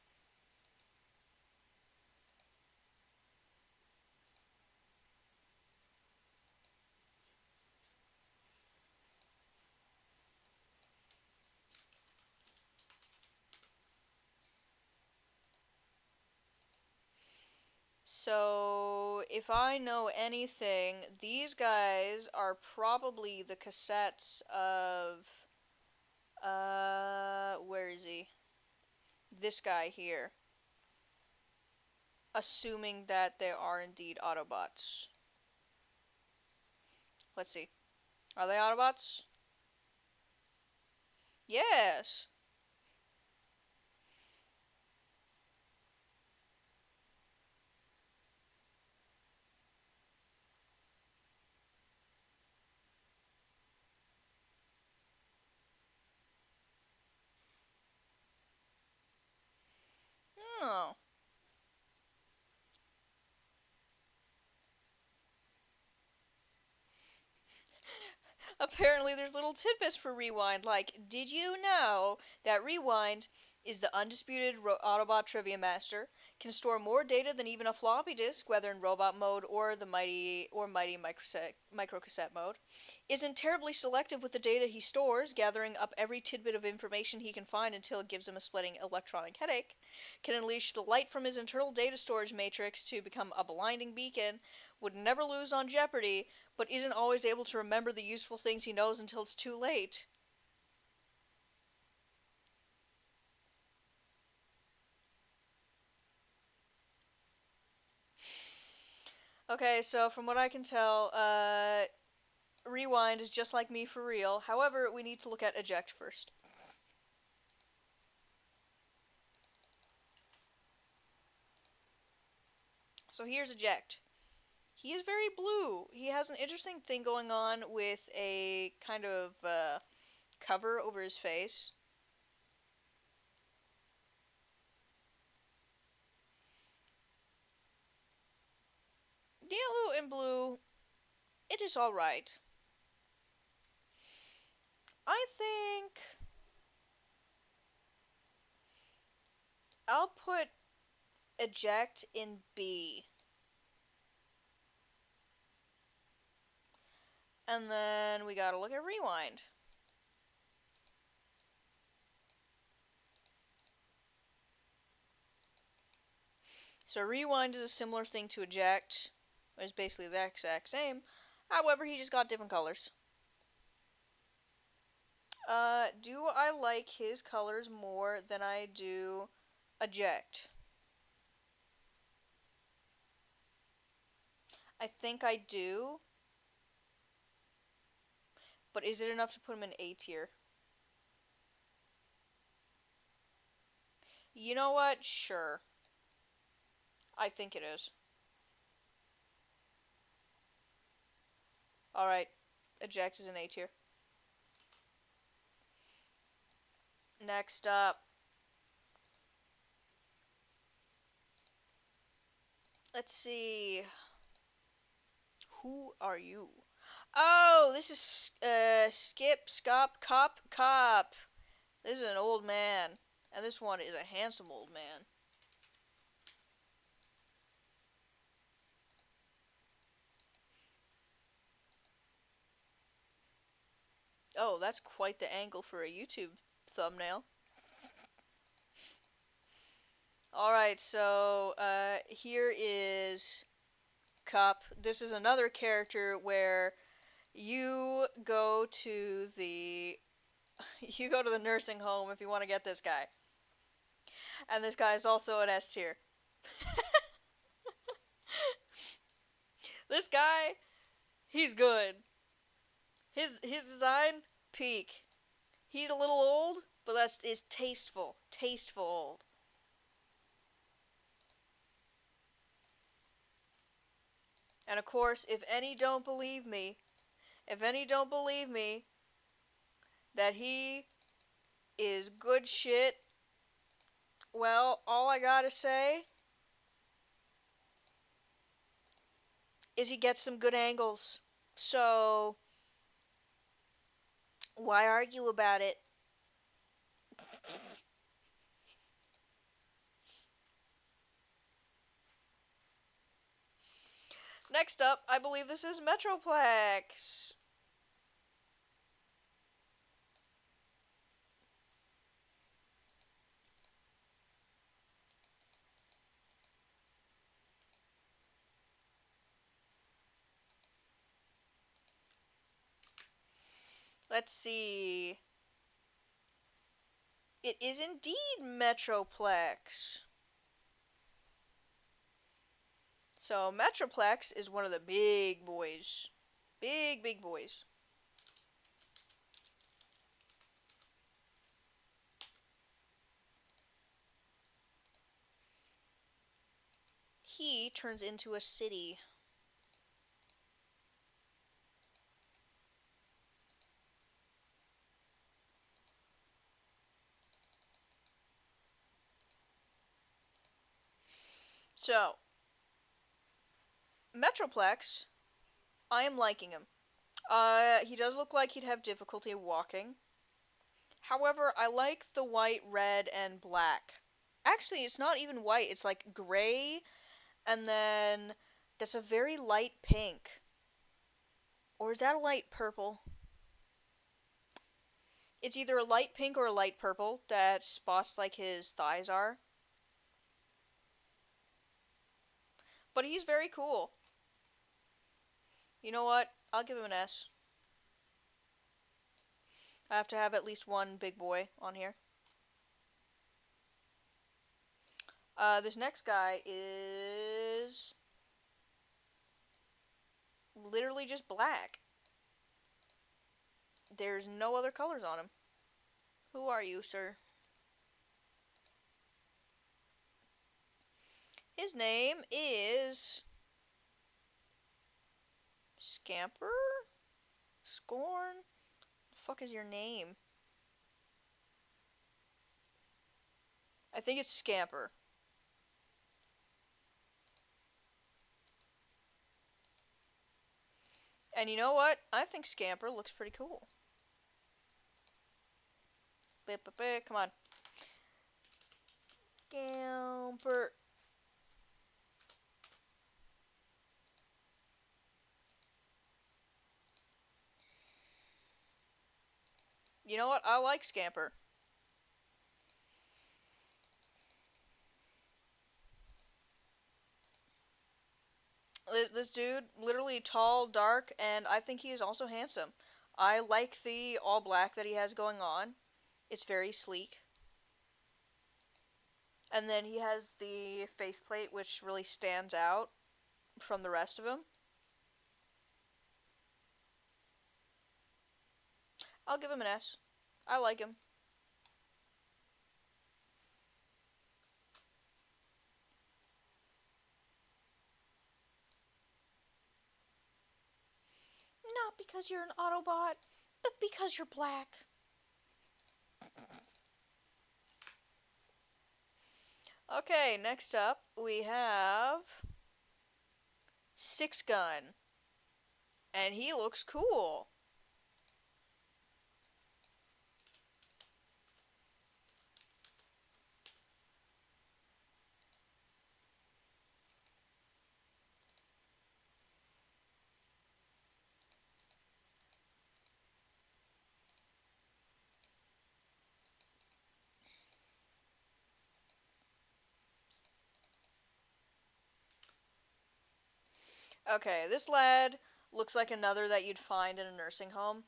So, if I know anything, these guys are probably the cassettes of, where is he? This guy here. Assuming that they are indeed Autobots. Let's see. Are they Autobots? Yes! Oh. Apparently there's little tidbits for Rewind, like, did you know that Rewind is the undisputed Autobot trivia master, can store more data than even a floppy disk, whether in robot mode or the mighty microcassette mode, isn't terribly selective with the data he stores, gathering up every tidbit of information he can find until it gives him a splitting electronic headache, can unleash the light from his internal data storage matrix to become a blinding beacon, would never lose on Jeopardy, but isn't always able to remember the useful things he knows until it's too late. Okay, so from what I can tell, Rewind is just like me for real. However, we need to look at Eject first. So here's Eject. He is very blue. He has an interesting thing going on with a kind of cover over his face. Yellow and blue, it is alright. I think I'll put Eject in B. And then we gotta look at Rewind. So Rewind is a similar thing to Eject. It's basically the exact same. However, he just got different colors. Do I like his colors more than I do Eject? I think I do. But is it enough to put him in A tier? You know what? Sure. I think it is. Alright. Eject is an A tier. Next up. Let's see. Who are you? Oh, this is Skip, Scop, Cop, Cop. This is an old man. And this one is a handsome old man. Oh, that's quite the angle for a YouTube thumbnail. Alright, so here is Cup. This is another character where you go to the you go to the nursing home if you want to get this guy. And this guy is also an S tier. This guy, he's good. His design, peak. He's a little old, but that's is tasteful. Tasteful old. And of course, if any don't believe me that he is good shit, well, all I gotta say is he gets some good angles. So, why argue about it? Next up, I believe this is Metroplex. Let's see. It is indeed Metroplex. So, Metroplex is one of the big boys. Big, big boys. He turns into a city. So, Metroplex, I am liking him. He does look like he'd have difficulty walking. However, I like the white, red, and black. Actually, it's not even white, it's like gray, and then that's a very light pink. Or is that a light purple? It's either a light pink or a light purple that spots like his thighs are. But he's very cool. You know what? I'll give him an S. I have to have at least one big boy on here. This next guy is literally just black. There's no other colors on him. Who are you, sir? His name is Scamper? Scorn? The fuck is your name? I think it's Scamper. And you know what? I think Scamper looks pretty cool. Come on. Scamper. You know what? I like Scamper. This dude, literally tall, dark, and I think he is also handsome. I like the all black that he has going on. It's very sleek. And then he has the faceplate, which really stands out from the rest of him. I'll give him an S. I like him. Not because you're an Autobot, but because you're black. Okay, next up we have Six Gun. And he looks cool. Okay, this lad looks like another that you'd find in a nursing home.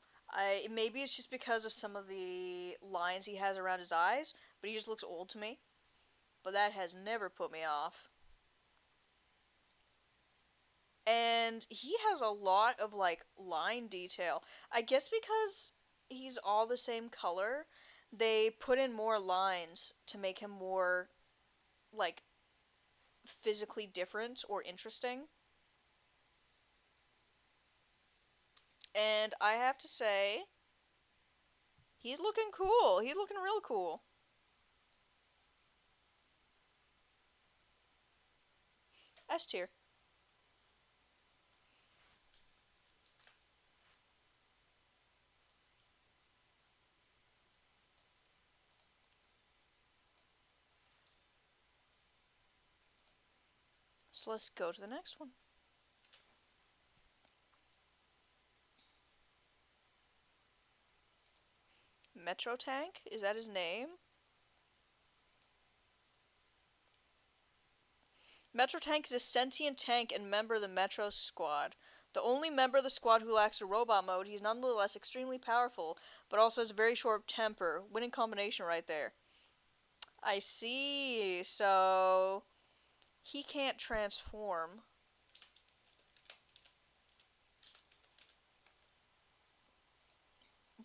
Maybe it's just because of some of the lines he has around his eyes, but he just looks old to me. But that has never put me off. And he has a lot of like line detail. I guess because he's all the same color, they put in more lines to make him more like physically different or interesting. And I have to say, he's looking cool. He's looking real cool. S tier. So let's go to the next one. Metro Tank? Is that his name? Metro Tank is a sentient tank and member of the Metro Squad. The only member of the squad who lacks a robot mode, he's nonetheless extremely powerful, but also has a very short temper. Winning combination right there. I see. So he can't transform,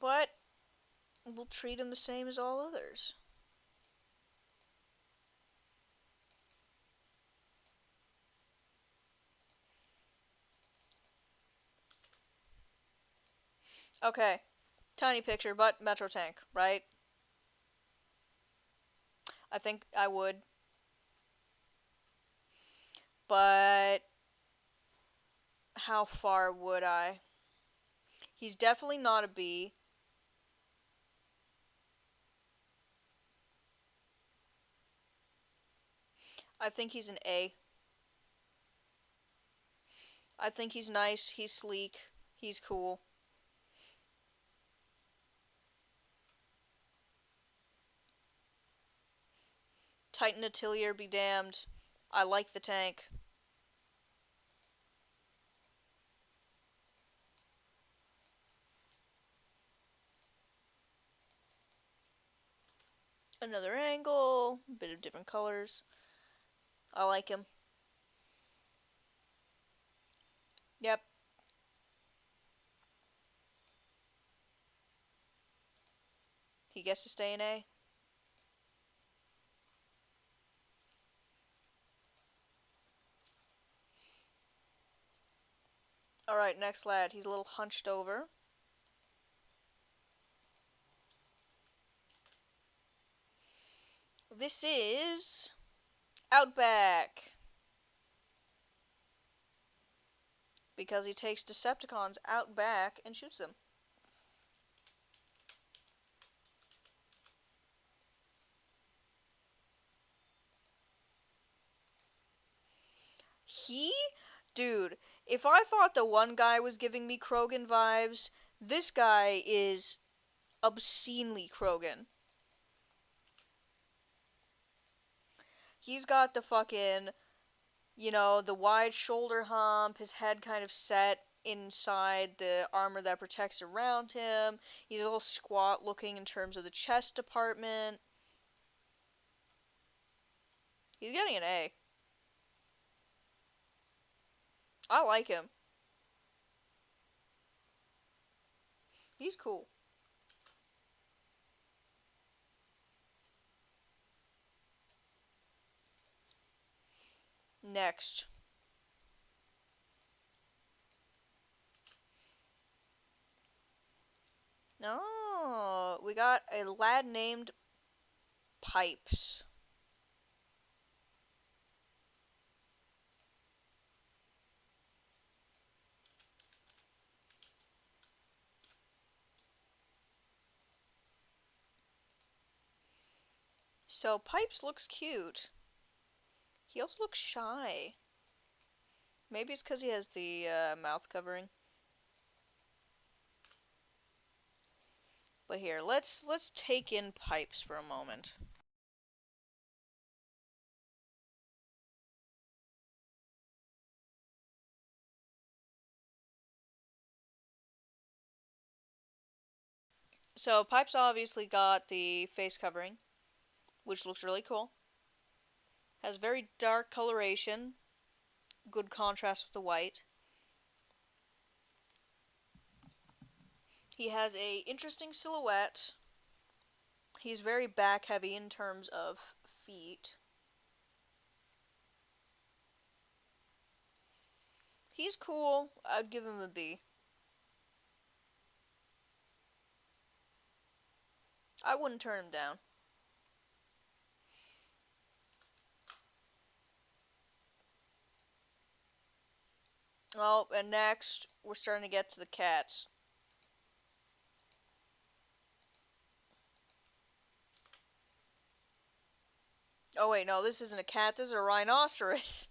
but we'll treat him the same as all others. Okay. Tiny picture, but Metro Tank, right? I think I would. But how far would I? He's definitely not a B. I think he's an A. I think he's nice, he's sleek, he's cool. Titan Atelier be damned. I like the tank. Another angle, a bit of different colors. I like him. Yep. He gets to stay in A. Alright, next lad. He's a little hunched over. This is Outback. Because he takes Decepticons out back and shoots them. He? Dude, if I thought the one guy was giving me Krogan vibes, this guy is obscenely Krogan. He's got the fucking, the wide shoulder hump, his head kind of set inside the armor that protects around him. He's a little squat looking in terms of the chest department. He's getting an A. I like him. He's cool. Next. Oh, we got a lad named Pipes. So Pipes looks cute. He also looks shy. Maybe it's because he has the mouth covering. But here, let's take in Pipes for a moment. So Pipe's obviously got the face covering, which looks really cool. Has very dark coloration, good contrast with the white. He has a interesting silhouette. He's very back heavy in terms of feet. He's cool. I'd give him a B. I wouldn't turn him down. Oh, and next, we're starting to get to the cats. Oh wait, no, this isn't a cat, this is a rhinoceros.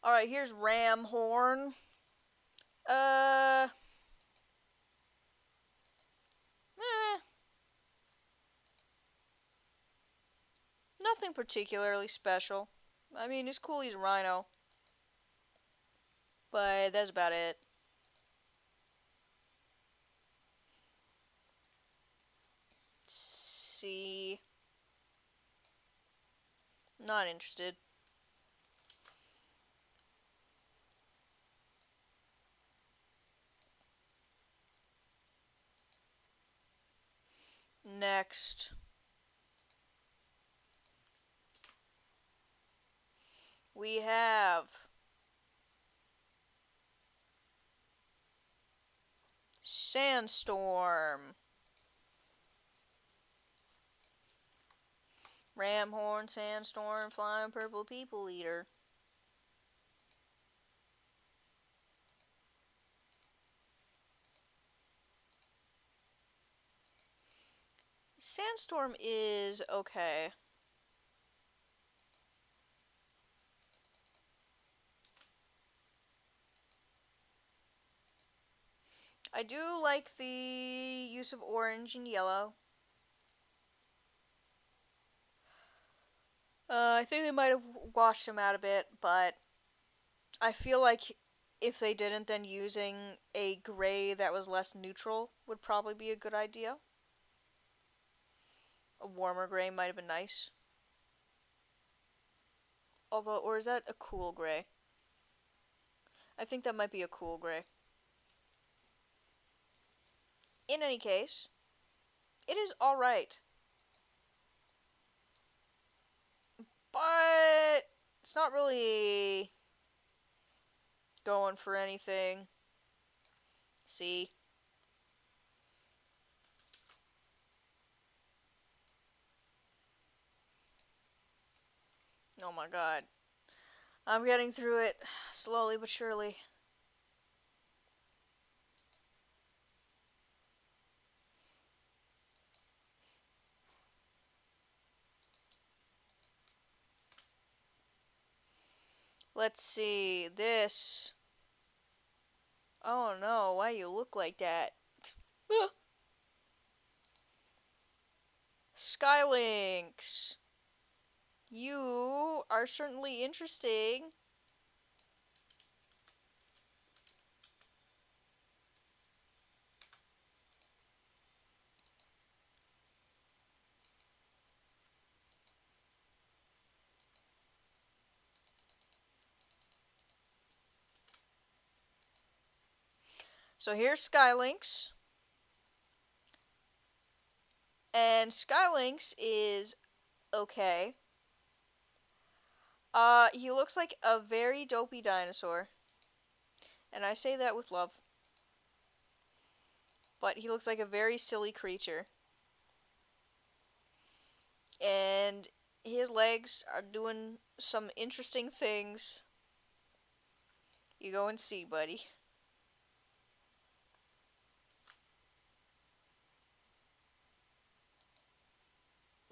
Alright, here's ram horn. Uh, eh, nothing particularly special. I mean, it's cool he's a rhino, but that's about it. C. Not interested. Next. We have Sandstorm. Ramhorn, Sandstorm, Flying Purple People Eater. Sandstorm is okay. I do like the use of orange and yellow. I think they might have washed him out a bit, but I feel like if they didn't, then using a gray that was less neutral would probably be a good idea. A warmer gray might have been nice. Although, or is that a cool gray? I think that might be a cool gray. In any case, it is alright. But it's not really going for anything. See? Oh my god. I'm getting through it slowly but surely. Let's see. This. Oh no, why you look like that? Skylinks. You are certainly interesting. So here's Skylinks. And Skylinks is okay. He looks like a very dopey dinosaur. And I say that with love. But he looks like a very silly creature. And his legs are doing some interesting things. You go and see, buddy.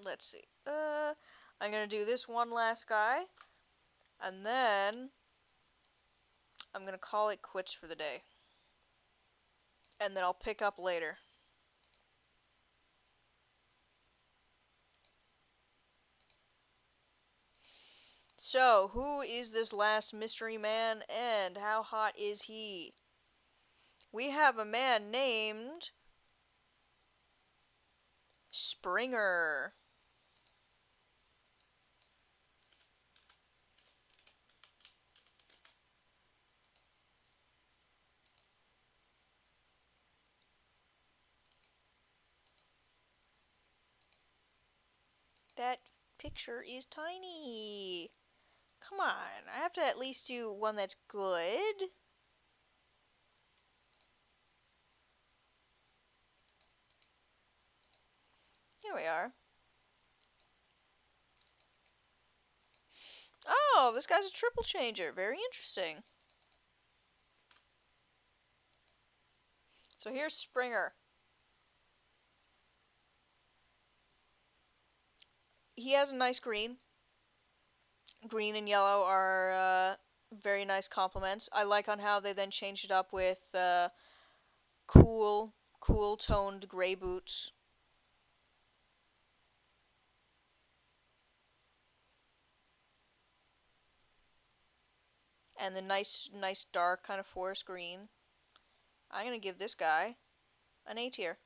let's see. I'm gonna do this one last guy, and then I'm gonna call it quits for the day. And then I'll pick up later. So, who is this last mystery man, and how hot is he? We have a man named Springer. That picture is tiny. Come on, I have to at least do one that's good. Here we are. Oh, this guy's a triple changer. Very interesting. So here's Springer. He has a nice green. Green and yellow are very nice complements. I like on how they then changed it up with cool, cool toned gray boots. And the nice dark kind of forest green. I'm gonna give this guy an A tier.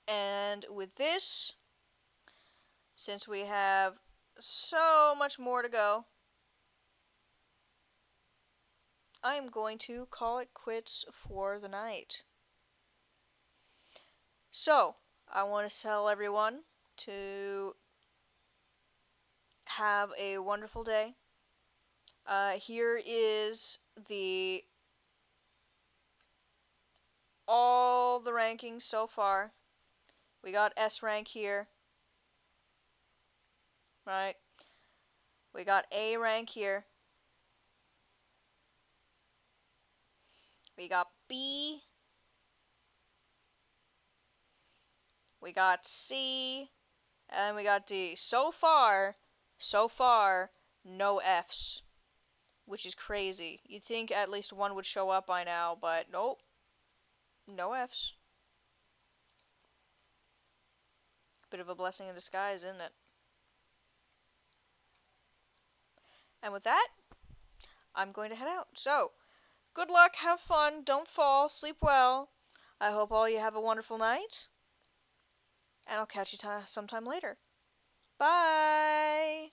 And with this, since we have so much more to go, I'm going to call it quits for the night. So, I want to tell everyone to have a wonderful day. Here is the all the rankings so far. We got S rank here, right? We got A rank here. We got B. We got C. And we got D. So far, no Fs. Which is crazy. You'd think at least one would show up by now, but nope. No Fs. Bit of a blessing in disguise, isn't it? And with that, I'm going to head out. So, good luck, have fun, don't fall, sleep well. I hope all you have a wonderful night. And I'll catch you sometime later. Bye!